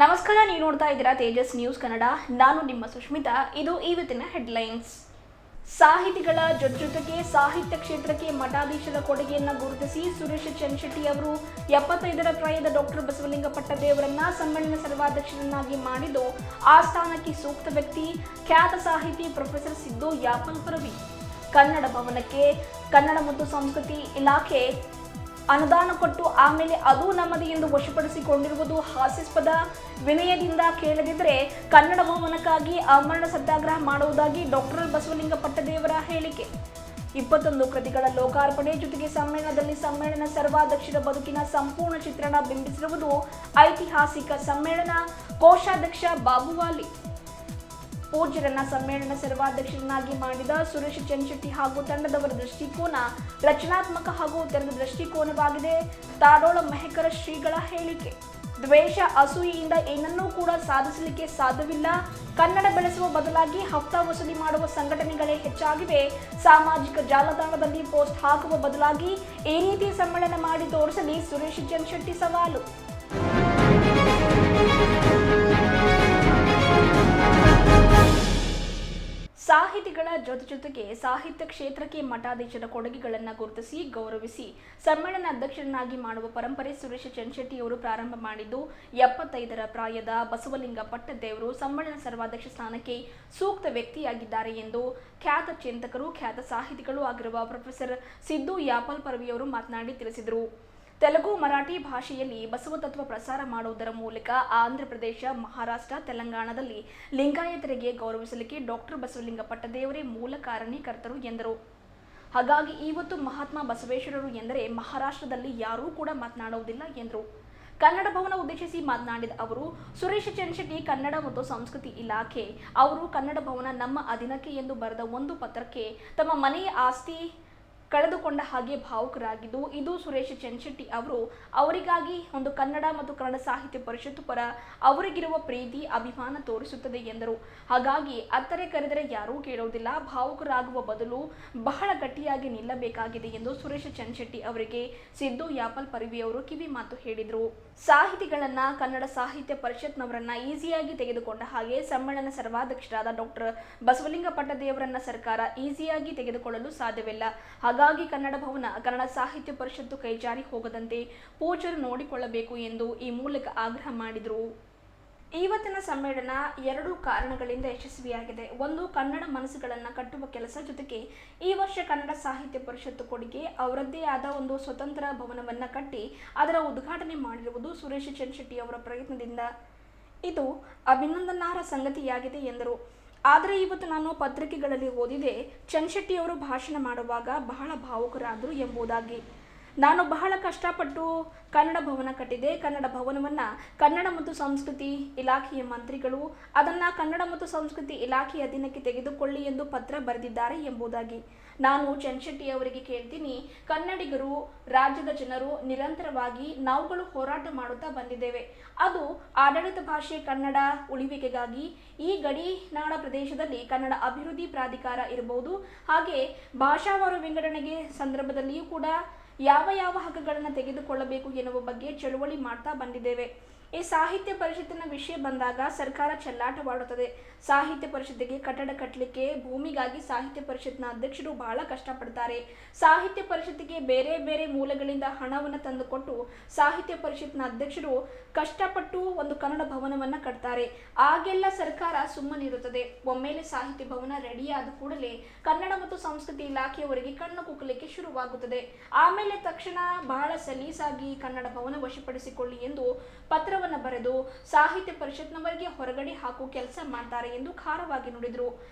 ನಮಸ್ಕಾರ, ನೀವು ನೋಡ್ತಾ ಇದ್ದೀರಾ ತೇಜಸ್ ನ್ಯೂಸ್ ಕನ್ನಡ. ನಾನು ನಿಮ್ಮ ಸುಷ್ಮಿತಾ. ಇದು ಇವತ್ತಿನ ಹೆಡ್ಲೈನ್ಸ್. ಸಾಹಿತಿಗಳ ಜೊತೆಗೆ ಸಾಹಿತ್ಯ ಕ್ಷೇತ್ರಕ್ಕೆ ಮಠಾಧೀಶರ ಕೊಡುಗೆಯನ್ನು ಗುರುತಿಸಿ ಸುರೇಶ್ ಚನ್ನಶೆಟ್ಟಿ ಅವರು 75ರ ಪ್ರಾಯದ ಡಾಕ್ಟರ್ ಬಸವಲಿಂಗ ಪಟ್ಟದೇವರನ್ನ ಸಮ್ಮೇಳನ ಸರ್ವಾಧ್ಯಕ್ಷರನ್ನಾಗಿ ಮಾಡಿದ್ದು, ಆ ಸ್ಥಾನಕ್ಕೆ ಸೂಕ್ತ ವ್ಯಕ್ತಿ ಖ್ಯಾತ ಸಾಹಿತಿ ಪ್ರೊಫೆಸರ್ ಸಿದ್ದು ಯಾಪಲ್ ಪರವಿ. ಕನ್ನಡ ಭವನಕ್ಕೆ ಕನ್ನಡ ಮತ್ತು ಸಂಸ್ಕೃತಿ ಇಲಾಖೆ ಅನುದಾನ ಕೊಟ್ಟು ಆಮೇಲೆ ಅದು ನಮ್ಮದು ಎಂದು ವಶಪಡಿಸಿಕೊಂಡಿರುವುದು ಹಾಸ್ಯಾಸ್ಪದ. ವಿನಯದಿಂದ ಕೇಳದಿದ್ದರೆ ಕನ್ನಡ ಭವನಕ್ಕಾಗಿ ಆಮರಣ ಸತ್ಯಾಗ್ರಹ ಮಾಡುವುದಾಗಿ ಡಾಕ್ಟರ್ ಬಸವಲಿಂಗ ಪಟ್ಟದೇವರ ಹೇಳಿಕೆ. 21 ಕೃತಿಗಳ ಲೋಕಾರ್ಪಣೆ ಜೊತೆಗೆ ಸಮ್ಮೇಳನದಲ್ಲಿ ಸಮ್ಮೇಳನ ಸರ್ವಾಧ್ಯಕ್ಷರ ಬದುಕಿನ ಸಂಪೂರ್ಣ ಚಿತ್ರಣ ಬಿಂಬಿಸಿರುವುದು ಐತಿಹಾಸಿಕ. ಸಮ್ಮೇಳನ ಕೋಶಾಧ್ಯಕ್ಷ ಬಾಬುವಾಲಿ. ಪೂಜ್ಯರನ್ನ ಸಮ್ಮೇಳನ ಸರ್ವಾಧ್ಯಕ್ಷರನ್ನಾಗಿ ಮಾಡಿದ ಸುರೇಶ್ ಚನ್ನಶೆಟ್ಟಿ ಹಾಗೂ ತಂಡದವರ ದೃಷ್ಟಿಕೋನ ರಚನಾತ್ಮಕ ಹಾಗೂ ತೆರೆದ ದೃಷ್ಟಿಕೋನವಾಗಿದೆ. ತಾಡೋಳ ಮೆಹಕರ ಶ್ರೀಗಳ ಹೇಳಿಕೆ. ದ್ವೇಷ, ಅಸೂಯೆಯಿಂದ ಏನನ್ನೂ ಕೂಡ ಸಾಧಿಸಲಿಕ್ಕೆ ಸಾಧ್ಯವಿಲ್ಲ. ಕನ್ನಡ ಬೆಳೆಸುವ ಬದಲಾಗಿ ಹಫ್ತಾ ವಸೂಲಿ ಮಾಡುವ ಸಂಘಟನೆಗಳೇ ಹೆಚ್ಚಾಗಿವೆ. ಸಾಮಾಜಿಕ ಜಾಲತಾಣದಲ್ಲಿ ಪೋಸ್ಟ್ ಹಾಕುವ ಬದಲಾಗಿ ಈ ರೀತಿ ಸಮ್ಮೇಳನ ಮಾಡಿ ತೋರಿಸಲಿ ಸುರೇಶ್ ಚನ್ನಶೆಟ್ಟಿ ಸವಾಲು. ಸಾಹಿತಿಗಳ ಜೊತೆಗೆ ಸಾಹಿತ್ಯ ಕ್ಷೇತ್ರಕ್ಕೆ ಮಠಾಧೀಶರ ಕೊಡುಗೆಗಳನ್ನು ಗುರುತಿಸಿ ಗೌರವಿಸಿ ಸಮ್ಮೇಳನ ಅಧ್ಯಕ್ಷರನ್ನಾಗಿ ಮಾಡುವ ಪರಂಪರೆ ಸುರೇಶ್ ಚನ್ನಶೆಟ್ಟಿ ಅವರು ಪ್ರಾರಂಭ ಮಾಡಿದ್ದು, 75ರ ಪ್ರಾಯದ ಬಸವಲಿಂಗ ಪಟ್ಟದೇವರು ಸಮ್ಮೇಳನ ಸರ್ವಾಧ್ಯಕ್ಷ ಸ್ಥಾನಕ್ಕೆ ಸೂಕ್ತ ವ್ಯಕ್ತಿಯಾಗಿದ್ದಾರೆ ಎಂದು ಖ್ಯಾತ ಚಿಂತಕರು, ಖ್ಯಾತ ಸಾಹಿತಿಗಳು ಆಗಿರುವ ಪ್ರೊಫೆಸರ್ ಸಿದ್ದು ಯಾಪಲ್ ಪರವಿಯವರು ಮಾತನಾಡಿ ತಿಳಿಸಿದರು. ತೆಲುಗು, ಮರಾಠಿ ಭಾಷೆಯಲ್ಲಿ ಬಸವ ತತ್ವ ಪ್ರಸಾರ ಮಾಡುವುದರ ಮೂಲಕ ಆಂಧ್ರಪ್ರದೇಶ, ಮಹಾರಾಷ್ಟ್ರ, ತೆಲಂಗಾಣದಲ್ಲಿ ಲಿಂಗಾಯತರಿಗೆ ಗೌರವಿಸಲಿಕ್ಕೆ ಡಾಕ್ಟರ್ ಬಸವಲಿಂಗ ಪಟ್ಟದೇವರೇ ಮೂಲ ಕಾರಣೀಕರ್ತರು ಎಂದರು. ಹಾಗಾಗಿ ಇವತ್ತು ಮಹಾತ್ಮ ಬಸವೇಶ್ವರರು ಎಂದರೆ ಮಹಾರಾಷ್ಟ್ರದಲ್ಲಿ ಯಾರೂ ಕೂಡ ಮಾತನಾಡುವುದಿಲ್ಲ ಎಂದರು. ಕನ್ನಡ ಭವನ ಉದ್ದೇಶಿಸಿ ಮಾತನಾಡಿದ ಅವರು, ಸುರೇಶ್ ಚನ್ನಶೆಟ್ಟಿ ಕನ್ನಡ ಮತ್ತು ಸಂಸ್ಕೃತಿ ಇಲಾಖೆ ಅವರು ಕನ್ನಡ ಭವನ ನಮ್ಮ ಅಧೀನಕ್ಕೆ ಎಂದು ಬರೆದ ಒಂದು ಪತ್ರಕ್ಕೆ ತಮ್ಮ ಮನೆಯ ಆಸ್ತಿ ಕಳೆದುಕೊಂಡ ಹಾಗೆ ಭಾವುಕರಾಗಿದ್ದು, ಇದು ಸುರೇಶ್ ಚನ್ನಶೆಟ್ಟಿ ಅವರು ಅವರಿಗಾಗಿ ಒಂದು ಕನ್ನಡ ಮತ್ತು ಕನ್ನಡ ಸಾಹಿತ್ಯ ಪರಿಷತ್ತು ಪರ ಅವರಿಗಿರುವ ಪ್ರೀತಿ, ಅಭಿಮಾನ ತೋರಿಸುತ್ತದೆ ಎಂದರು. ಹಾಗಾಗಿ ಅತ್ತರೆ ಕರೆದರೆ ಯಾರೂ ಕೇಳುವುದಿಲ್ಲ, ಭಾವುಕರಾಗುವ ಬದಲು ಬಹಳ ಗಟ್ಟಿಯಾಗಿ ನಿಲ್ಲಬೇಕಾಗಿದೆ ಎಂದು ಸುರೇಶ್ ಚನ್ನಶೆಟ್ಟಿ ಅವರಿಗೆ ಸಿದ್ದು ಯಾಪಲ್ ಪರವಿಯವರು ಕಿವಿ ಮಾತು ಹೇಳಿದರು. ಸಾಹಿತಿಗಳನ್ನ ಕನ್ನಡ ಸಾಹಿತ್ಯ ಪರಿಷತ್ನವರನ್ನ ಈಸಿಯಾಗಿ ತೆಗೆದುಕೊಂಡ ಹಾಗೆ ಸಮ್ಮೇಳನ ಸರ್ವಾಧ್ಯಕ್ಷರಾದ ಡಾಕ್ಟರ್ ಬಸವಲಿಂಗ ಪಟ್ಟದೇವರನ್ನ ಸರ್ಕಾರ ಈಸಿಯಾಗಿ ತೆಗೆದುಕೊಳ್ಳಲು ಸಾಧ್ಯವಿಲ್ಲ. ಹಾಗಾಗಿ ಕನ್ನಡ ಭವನ, ಕನ್ನಡ ಸಾಹಿತ್ಯ ಪರಿಷತ್ತು ಕೈಜಾರಿ ಹೋಗದಂತೆ ಪೂಜ್ಯರು ನೋಡಿಕೊಳ್ಳಬೇಕು ಎಂದು ಈ ಮೂಲಕ ಆಗ್ರಹ ಮಾಡಿದರು. ಇವತ್ತಿನ ಸಮ್ಮೇಳನ 2 ಕಾರಣಗಳಿಂದ ಯಶಸ್ವಿಯಾಗಿದೆ. ಒಂದು, ಕನ್ನಡ ಮನಸ್ಸುಗಳನ್ನು ಕಟ್ಟುವ ಕೆಲಸ, ಜೊತೆಗೆ ಈ ವರ್ಷ ಕನ್ನಡ ಸಾಹಿತ್ಯ ಪರಿಷತ್ತು ಕೊಡುಗೆ ಅವರದ್ದೇ ಆದ ಒಂದು ಸ್ವತಂತ್ರ ಭವನವನ್ನು ಕಟ್ಟಿ ಅದರ ಉದ್ಘಾಟನೆ ಮಾಡಿರುವುದು ಸುರೇಶ್ ಚನ್ನಶೆಟ್ಟಿ ಅವರ ಪ್ರಯತ್ನದಿಂದ. ಇದು ಅಭಿನಂದನಾರ್ಹ ಸಂಗತಿಯಾಗಿದೆ ಎಂದರು. ಆದರೆ ಇವತ್ತು ನಾನು ಪತ್ರಿಕೆಗಳಲ್ಲಿ ಓದಿದೆ, ಚನ್ನಶೆಟ್ಟಿ ಅವರು ಭಾಷಣ ಮಾಡುವಾಗ ಬಹಳ ಭಾವುಕರಾದರು ಎಂಬುದಾಗಿ. ನಾನು ಬಹಳ ಕಷ್ಟಪಟ್ಟು ಕನ್ನಡ ಭವನ ಕಟ್ಟಿದೆ. ಕನ್ನಡ ಭವನವನ್ನು ಕನ್ನಡ ಮತ್ತು ಸಂಸ್ಕೃತಿ ಇಲಾಖೆಯ ಮಂತ್ರಿಗಳು ಅದನ್ನು ಕನ್ನಡ ಮತ್ತು ಸಂಸ್ಕೃತಿ ಇಲಾಖೆಯ ಅಧೀನಕ್ಕೆ ತೆಗೆದುಕೊಳ್ಳಿ ಎಂದು ಪತ್ರ ಬರೆದಿದ್ದಾರೆ ಎಂಬುದಾಗಿ. ನಾನು ಚನ್ನಶೆಟ್ಟಿ ಅವರಿಗೆ ಕೇಳ್ತೀನಿ, ಕನ್ನಡಿಗರು, ರಾಜ್ಯದ ಜನರು ನಿರಂತರವಾಗಿ ನಾವುಗಳು ಹೋರಾಟ ಮಾಡುತ್ತಾ ಬಂದಿದ್ದೇವೆ. ಅದು ಆಡಳಿತ ಭಾಷೆ ಕನ್ನಡ ಉಳಿವಿಕೆಗಾಗಿ. ಈ ಗಡಿನಾಡ ಪ್ರದೇಶದಲ್ಲಿ ಕನ್ನಡ ಅಭಿವೃದ್ಧಿ ಪ್ರಾಧಿಕಾರ ಇರಬಹುದು. ಹಾಗೆ ಭಾಷಾವಾರು ವಿಂಗಡಣೆಗೆ ಸಂದರ್ಭದಲ್ಲಿಯೂ ಕೂಡ ಯಾವ ಹಕ್ಕುಗಳನ್ನು ತೆಗೆದುಕೊಳ್ಳಬೇಕು ಎನ್ನುವ ಬಗ್ಗೆ ಚಳುವಳಿ ಮಾಡ್ತಾ ಬಂದಿದ್ದೇವೆ. ಈ ಸಾಹಿತ್ಯ ಪರಿಷತ್ತಿನ ವಿಷಯ ಬಂದಾಗ ಸರ್ಕಾರ ಚೆಲ್ಲಾಟವಾಡುತ್ತದೆ. ಸಾಹಿತ್ಯ ಪರಿಷತ್ತಿಗೆ ಕಟ್ಟಡ ಕಟ್ಟಲಿಕ್ಕೆ ಭೂಮಿಗಾಗಿ ಸಾಹಿತ್ಯ ಪರಿಷತ್ನ ಅಧ್ಯಕ್ಷರು ಬಹಳ ಕಷ್ಟಪಡ್ತಾರೆ. ಸಾಹಿತ್ಯ ಪರಿಷತ್ತಿಗೆ ಬೇರೆ ಬೇರೆ ಮೂಲಗಳಿಂದ ಹಣವನ್ನು ತಂದುಕೊಟ್ಟು ಸಾಹಿತ್ಯ ಪರಿಷತ್ನ ಅಧ್ಯಕ್ಷರು ಕಷ್ಟಪಟ್ಟು ಒಂದು ಕನ್ನಡ ಭವನವನ್ನು ಕಟ್ತಾರೆ. ಆಗೆಲ್ಲ ಸರ್ಕಾರ ಸುಮ್ಮನಿರುತ್ತದೆ. ಒಮ್ಮೆಲೆ ಸಾಹಿತ್ಯ ಭವನ ರೆಡಿಯಾದ ಕೂಡಲೇ ಕನ್ನಡ ಮತ್ತು ಸಂಸ್ಕೃತಿ ಇಲಾಖೆಯವರಿಗೆ ಕಣ್ಣು ಕುಕ್ಕಲಿಕ್ಕೆ ಶುರುವಾಗುತ್ತದೆ. ಆಮೇಲೆ ತಕ್ಷಣ ಬಹಳ ಸಲೀಸಾಗಿ ಕನ್ನಡ ಭವನ ವಶಪಡಿಸಿಕೊಳ್ಳಿ ಎಂದು ಪತ್ರವನ್ನು ಬರೆದು ಸಾಹಿತ್ಯ ಪರಿಷತ್ನವರಿಗೆ ಹೊರಗಡೆ ಹಾಕುವ ಕೆಲಸ ಮಾಡ್ತಾರೆ ಎಂದು ಖಾರವಾಗಿ ನುಡಿದ್ರು.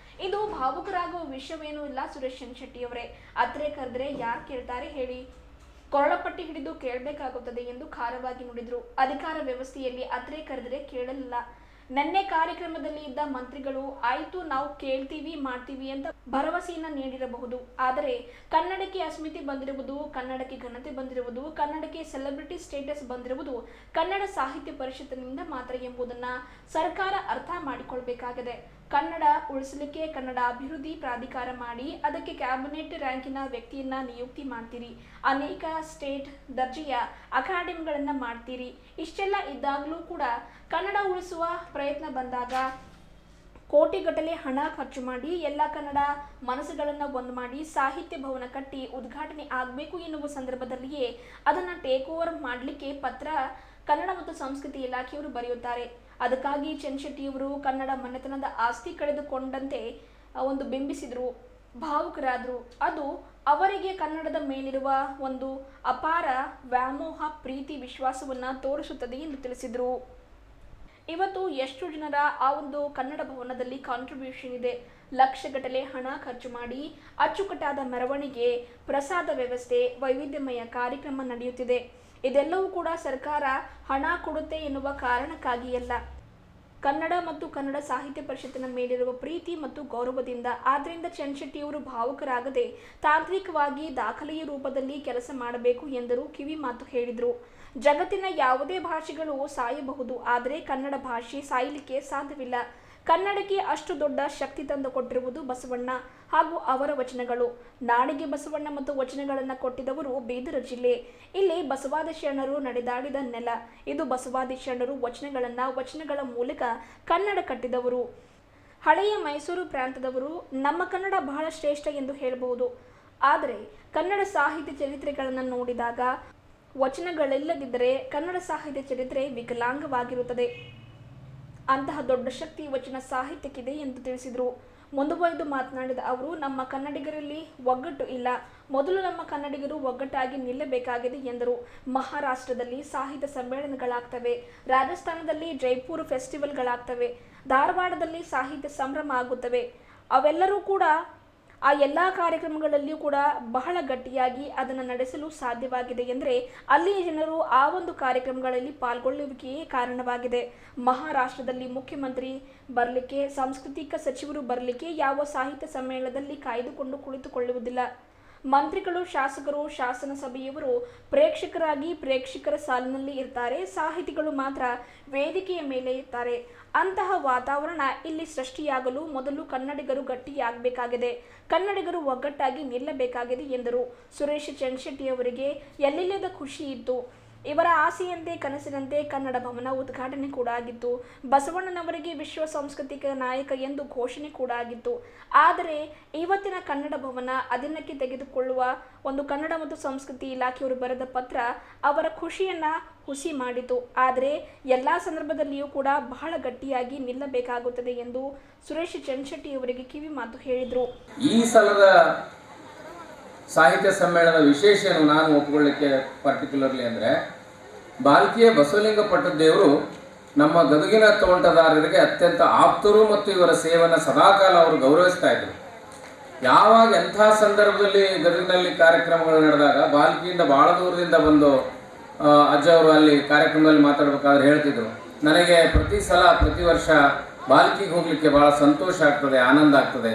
ಇದು ಭಾವುಕರಾಗುವ ವಿಷಯವೇನೂ ಇಲ್ಲ ಸುರೇಶ್ ಚನ್ನಶೆಟ್ಟಿ ಅವರೇ. ಅತ್ರೆ ಕರೆದ್ರೆ ಯಾರು ಕೇಳ್ತಾರೆ ಹೇಳಿ, ಕೊರಳಪಟ್ಟಿ ಹಿಡಿದು ಕೇಳಬೇಕಾಗುತ್ತದೆ ಎಂದು ಖಾರವಾಗಿ ನುಡಿದ್ರು. ಅಧಿಕಾರ ವ್ಯವಸ್ಥೆಯಲ್ಲಿ ಅತ್ರೆ ಕರೆದ್ರೆ ಕೇಳಲಿಲ್ಲ. ನಿನ್ನೆ ಕಾರ್ಯಕ್ರಮದಲ್ಲಿ ಇದ್ದ ಮಂತ್ರಿಗಳು ಆಯ್ತು ನಾವು ಕೇಳ್ತೀವಿ ಮಾಡ್ತೀವಿ ಅಂತ ಭರವಸೆಯನ್ನ ನೀಡಿರಬಹುದು. ಆದರೆ ಕನ್ನಡಕ್ಕೆ ಅಸ್ಮಿತೆ ಬಂದಿರುವುದು, ಕನ್ನಡಕ್ಕೆ ಘನತೆ ಬಂದಿರುವುದು, ಕನ್ನಡಕ್ಕೆ ಸೆಲೆಬ್ರಿಟಿ ಸ್ಟೇಟಸ್ ಬಂದಿರುವುದು ಕನ್ನಡ ಸಾಹಿತ್ಯ ಪರಿಷತ್ತಿನಿಂದ ಮಾತ್ರ ಎಂಬುದನ್ನು ಸರ್ಕಾರ ಅರ್ಥ ಮಾಡಿಕೊಳ್ಬೇಕಾಗಿದೆ. ಕನ್ನಡ ಉಳಿಸಲಿಕ್ಕೆ ಕನ್ನಡ ಅಭಿವೃದ್ಧಿ ಪ್ರಾಧಿಕಾರ ಮಾಡಿ ಅದಕ್ಕೆ ಕ್ಯಾಬಿನೆಟ್ ರ್ಯಾಂಕಿನ ವ್ಯಕ್ತಿಯನ್ನ ನಿಯುಕ್ತಿ ಮಾಡ್ತೀರಿ, ಅನೇಕ ಸ್ಟೇಟ್ ದರ್ಜೆಯ ಅಕಾಡೆಮಿಗಳನ್ನು ಮಾಡ್ತೀರಿ. ಇಷ್ಟೆಲ್ಲ ಇದ್ದಾಗಲೂ ಕೂಡ ಕನ್ನಡ ಉಳಿಸುವ ಪ್ರಯತ್ನ ಬಂದಾಗ ಕೋಟಿಗಟ್ಟಲೆ ಹಣ ಖರ್ಚು ಮಾಡಿ ಎಲ್ಲ ಕನ್ನಡ ಮನಸ್ಸುಗಳನ್ನು ಒಂದು ಮಾಡಿ ಸಾಹಿತ್ಯ ಭವನ ಕಟ್ಟಿ ಉದ್ಘಾಟನೆ ಆಗಬೇಕು ಎನ್ನುವ ಸಂದರ್ಭದಲ್ಲಿಯೇ ಅದನ್ನು ಟೇಕ್ ಓವರ್ ಮಾಡಲಿಕ್ಕೆ ಪತ್ರ ಕನ್ನಡ ಮತ್ತು ಸಂಸ್ಕೃತಿ ಇಲಾಖೆಯವರು ಬರೆಯುತ್ತಾರೆ. ಅದಕ್ಕಾಗಿ ಚನ್ನಶೆಟ್ಟಿಯವರು ಕನ್ನಡ ಮನೆತನದ ಆಸ್ತಿ ಕಳೆದುಕೊಂಡಂತೆ ಒಂದು ಬಿಂಬಿಸಿದ್ರು, ಭಾವುಕರಾದರು. ಅದು ಅವರಿಗೆ ಕನ್ನಡದ ಮೇಲಿರುವ ಒಂದು ಅಪಾರ ವ್ಯಾಮೋಹ, ಪ್ರೀತಿ, ವಿಶ್ವಾಸವನ್ನು ತೋರಿಸುತ್ತದೆ ಎಂದು ತಿಳಿಸಿದರು. ಇವತ್ತು ಎಷ್ಟು ಜನರ ಆ ಒಂದು ಕನ್ನಡ ಭವನದಲ್ಲಿ ಕಾಂಟ್ರಿಬ್ಯೂಷನ್ ಇದೆ. ಲಕ್ಷಗಟ್ಟಲೆ ಹಣ ಖರ್ಚು ಮಾಡಿ ಅಚ್ಚುಕಟ್ಟಾದ ಮೆರವಣಿಗೆ, ಪ್ರಸಾದ ವ್ಯವಸ್ಥೆ, ವೈವಿಧ್ಯಮಯ ಕಾರ್ಯಕ್ರಮ ನಡೆಯುತ್ತಿದೆ. ಇದೆಲ್ಲವೂ ಕೂಡ ಸರ್ಕಾರ ಹಣ ಕೊಡುತ್ತೆ ಎನ್ನುವ ಕಾರಣಕ್ಕಾಗಿ ಅಲ್ಲ, ಕನ್ನಡ ಮತ್ತು ಕನ್ನಡ ಸಾಹಿತ್ಯ ಪರಿಷತ್ತಿನ ಮೇಲಿರುವ ಪ್ರೀತಿ ಮತ್ತು ಗೌರವದಿಂದ. ಆದ್ದರಿಂದ ಚನ್ನಶೆಟ್ಟಿಯವರು ಭಾವುಕರಾಗದೆ ತಾಂತ್ರಿಕವಾಗಿ ದಾಖಲೆಯ ರೂಪದಲ್ಲಿ ಕೆಲಸ ಮಾಡಬೇಕು ಎಂದರು. ಕಿವಿ ಮಾತು ಹೇಳಿದರು. ಜಗತ್ತಿನ ಯಾವುದೇ ಭಾಷೆಗಳು ಸಾಯಬಹುದು, ಆದರೆ ಕನ್ನಡ ಭಾಷೆ ಸಾಯಲಿಕ್ಕೆ ಸಾಧ್ಯವಿಲ್ಲ. ಕನ್ನಡಕ್ಕೆ ಅಷ್ಟು ದೊಡ್ಡ ಶಕ್ತಿ ತಂದು ಕೊಟ್ಟಿರುವುದು ಬಸವಣ್ಣ ಹಾಗೂ ಅವರ ವಚನಗಳು. ನಾಡಿಗೆ ಬಸವಣ್ಣ ಮತ್ತು ವಚನಗಳನ್ನು ಕೊಟ್ಟಿದವರು ಬೀದರ ಜಿಲ್ಲೆ. ಇಲ್ಲಿ ಬಸವಾದಿ ಶರಣರು ನಡೆದಾಡಿದ ನೆಲ. ಇದು ಬಸವಾದಿ ಶರಣರು ವಚನಗಳ ಮೂಲಕ ಕನ್ನಡ ಕಟ್ಟಿದವರು. ಹಳೆಯ ಮೈಸೂರು ಪ್ರಾಂತದವರು ನಮ್ಮ ಕನ್ನಡ ಬಹಳ ಶ್ರೇಷ್ಠ ಎಂದು ಹೇಳಬಹುದು. ಆದರೆ ಕನ್ನಡ ಸಾಹಿತ್ಯ ಚರಿತ್ರೆಗಳನ್ನು ನೋಡಿದಾಗ ವಚನಗಳಿಲ್ಲದಿದ್ದರೆ ಕನ್ನಡ ಸಾಹಿತ್ಯ ಚರಿತ್ರೆ ವಿಕಲಾಂಗವಾಗಿರುತ್ತದೆ. ಅಂತಹ ದೊಡ್ಡ ಶಕ್ತಿ ವಚನ ಸಾಹಿತ್ಯಕ್ಕಿದೆ ಎಂದು ತಿಳಿಸಿದರು. ಮುಂದುವರೆದು ಮಾತನಾಡಿದ ಅವರು, ನಮ್ಮ ಕನ್ನಡಿಗರಲ್ಲಿ ಒಗ್ಗಟ್ಟು ಇಲ್ಲ. ಮೊದಲು ನಮ್ಮ ಕನ್ನಡಿಗರು ಒಗ್ಗಟ್ಟಾಗಿ ನಿಲ್ಲಬೇಕಾಗಿದೆ ಎಂದರು. ಮಹಾರಾಷ್ಟ್ರದಲ್ಲಿ ಸಾಹಿತ್ಯ ಸಮ್ಮೇಳನಗಳಾಗ್ತವೆ, ರಾಜಸ್ಥಾನದಲ್ಲಿ ಜೈಪುರ್ ಫೆಸ್ಟಿವಲ್ಗಳಾಗ್ತವೆ, ಧಾರವಾಡದಲ್ಲಿ ಸಾಹಿತ್ಯ ಸಂಭ್ರಮ ಆಗುತ್ತವೆ. ಅವೆಲ್ಲರೂ ಕೂಡ ಆ ಎಲ್ಲ ಕಾರ್ಯಕ್ರಮಗಳಲ್ಲಿಯೂ ಕೂಡ ಬಹಳ ಗಟ್ಟಿಯಾಗಿ ಅದನ್ನು ನಡೆಸಲು ಸಾಧ್ಯವಾಗಿದೆ ಎಂದರೆ ಅಲ್ಲಿಯ ಜನರು ಆ ಒಂದು ಕಾರ್ಯಕ್ರಮಗಳಲ್ಲಿ ಪಾಲ್ಗೊಳ್ಳುವಿಕೆಯೇ ಕಾರಣವಾಗಿದೆ. ಮಹಾರಾಷ್ಟ್ರದಲ್ಲಿ ಮುಖ್ಯಮಂತ್ರಿ ಬರಲಿಕ್ಕೆ, ಸಾಂಸ್ಕೃತಿಕ ಸಚಿವರು ಬರಲಿಕ್ಕೆ ಯಾವ ಸಾಹಿತ್ಯ ಸಮ್ಮೇಳನದಲ್ಲಿ ಕಾಯ್ದುಕೊಂಡು ಕುಳಿತುಕೊಳ್ಳುವುದಿಲ್ಲ. ಮಂತ್ರಿಗಳು, ಶಾಸಕರು, ಶಾಸನ ಸಭೆಯವರು ಪ್ರೇಕ್ಷಕರಾಗಿ ಪ್ರೇಕ್ಷಕರ ಸಾಲಿನಲ್ಲಿ ಇರ್ತಾರೆ. ಸಾಹಿತಿಗಳು ಮಾತ್ರ ವೇದಿಕೆಯ ಮೇಲೆ ಇರ್ತಾರೆ. ಅಂತಹ ವಾತಾವರಣ ಇಲ್ಲಿ ಸೃಷ್ಟಿಯಾಗಲು ಮೊದಲು ಕನ್ನಡಿಗರು ಗಟ್ಟಿಯಾಗಬೇಕಾಗಿದೆ, ಕನ್ನಡಿಗರು ಒಗ್ಗಟ್ಟಾಗಿ ನಿಲ್ಲಬೇಕಾಗಿದೆ ಎಂದರು. ಸುರೇಶ್ ಚನ್ನಶೆಟ್ಟಿಯವರಿಗೆ ಎಲ್ಲಿಲ್ಲದ ಖುಷಿ ಇತ್ತು. ಇವರ ಆಸೆಯಂತೆ ಕನಸಿನಂತೆ ಕನ್ನಡ ಭವನ ಉದ್ಘಾಟನೆ ಕೂಡ ಆಗಿತ್ತು. ಬಸವಣ್ಣನವರಿಗೆ ವಿಶ್ವ ಸಾಂಸ್ಕೃತಿಕ ನಾಯಕ ಎಂದು ಘೋಷಣೆ ಕೂಡ ಆಗಿತ್ತು. ಆದರೆ ಇವತ್ತಿನ ಕನ್ನಡ ಭವನ ಅಧೀನಕ್ಕೆ ತೆಗೆದುಕೊಳ್ಳುವ ಒಂದು ಕನ್ನಡ ಮತ್ತು ಸಂಸ್ಕೃತಿ ಇಲಾಖೆಯವರು ಬರೆದ ಪತ್ರ ಅವರ ಖುಷಿಯನ್ನು ಹುಸಿ ಮಾಡಿತು. ಆದರೆ ಎಲ್ಲ ಸಂದರ್ಭದಲ್ಲಿಯೂ ಕೂಡ ಬಹಳ ಗಟ್ಟಿಯಾಗಿ ನಿಲ್ಲಬೇಕಾಗುತ್ತದೆ ಎಂದು ಸುರೇಶ್ ಚನ್ನಶೆಟ್ಟಿಯವರಿಗೆ ಕಿವಿ ಮಾತು ಹೇಳಿದರು. ಈ ಸಲದ ಸಾಹಿತ್ಯ ಸಮ್ಮೇಳನದ ವಿಶೇಷ ನಾನು ಒಪ್ಪಿಕೊಳ್ಳಿಕ್ಕೆ ಪರ್ಟಿಕ್ಯುಲರ್ಲಿ ಅಂದರೆ, ಬಾಲ್ಕಿಯ ಬಸವಲಿಂಗ ಪಟ್ಟದೇವರು ನಮ್ಮ ಗದಗಿನ ತೋಂಟದಾರರಿಗೆ ಅತ್ಯಂತ ಆಪ್ತರು ಮತ್ತು ಇವರ ಸೇವೆಯನ್ನು ಸದಾಕಾಲ ಅವರು ಗೌರವಿಸ್ತಾ ಇದ್ರು. ಯಾವಾಗ ಎಂಥ ಸಂದರ್ಭದಲ್ಲಿ ಗದಗಿನಲ್ಲಿ ಕಾರ್ಯಕ್ರಮಗಳು ನಡೆದಾಗ ಬಾಲ್ಕಿಯಿಂದ ಭಾಳ ದೂರದಿಂದ ಬಂದು ಅಜ್ಜ ಅವರು ಅಲ್ಲಿ ಕಾರ್ಯಕ್ರಮದಲ್ಲಿ ಮಾತಾಡಬೇಕಾದ್ರೆ ಹೇಳ್ತಿದ್ರು, ನನಗೆ ಪ್ರತಿ ವರ್ಷ ಬಾಲ್ಕಿಗೆ ಹೋಗಲಿಕ್ಕೆ ಭಾಳ ಸಂತೋಷ ಆಗ್ತದೆ, ಆನಂದ ಆಗ್ತದೆ.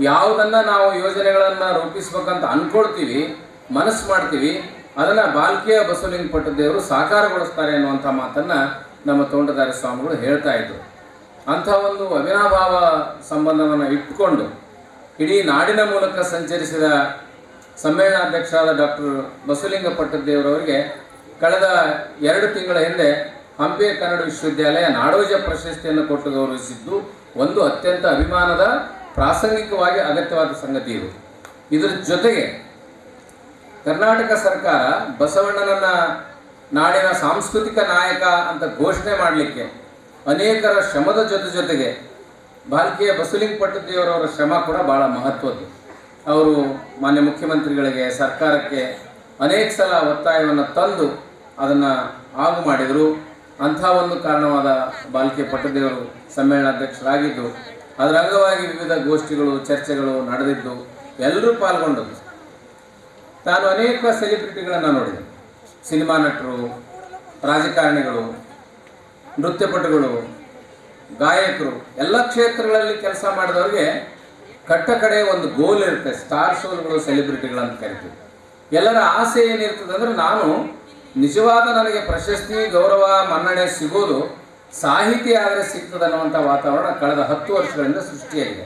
ಯಾವುದನ್ನು ನಾವು ಯೋಜನೆಗಳನ್ನು ರೂಪಿಸ್ಬೇಕಂತ ಅಂದ್ಕೊಳ್ತೀವಿ, ಮನಸ್ಸು ಮಾಡ್ತೀವಿ, ಅದನ್ನು ಬಾಲ್ಕಿಯ ಬಸವಲಿಂಗ ಪಟ್ಟದೇವರು ಸಾಕಾರಗೊಳಿಸ್ತಾರೆ ಅನ್ನುವಂಥ ಮಾತನ್ನು ನಮ್ಮ ತೋಂಟದಾರ್ಯ ಸ್ವಾಮಿಗಳು ಹೇಳ್ತಾ ಇದ್ರು. ಅಂಥ ಒಂದು ಅವಿನಾಭಾವ ಸಂಬಂಧವನ್ನು ಇಟ್ಟುಕೊಂಡು ಇಡೀ ನಾಡಿನ ಮೂಲಕ ಸಂಚರಿಸಿದ ಸಮ್ಮೇಳನಾಧ್ಯಕ್ಷರಾದ ಡಾಕ್ಟರ್ ಬಸವಲಿಂಗ ಪಟ್ಟದೇವರವರಿಗೆ ಕಳೆದ 2 ತಿಂಗಳ ಹಿಂದೆ ಹಂಪಿ ಕನ್ನಡ ವಿಶ್ವವಿದ್ಯಾಲಯ ನಾಡೋಜ ಪ್ರಶಸ್ತಿಯನ್ನು ಕೊಟ್ಟು ಗೌರವಿಸಿದ್ದು ಒಂದು ಅತ್ಯಂತ ಅಭಿಮಾನದ, ಪ್ರಾಸಂಗಿಕವಾಗಿ ಅಗತ್ಯವಾದ ಸಂಗತಿ ಇದು. ಇದರ ಜೊತೆಗೆ ಕರ್ನಾಟಕ ಸರ್ಕಾರ ಬಸವಣ್ಣನನ್ನ ನಾಡಿನ ಸಾಂಸ್ಕೃತಿಕ ನಾಯಕ ಅಂತ ಘೋಷಣೆ ಮಾಡಲಿಕ್ಕೆ ಅನೇಕರ ಶ್ರಮದ ಜೊತೆಗೆ ಬಾಲ್ಕಿಯ ಬಸವಲಿಂಗ ಪಟ್ಟದೇವರವರ ಶ್ರಮ ಕೂಡ ಭಾಳ ಮಹತ್ವದ್ದು. ಅವರು ಮಾನ್ಯ ಮುಖ್ಯಮಂತ್ರಿಗಳಿಗೆ, ಸರ್ಕಾರಕ್ಕೆ ಅನೇಕ ಸಲ ಒತ್ತಾಯವನ್ನು ತಂದು ಅದನ್ನು ಆಗು ಮಾಡಿದರು. ಅಂಥ ಒಂದು ಕಾರಣವಾದ ಬಾಲ್ಕಿಯ ಪಟ್ಟದೇವರು ಸಮ್ಮೇಳನಾಧ್ಯಕ್ಷರಾಗಿದ್ದು, ಅದರ ಅಂಗವಾಗಿ ವಿವಿಧ ಗೋಷ್ಠಿಗಳು, ಚರ್ಚೆಗಳು ನಡೆದಿದ್ದು, ಎಲ್ಲರೂ ಪಾಲ್ಗೊಂಡದ್ದು. ನಾನು ಅನೇಕ ಸೆಲೆಬ್ರಿಟಿಗಳನ್ನು ನೋಡಿದೆ. ಸಿನಿಮಾ ನಟರು, ರಾಜಕಾರಣಿಗಳು, ನೃತ್ಯಪಟುಗಳು, ಗಾಯಕರು, ಎಲ್ಲ ಕ್ಷೇತ್ರಗಳಲ್ಲಿ ಕೆಲಸ ಮಾಡಿದವ್ರಿಗೆ ಕಡೆ ಒಂದು ಗೋಲ್ ಇರುತ್ತೆ. ಸ್ಟಾರ್ ಶೋಗಳು, ಸೆಲೆಬ್ರಿಟಿಗಳಂತ ಕರಿತೀವಿ. ಎಲ್ಲರ ಆಸೆ ಏನಿರ್ತದೆ ಅಂದರೆ, ನಾನು ನಿಜವಾದ ನನಗೆ ಪ್ರಶಸ್ತಿ, ಗೌರವ, ಮನ್ನಣೆ ಸಿಗೋದು ಸಾಹಿತಿ ಆದರೆ ಸಿಗ್ತದೆ ಅನ್ನುವಂಥ ವಾತಾವರಣ ಕಳೆದ 10 ವರ್ಷಗಳಿಂದ ಸೃಷ್ಟಿಯಾಗಿದೆ.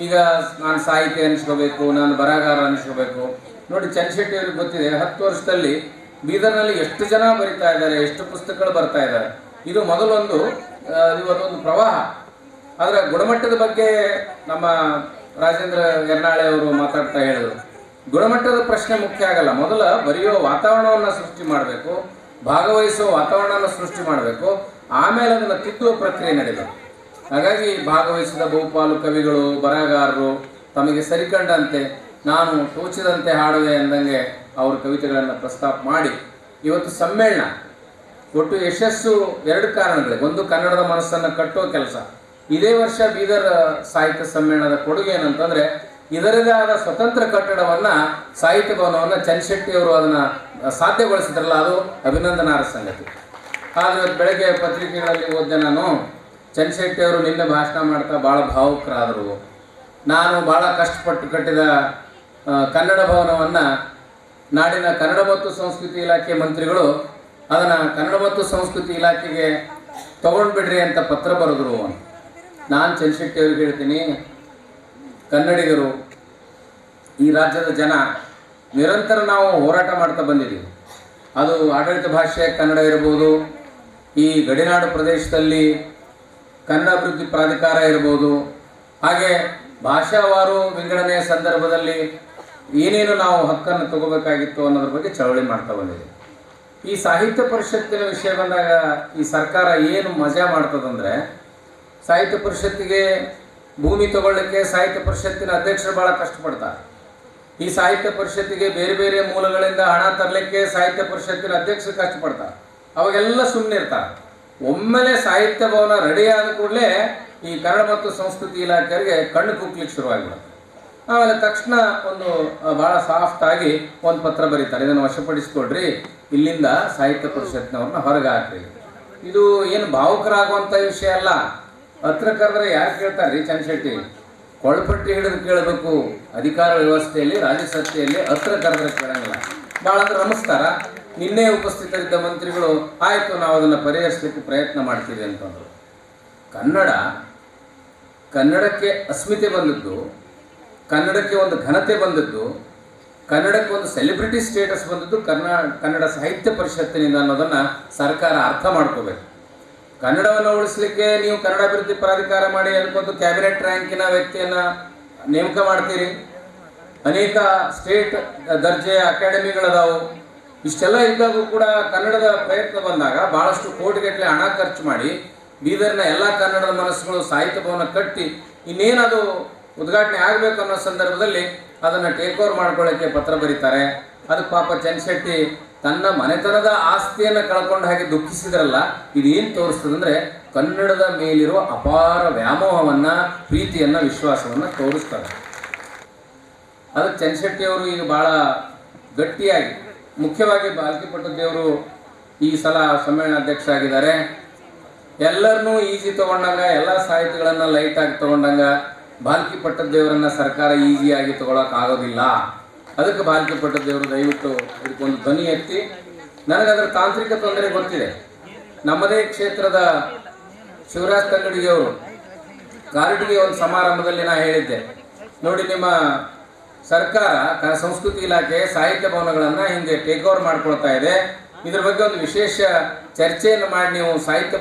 ಈಗ ನಾನು ಸಾಹಿತಿ ಅನಿಸ್ಕೋಬೇಕು, ನಾನು ಬರಹಗಾರ ಅನಿಸ್ಕೋಬೇಕು. ನೋಡಿ, ಚನ್ನಶೆಟ್ಟಿ ಅವ್ರಿಗೆ ಗೊತ್ತಿದೆ, 10 ವರ್ಷದಲ್ಲಿ ಬೀದರ್ನಲ್ಲಿ ಎಷ್ಟು ಜನ ಬರಿತಾ ಇದ್ದಾರೆ, ಎಷ್ಟು ಪುಸ್ತಕಗಳು ಬರ್ತಾ ಇದ್ದಾರೆ. ಇದು ಮೊದಲೊಂದು ಇವತ್ತೊಂದು ಪ್ರವಾಹ. ಅದರ ಗುಣಮಟ್ಟದ ಬಗ್ಗೆ ನಮ್ಮ ರಾಜೇಂದ್ರ ಯರ್ನಾಳೆ ಅವರು ಮಾತಾಡ್ತಾ ಹೇಳಿದರು. ಗುಣಮಟ್ಟದ ಪ್ರಶ್ನೆ ಮುಖ್ಯ ಆಗಲ್ಲ, ಮೊದಲ ಬರೆಯೋ ವಾತಾವರಣವನ್ನು ಸೃಷ್ಟಿ ಮಾಡಬೇಕು, ಭಾಗವಹಿಸುವ ವಾತಾವರಣವನ್ನು ಸೃಷ್ಟಿ ಮಾಡಬೇಕು, ಆಮೇಲೆ ಅದನ್ನು ತಿದ್ದುವ ಪ್ರಕ್ರಿಯೆ ನಡೆಯಬೇಕು. ಹಾಗಾಗಿ ಭಾಗವಹಿಸಿದ ಬಹುಪಾಲು ಕವಿಗಳು, ಬರಹಗಾರರು ತಮಗೆ ಸರಿಕಂಡಂತೆ ನಾನು ತೋಚಿದಂತೆ ಹಾಡುವೆ ಎಂದಂಗೆ ಅವರು ಕವಿತೆಗಳನ್ನು ಪ್ರಸ್ತಾಪ ಮಾಡಿ ಇವತ್ತು ಸಮ್ಮೇಳನ ಒಟ್ಟು ಯಶಸ್ಸು ಎರಡು ಕಾರಣಗಳಿವೆ. ಒಂದು, ಕನ್ನಡದ ಮನಸ್ಸನ್ನು ಕಟ್ಟುವ ಕೆಲಸ. ಇದೇ ವರ್ಷ ಬೀದರ್ ಸಾಹಿತ್ಯ ಸಮ್ಮೇಳನದ ಕೊಡುಗೆ ಏನಂತಂದರೆ, ಇದರದೇ ಆದ ಸ್ವತಂತ್ರ ಕಟ್ಟಡವನ್ನು, ಸಾಹಿತ್ಯ ಭವನವನ್ನು ಚನ್ಶೆಟ್ಟಿ ಅವರು ಅದನ್ನು ಸಾಧ್ಯಗೊಳಿಸಿದ್ರಲ್ಲ, ಅದು ಅಭಿನಂದನಾರ್ಹ ಸಂಗತಿ. ಆದರೆ ಇವತ್ತು ಬೆಳಗ್ಗೆ ಪತ್ರಿಕೆಗಳಲ್ಲಿ ಓದಿದೆ ನಾನು, ಚನ್ಶೆಟ್ಟಿ ಅವರು ನಿನ್ನೆ ಭಾಷಣ ಮಾಡ್ತಾ ಭಾಳ ಭಾವುಕರಾದರು. ನಾನು ಭಾಳ ಕಷ್ಟಪಟ್ಟು ಕಟ್ಟಿದ ಕನ್ನಡ ಭವನವನ್ನು ನಾಡಿನ ಕನ್ನಡ ಮತ್ತು ಸಂಸ್ಕೃತಿ ಇಲಾಖೆ ಮಂತ್ರಿಗಳು ಅದನ್ನು ಕನ್ನಡ ಮತ್ತು ಸಂಸ್ಕೃತಿ ಇಲಾಖೆಗೆ ತಗೊಂಡ್ಬಿಡ್ರಿ ಅಂತ ಪತ್ರ ಬರೆದ್ರು. ನಾನು ಚನ್ಶೆಟ್ಟಿ ಅವ್ರಿಗೆ ಹೇಳ್ತೀನಿ, ಕನ್ನಡಿಗರು, ಈ ರಾಜ್ಯದ ಜನ ನಿರಂತರ ನಾವು ಹೋರಾಟ ಮಾಡ್ತಾ ಬಂದಿದ್ದೀವಿ. ಅದು ಆಡಳಿತ ಭಾಷೆ ಕನ್ನಡ ಇರ್ಬೋದು, ಈ ಗಡಿನಾಡು ಪ್ರದೇಶದಲ್ಲಿ ಕನ್ನಡ ಅಭಿವೃದ್ಧಿ ಪ್ರಾಧಿಕಾರ ಇರ್ಬೋದು, ಹಾಗೆ ಭಾಷಾವಾರು ವಿಂಗಡಣೆಯ ಸಂದರ್ಭದಲ್ಲಿ ಏನೇನು ನಾವು ಹಕ್ಕನ್ನು ತಗೋಬೇಕಾಗಿತ್ತು ಅನ್ನೋದ್ರ ಬಗ್ಗೆ ಚಳವಳಿ ಮಾಡ್ತಾ ಬಂದಿದ್ದೀವಿ. ಈ ಸಾಹಿತ್ಯ ಪರಿಷತ್ತಿನ ವಿಷಯ ಬಂದಾಗ ಈ ಸರ್ಕಾರ ಏನು ಮಜಾ ಮಾಡ್ತದಂದರೆ, ಸಾಹಿತ್ಯ ಪರಿಷತ್ತಿಗೆ ಭೂಮಿ ತಗೊಳ್ಳಿಕ್ಕೆ ಸಾಹಿತ್ಯ ಪರಿಷತ್ತಿನ ಅಧ್ಯಕ್ಷರು ಭಾಳ ಕಷ್ಟಪಡ್ತಾರೆ. ಈ ಸಾಹಿತ್ಯ ಪರಿಷತ್ತಿಗೆ ಬೇರೆ ಬೇರೆ ಮೂಲಗಳಿಂದ ಹಣ ತರಲಿಕ್ಕೆ ಸಾಹಿತ್ಯ ಪರಿಷತ್ತಿನ ಅಧ್ಯಕ್ಷರು ಕಷ್ಟಪಡ್ತಾರೆ. ಅವಾಗೆಲ್ಲ ಸುಮ್ಮನೆ ಇರ್ತಾರೆ. ಒಮ್ಮೆಲೆ ಸಾಹಿತ್ಯ ಭವನ ರೆಡಿ ಆದ ಕೂಡಲೇ ಈ ಕನ್ನಡ ಮತ್ತು ಸಂಸ್ಕೃತಿ ಇಲಾಖೆಯವರಿಗೆ ಕಣ್ಣು ಕುಗ್ಲಿಕ್ಕೆ ಶುರುವಾಗಿಬಿಡುತ್ತೆ. ಆಮೇಲೆ ತಕ್ಷಣ ಒಂದು ಭಾಳ ಸಾಫ್ಟಾಗಿ ಒಂದು ಪತ್ರ ಬರೀತಾರೆ, ಇದನ್ನು ವಶಪಡಿಸ್ಕೊಡ್ರಿ, ಇಲ್ಲಿಂದ ಸಾಹಿತ್ಯ ಪರಿಷತ್ನವ್ರನ್ನ ಹೊರಗೆ ಹಾಕ್ರಿ. ಇದು ಏನು ಭಾವುಕರಾಗುವಂಥ ವಿಷಯ ಅಲ್ಲ. ಹತ್ರ ಕರೆದ್ರೆ ಯಾರು ಕೇಳ್ತಾರೆ ರೀ ಚನ್ಶೆಟ್ಟಿ? ಕೊಳಪಟ್ಟಿ ಹಿಡಿದು ಕೇಳಬೇಕು. ಅಧಿಕಾರ ವ್ಯವಸ್ಥೆಯಲ್ಲಿ, ರಾಜಸತ್ತೆಯಲ್ಲಿ ಹತ್ರ ಕರೆದ್ರೆ ಕೇಳಂಗಿಲ್ಲ. ಭಾಳ ಅಂದ್ರೆ ನಮಸ್ಕಾರ. ನಿನ್ನೆ ಉಪಸ್ಥಿತರಿದ್ದ ಮಂತ್ರಿಗಳು ಆಯಿತು ನಾವು ಅದನ್ನು ಪರಿಹರಿಸಲಿಕ್ಕೆ ಪ್ರಯತ್ನ ಮಾಡ್ತೀವಿ ಅಂತಂದರು. ಕನ್ನಡಕ್ಕೆ ಅಸ್ಮಿತೆ ಬಂದದ್ದು, ಕನ್ನಡಕ್ಕೆ ಒಂದು ಘನತೆ ಬಂದದ್ದು, ಕನ್ನಡಕ್ಕೆ ಒಂದು ಸೆಲೆಬ್ರಿಟಿ ಸ್ಟೇಟಸ್ ಬಂದದ್ದು ಕನ್ನಡ ಸಾಹಿತ್ಯ ಪರಿಷತ್ತಿನಿಂದ ಅನ್ನೋದನ್ನು ಸರ್ಕಾರ ಅರ್ಥ ಮಾಡ್ಕೋಬೇಕು. ಕನ್ನಡವನ್ನು ಉಳಿಸ್ಲಿಕ್ಕೆ ನೀವು ಕನ್ನಡ ಅಭಿವೃದ್ಧಿ ಪ್ರಾಧಿಕಾರ ಮಾಡಿ ಅನ್ಕೊಂಡು ಕ್ಯಾಬಿನೆಟ್ ರ್ಯಾಂಕಿನ ವ್ಯಕ್ತಿಯನ್ನು ನೇಮಕ ಮಾಡ್ತೀರಿ. ಅನೇಕ ಸ್ಟೇಟ್ ದರ್ಜೆಯ ಅಕಾಡೆಮಿಗಳದಾವು. ಇಷ್ಟೆಲ್ಲ ಇದ್ದಾಗೂ ಕೂಡ ಕನ್ನಡದ ಪ್ರಯತ್ನ ಬಂದಾಗ ಭಾಳಷ್ಟು ಕೋಟಿಗಟ್ಟಲೆ ಹಣ ಖರ್ಚು ಮಾಡಿ ಬೀದರ್ನ ಎಲ್ಲ ಕನ್ನಡದ ಮನಸ್ಸುಗಳು ಸಾಹಿತ್ಯ ಭವನ ಕಟ್ಟಿ ಇನ್ನೇನದು ಉದ್ಘಾಟನೆ ಆಗಬೇಕು ಅನ್ನೋ ಸಂದರ್ಭದಲ್ಲಿ ಅದನ್ನು ಟೇಕ್ ಓವರ್ ಮಾಡ್ಕೊಳ್ಳೋಕ್ಕೆ ಪತ್ರ ಬರೀತಾರೆ. ಅದಕ್ಕೆ ಪಾಪ ಚನ್ಶೆಟ್ಟಿ ತನ್ನ ಮನೆತನದ ಆಸ್ತಿಯನ್ನು ಕಳ್ಕೊಂಡ ಹಾಗೆ ದುಃಖಿಸಿದ್ರಲ್ಲ, ಇದೇನು ತೋರಿಸ್ತದಂದರೆ ಕನ್ನಡದ ಮೇಲಿರೋ ಅಪಾರ ವ್ಯಾಮೋಹವನ್ನು, ಪ್ರೀತಿಯನ್ನು, ವಿಶ್ವಾಸವನ್ನು ತೋರಿಸ್ತಾರೆ. ಅದಕ್ಕೆ ಚನ್ಶೆಟ್ಟಿ ಅವರು ಈಗ ಭಾಳ ಗಟ್ಟಿಯಾಗಿ, ಮುಖ್ಯವಾಗಿ ಬಾಲ್ಕಿ ಪಟ್ಟದೇವರು ಈ ಸಲ ಸಮ್ಮೇಳನ ಅಧ್ಯಕ್ಷ ಆಗಿದ್ದಾರೆ. ಎಲ್ಲರನ್ನೂ ಈಸಿ ತೊಗೊಂಡಂಗ, ಎಲ್ಲ ಸಾಹಿತಿಗಳನ್ನು ಲೈಟಾಗಿ ತೊಗೊಂಡಂಗ ಬಾಲ್ಕಿ ಪಟ್ಟದೇವರನ್ನು ಸರ್ಕಾರ ಈಸಿಯಾಗಿ ತೊಗೊಳಕ್ಕಾಗೋದಿಲ್ಲ. ಅದಕ್ಕೆ ಬಾಲ್ಕಿ ಪಟ್ಟದೇವರು ದಯವಿಟ್ಟು ಇದಕ್ಕೊಂದು ಧ್ವನಿ ಎತ್ತಿ, ನನಗದರ ತಾಂತ್ರಿಕ ತೊಂದರೆ ಗೊತ್ತಿದೆ. ನಮ್ಮದೇ ಕ್ಷೇತ್ರದ ಶಿವರಾಜ್ ತಂಗಡಿಗೆಯವರು ಕಾರಟಗಿ ಒಂದು ಸಮಾರಂಭದಲ್ಲಿ ನಾನು ಹೇಳಿದ್ದೆ, ನೋಡಿ ನಿಮ್ಮ ಸರ್ಕಾರ ಸಂಸ್ಕೃತಿ ಇಲಾಖೆ ಸಾಹಿತ್ಯ ಭವನಗಳನ್ನು ಹಿಂಗೆ ಟೇಕ್ ಓವರ್ ಮಾಡ್ಕೊಳ್ತಾ ಇದೆ, ಇದ್ರ ಬಗ್ಗೆ ಒಂದು ವಿಶೇಷ ಚರ್ಚೆಯನ್ನು ಮಾಡಿ ನೀವು ಸಾಹಿತ್ಯ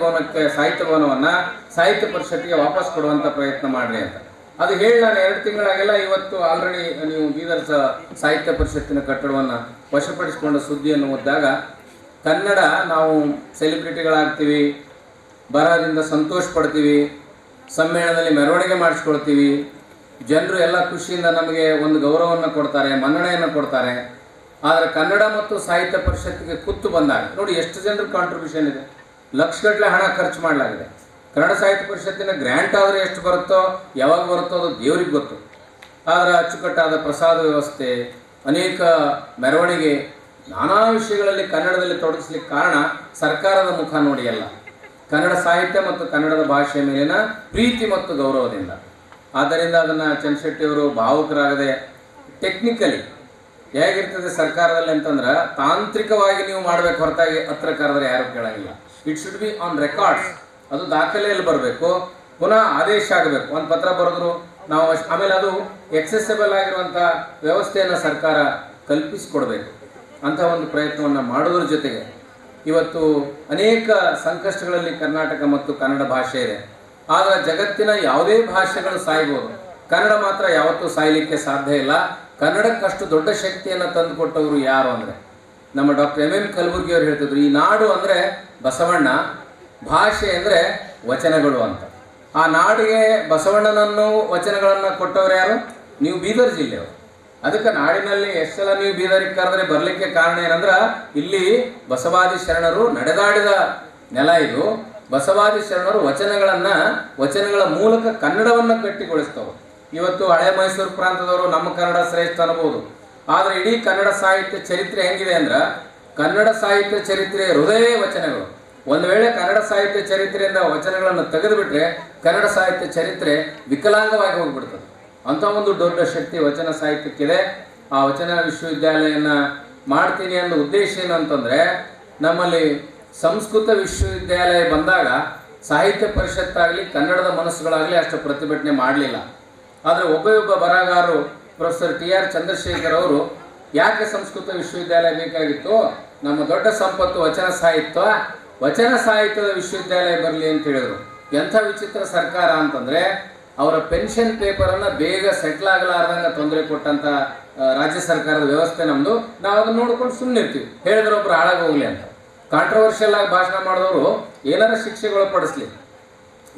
ಭವನವನ್ನು ಸಾಹಿತ್ಯ ಪರಿಷತ್ತಿಗೆ ವಾಪಸ್ ಕೊಡುವಂಥ ಪ್ರಯತ್ನ ಮಾಡಿರಿ ಅಂತ. ಅದು ಹೇಳಿ ನಾನು 2 ತಿಂಗಳಾಗೆಲ್ಲ ಇವತ್ತು ಆಲ್ರೆಡಿ ನೀವು ಬೀದರ್ ಸಾಹಿತ್ಯ ಪರಿಷತ್ತಿನ ಕಟ್ಟಡವನ್ನು ವಶಪಡಿಸಿಕೊಂಡ ಸುದ್ದಿಯನ್ನು ಓದಿದಾಗ, ಕನ್ನಡ ನಾವು ಸೆಲೆಬ್ರಿಟಿಗಳಾಗ್ತೀವಿ, ಬರಹದಿಂದ ಸಂತೋಷ ಪಡ್ತೀವಿ, ಸಮ್ಮೇಳನದಲ್ಲಿ ಮೆರವಣಿಗೆ ಮಾಡಿಸ್ಕೊಳ್ತೀವಿ, ಜನರು ಎಲ್ಲ ಖುಷಿಯಿಂದ ನಮಗೆ ಒಂದು ಗೌರವವನ್ನು ಕೊಡ್ತಾರೆ, ಮನ್ನಣೆಯನ್ನು ಕೊಡ್ತಾರೆ. ಆದರೆ ಕನ್ನಡ ಮತ್ತು ಸಾಹಿತ್ಯ ಪರಿಷತ್ತಿಗೆ ಕುತ್ತು ಬಂದಾಗ ನೋಡಿ ಎಷ್ಟು ಜನರ ಕಾಂಟ್ರಿಬ್ಯೂಷನ್ ಇದೆ, ಲಕ್ಷಗಟ್ಟಲೆ ಹಣ ಖರ್ಚು ಮಾಡಲಾಗಿದೆ. ಕನ್ನಡ ಸಾಹಿತ್ಯ ಪರಿಷತ್ತಿನ ಗ್ರ್ಯಾಂಟ್ ಆದರೆ ಎಷ್ಟು ಬರುತ್ತೋ, ಯಾವಾಗ ಬರುತ್ತೋ ಅದು ದೇವ್ರಿಗೆ ಗೊತ್ತು. ಆದರೆ ಅಚ್ಚುಕಟ್ಟಾದ ಪ್ರಸಾದ ವ್ಯವಸ್ಥೆ, ಅನೇಕ ಮೆರವಣಿಗೆ, ನಾನಾ ವಿಷಯಗಳಲ್ಲಿ ಕನ್ನಡದಲ್ಲಿ ತೊಡಗಿಸ್ಲಿಕ್ಕೆ ಕಾರಣ ಸರ್ಕಾರದ ಮುಖ ನೋಡಿ ಅಲ್ಲ, ಕನ್ನಡ ಸಾಹಿತ್ಯ ಮತ್ತು ಕನ್ನಡದ ಭಾಷೆಯ ಮೇಲಿನ ಪ್ರೀತಿ ಮತ್ತು ಗೌರವದಿಂದ. ಆದ್ದರಿಂದ ಅದನ್ನು ಚನ್ಶೆಟ್ಟಿಯವರು ಭಾವುಕರಾಗದೆ, ಟೆಕ್ನಿಕಲಿ ಹೇಗಿರ್ತದೆ ಸರ್ಕಾರದಲ್ಲಿ ಅಂತಂದ್ರೆ ತಾಂತ್ರಿಕವಾಗಿ ನೀವು ಮಾಡಬೇಕು ಹೊರತಾಗಿ ಹತ್ರ ಕರೆದ್ರೆ ಯಾರು ಕೇಳಂಗಿಲ್ಲ. It should be on records, ಅದು ದಾಖಲೆಯಲ್ಲಿ ಬರಬೇಕು, ಪುನಃ ಆದೇಶ ಆಗಬೇಕು. ಒಂದು ಪತ್ರ ಬರೆದ್ರು ನಾವು ಆಮೇಲೆ ಅದು ಎಕ್ಸೆಸಿಬಲ್ ಆಗಿರುವಂಥ ವ್ಯವಸ್ಥೆಯನ್ನು ಸರ್ಕಾರ ಕಲ್ಪಿಸಿಕೊಡ್ಬೇಕು. ಅಂಥ ಒಂದು ಪ್ರಯತ್ನವನ್ನು ಮಾಡೋದ್ರ ಜೊತೆಗೆ ಇವತ್ತು ಅನೇಕ ಸಂಕಷ್ಟಗಳಲ್ಲಿ ಕರ್ನಾಟಕ ಮತ್ತು ಕನ್ನಡ ಭಾಷೆ ಇದೆ. ಆದರೆ ಜಗತ್ತಿನ ಯಾವುದೇ ಭಾಷೆಗಳು ಸಾಯ್ಬೋದು, ಕನ್ನಡ ಮಾತ್ರ ಯಾವತ್ತೂ ಸಾಯಲಿಕ್ಕೆ ಸಾಧ್ಯ ಇಲ್ಲ. ಕನ್ನಡಕ್ಕಷ್ಟು ದೊಡ್ಡ ಶಕ್ತಿಯನ್ನು ತಂದುಕೊಟ್ಟವರು ಯಾರು ಅಂದರೆ ನಮ್ಮ ಡಾಕ್ಟರ್ ಎಂ ಕಲಬುರ್ಗಿ ಅವರು ಹೇಳ್ತಿದ್ರು, ಈ ನಾಡು ಅಂದರೆ ಬಸವಣ್ಣ, ಭಾಷೆ ಅಂದರೆ ವಚನಗಳು ಅಂತ. ಆ ನಾಡಿಗೆ ಬಸವಣ್ಣನನ್ನು ವಚನಗಳನ್ನು ಕೊಟ್ಟವರು ಯಾರು? ನೀವು ಬೀದರ್ ಜಿಲ್ಲೆಯವರು. ಅದಕ್ಕೆ ನಾಡಿನಲ್ಲಿ ಎಷ್ಟು ಸಲ ನೀವು ಬೀದರಿಗೆ ಕರೆದ್ರೆ ಬರಲಿಕ್ಕೆ ಕಾರಣ ಏನಂದ್ರೆ ಇಲ್ಲಿ ಬಸವಾದಿ ಶರಣರು ನಡೆದಾಡಿದ ನೆಲ ಇದು. ಬಸವಾದಿ ಶರಣರು ವಚನಗಳ ಮೂಲಕ ಕನ್ನಡವನ್ನು ಗಟ್ಟಿಗೊಳಿಸ್ತವರು. ಇವತ್ತು ಹಳೆ ಮೈಸೂರು ಪ್ರಾಂತದವರು ನಮ್ಮ ಕನ್ನಡ ಶ್ರೇಷ್ಠ ಅನ್ಬೋದು, ಆದರೆ ಇಡೀ ಕನ್ನಡ ಸಾಹಿತ್ಯ ಚರಿತ್ರೆ ಹೆಂಗಿದೆ ಅಂದ್ರೆ ಕನ್ನಡ ಸಾಹಿತ್ಯ ಚರಿತ್ರೆ ಹೃದಯ ವಚನಗಳು. ಒಂದು ವೇಳೆ ಕನ್ನಡ ಸಾಹಿತ್ಯ ಚರಿತ್ರೆಯಿಂದ ವಚನಗಳನ್ನು ತೆಗೆದುಬಿಟ್ರೆ ಕನ್ನಡ ಸಾಹಿತ್ಯ ಚರಿತ್ರೆ ವಿಕಲಾಂಗವಾಗಿ ಹೋಗ್ಬಿಡ್ತದೆ. ಅಂಥ ಒಂದು ದೊಡ್ಡ ಶಕ್ತಿ ವಚನ ಸಾಹಿತ್ಯಕ್ಕಿದೆ. ಆ ವಚನ ವಿಶ್ವವಿದ್ಯಾಲಯನ ಮಾಡ್ತೀನಿ ಅನ್ನೋ ಉದ್ದೇಶ ಏನು ಅಂತಂದರೆ, ನಮ್ಮಲ್ಲಿ ಸಂಸ್ಕೃತ ವಿಶ್ವವಿದ್ಯಾಲಯ ಬಂದಾಗ ಸಾಹಿತ್ಯ ಪರಿಷತ್ತಾಗಲಿ ಕನ್ನಡದ ಮನಸ್ಸುಗಳಾಗಲಿ ಅಷ್ಟು ಪ್ರತಿಭಟನೆ ಮಾಡಲಿಲ್ಲ. ಆದರೆ ಒಬ್ಬ ಬರಹಗಾರರು ಪ್ರೊಫೆಸರ್ TR ಚಂದ್ರಶೇಖರ್ ಅವರು ಯಾಕೆ ಸಂಸ್ಕೃತ ವಿಶ್ವವಿದ್ಯಾಲಯ ಬೇಕಾಗಿತ್ತು, ನಮ್ಮ ದೊಡ್ಡ ಸಂಪತ್ತು ವಚನ ಸಾಹಿತ್ಯದ ವಿಶ್ವವಿದ್ಯಾಲಯ ಬರಲಿ ಅಂತ ಹೇಳಿದರು. ಎಂಥ ವಿಚಿತ್ರ ಸರ್ಕಾರ ಅಂತಂದರೆ ಅವರ ಪೆನ್ಷನ್ ಪೇಪರನ್ನು ಬೇಗ ಸೆಟ್ಲ್ ಆಗಲಾರ್ದಂಗೆ ತೊಂದರೆ ಕೊಟ್ಟಂಥ ರಾಜ್ಯ ಸರ್ಕಾರದ ವ್ಯವಸ್ಥೆ ನಮ್ಮದು. ನಾವು ಅದನ್ನು ನೋಡ್ಕೊಂಡು ಸುಮ್ಮನೆ ಇರ್ತೀವಿ, ಹೇಳಿದ್ರೆ ಒಬ್ರು ಹಾಳಾಗೋಗ್ಲಿ ಅಂತ. ಕಾಂಟ್ರವರ್ಷಿಯಲ್ ಆಗಿ ಭಾಷಣ ಮಾಡಿದವರು ಏನಾರ ಶಿಕ್ಷೆಗಳು ಪಡಿಸ್ಲಿ,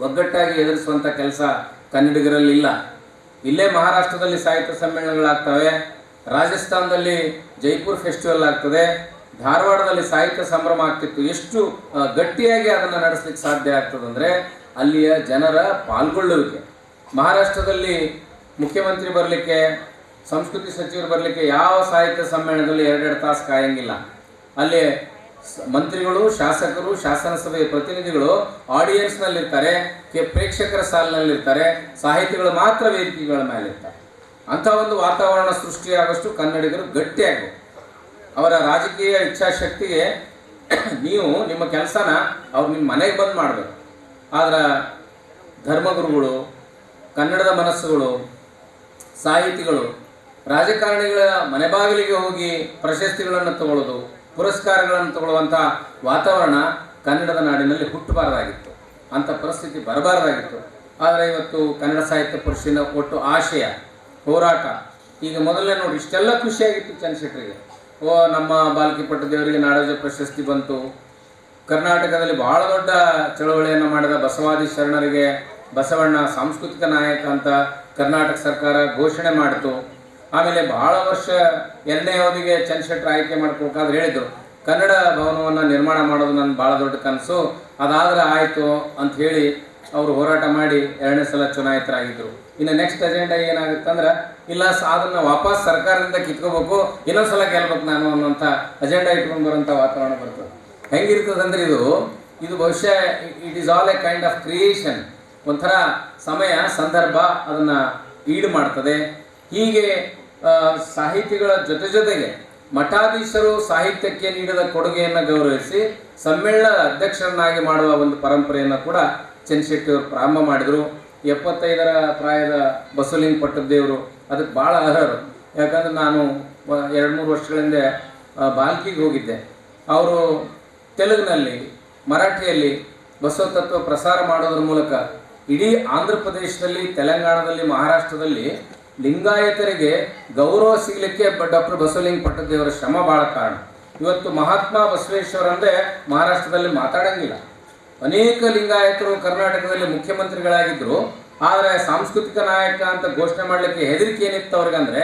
ಒಗ್ಗಟ್ಟಾಗಿ ಎದುರಿಸುವಂಥ ಕೆಲಸ ಕನ್ನಡಿಗರಲ್ಲಿ ಇಲ್ಲ. ಇಲ್ಲೇ ಮಹಾರಾಷ್ಟ್ರದಲ್ಲಿ ಸಾಹಿತ್ಯ ಸಮ್ಮೇಳನಗಳಾಗ್ತವೆ, ರಾಜಸ್ಥಾನದಲ್ಲಿ ಜೈಪುರ್ ಫೆಸ್ಟಿವಲ್ ಆಗ್ತದೆ, ಧಾರವಾಡದಲ್ಲಿ ಸಾಹಿತ್ಯ ಸಂಭ್ರಮ ಆಗ್ತಿತ್ತು. ಎಷ್ಟು ಗಟ್ಟಿಯಾಗಿ ಅದನ್ನು ನಡೆಸಲಿಕ್ಕೆ ಸಾಧ್ಯ ಆಗ್ತದಂದರೆ ಅಲ್ಲಿಯ ಜನರ ಪಾಲ್ಗೊಳ್ಳುವಿಕೆ. ಮಹಾರಾಷ್ಟ್ರದಲ್ಲಿ ಮುಖ್ಯಮಂತ್ರಿ ಬರಲಿಕ್ಕೆ, ಸಂಸ್ಕೃತಿ ಸಚಿವರು ಬರಲಿಕ್ಕೆ ಯಾವ ಸಾಹಿತ್ಯ ಸಮ್ಮೇಳನದಲ್ಲಿ 2 ತಾಸು ಕಾಯಂಗಿಲ್ಲ. ಅಲ್ಲಿ ಮಂತ್ರಿಗಳು, ಶಾಸಕರು, ಶಾಸನಸಭೆಯ ಪ್ರತಿನಿಧಿಗಳು ಆಡಿಯನ್ಸ್ನಲ್ಲಿರ್ತಾರೆ, ಪ್ರೇಕ್ಷಕರ ಸಾಲಿನಲ್ಲಿರ್ತಾರೆ, ಸಾಹಿತಿಗಳು ಮಾತ್ರ ವೇದಿಕೆಗಳ ಮೇಲಿರ್ತಾರೆ. ಅಂಥ ಒಂದು ವಾತಾವರಣ ಸೃಷ್ಟಿಯಾಗಷ್ಟು ಕನ್ನಡಿಗರು ಗಟ್ಟಿಯಾಗಬೇಕು. ಅವರ ರಾಜಕೀಯ ಇಚ್ಛಾಶಕ್ತಿಗೆ ನೀವು ನಿಮ್ಮ ಕೆಲಸನ ಅವ್ರು ನಿಮ್ಮ ಮನೆಗೆ ಬಂದು ಮಾಡಬೇಕು. ಆದ್ರೆ ಧರ್ಮಗುರುಗಳು, ಕನ್ನಡದ ಮನಸ್ಸುಗಳು, ಸಾಹಿತಿಗಳು, ರಾಜಕಾರಣಿಗಳ ಮನೆ ಬಾಗಿಲಿಗೆ ಹೋಗಿ ಪ್ರಶಸ್ತಿಗಳನ್ನು ತಗೊಳ್ಳೋದು, ಪುರಸ್ಕಾರಗಳನ್ನು ತಗೊಳ್ಳುವಂಥ ವಾತಾವರಣ ಕನ್ನಡದ ನಾಡಿನಲ್ಲಿ ಹುಟ್ಟಬಾರ್ದಾಗಿತ್ತು, ಅಂಥ ಪರಿಸ್ಥಿತಿ ಬರಬಾರ್ದಾಗಿತ್ತು. ಆದರೆ ಇವತ್ತು ಕನ್ನಡ ಸಾಹಿತ್ಯ ಪರಿಷತ್ತಿನ ಒಟ್ಟು ಆಶಯ, ಹೋರಾಟ ಈಗ ಮೊದಲೇ ನೋಡಿ ಇಷ್ಟೆಲ್ಲ ಖುಷಿಯಾಗಿತ್ತು ಚಂದ್ರಶೇಖರಿಗೆ. ನಮ್ಮ ಬಾಲ್ಕಿ ಪಟ್ಟದೇವರಿಗೆ ನಾಡೋಜ ಪ್ರಶಸ್ತಿ ಬಂತು. ಕರ್ನಾಟಕದಲ್ಲಿ ಬಹಳ ದೊಡ್ಡ ಚಳವಳಿಯನ್ನು ಮಾಡಿದ ಬಸವಾದಿ ಶರಣರಿಗೆ ಬಸವಣ್ಣ ಸಾಂಸ್ಕೃತಿಕ ನಾಯಕ ಅಂತ ಕರ್ನಾಟಕ ಸರ್ಕಾರ ಘೋಷಣೆ ಮಾಡಿತು. ಆಮೇಲೆ ಬಹಳ ವರ್ಷ 2ನೇ ಅವಧಿಗೆ ಚಂದ್ರಶೇಖರ್ ಆಯ್ಕೆ ಮಾಡ್ಕೋಬೇಕಾದ್ರೆ ಹೇಳಿದರು, ಕನ್ನಡ ಭವನವನ್ನು ನಿರ್ಮಾಣ ಮಾಡೋದು ನನ್ನ ಭಾಳ ದೊಡ್ಡ ಕನಸು, ಅದಾದರೆ ಆಯಿತು ಅಂತ ಹೇಳಿ ಅವರು ಹೋರಾಟ ಮಾಡಿ 2ನೇ ಸಲ ಚುನಾಯಿತರಾಗಿದ್ದರು. ಇನ್ನು ನೆಕ್ಸ್ಟ್ ಅಜೆಂಡಾ ಏನಾಗುತ್ತಂದ್ರೆ, ಇಲ್ಲ ಅದನ್ನು ವಾಪಸ್ ಸರ್ಕಾರದಿಂದ ಕಿತ್ಕೋಬೇಕು, ಇನ್ನೊಂದ್ಸಲ ಗೆಲ್ಬೇಕು ನಾನು ಅನ್ನೋಂಥ ಅಜೆಂಡಾ ಇಟ್ಕೊಂಡು ಬರೋಂಥ ವಾತಾವರಣ ಬರ್ತದೆ. ಹೆಂಗಿರ್ತದಂದ್ರೆ ಇದು ಬಹುಶಃ it is all A kind of creation. ಒಂಥರ ಸಮಯ ಸಂದರ್ಭ ಅದನ್ನು ಈಡು ಮಾಡ್ತದೆ. ಹೀಗೆ ಸಾಹಿತಿಗಳ ಜೊತೆಗೆ ಮಠಾಧೀಶರು ಸಾಹಿತ್ಯಕ್ಕೆ ನೀಡಿದ ಕೊಡುಗೆಯನ್ನು ಗೌರವಿಸಿ ಸಮ್ಮೇಳನದ ಅಧ್ಯಕ್ಷರನ್ನಾಗಿ ಮಾಡುವ ಒಂದು ಪರಂಪರೆಯನ್ನು ಕೂಡ ಚಂದ್ರಶೆಟ್ಟಿಯವರು ಪ್ರಾರಂಭ ಮಾಡಿದರು. 75ರ ಪ್ರಾಯದ ಬಸವಲಿಂಗ ಪಟ್ಟದೇವರು ಅದಕ್ಕೆ ಭಾಳ ಅರ್ಹರು. ಯಾಕಂದ್ರೆ ನಾನು 2-3 ವರ್ಷಗಳಿಂದ ಬಾಲ್ಕಿಗೆ ಹೋಗಿದ್ದೆ. ಅವರು ತೆಲುಗಿನಲ್ಲಿ, ಮರಾಠಿಯಲ್ಲಿ ಬಸವ ತತ್ವ ಪ್ರಸಾರ ಮಾಡೋದ್ರ ಮೂಲಕ ಇಡೀ ಆಂಧ್ರ ಪ್ರದೇಶದಲ್ಲಿ, ತೆಲಂಗಾಣದಲ್ಲಿ, ಮಹಾರಾಷ್ಟ್ರದಲ್ಲಿ ಲಿಂಗಾಯತರಿಗೆ ಗೌರವ ಸಿಗಲಿಕ್ಕೆ ಡಾಕ್ಟರ್ ಬಸವಲಿಂಗ ಪಟ್ಟದೇವರ ಶ್ರಮ ಭಾಳ ಕಾರಣ. ಇವತ್ತು ಮಹಾತ್ಮ ಬಸವೇಶ್ವರ ಅಂದರೆ ಮಹಾರಾಷ್ಟ್ರದಲ್ಲಿ ಮಾತಾಡಂಗಿಲ್ಲ. ಅನೇಕ ಲಿಂಗಾಯತರು ಕರ್ನಾಟಕದಲ್ಲಿ ಮುಖ್ಯಮಂತ್ರಿಗಳಾಗಿದ್ದರು. ಆದರೆ ಸಾಂಸ್ಕೃತಿಕ ನಾಯಕ ಅಂತ ಘೋಷಣೆ ಮಾಡಲಿಕ್ಕೆ ಹೆದರಿಕೆ ಏನಿತ್ತು ಅವ್ರಿಗಂದ್ರೆ,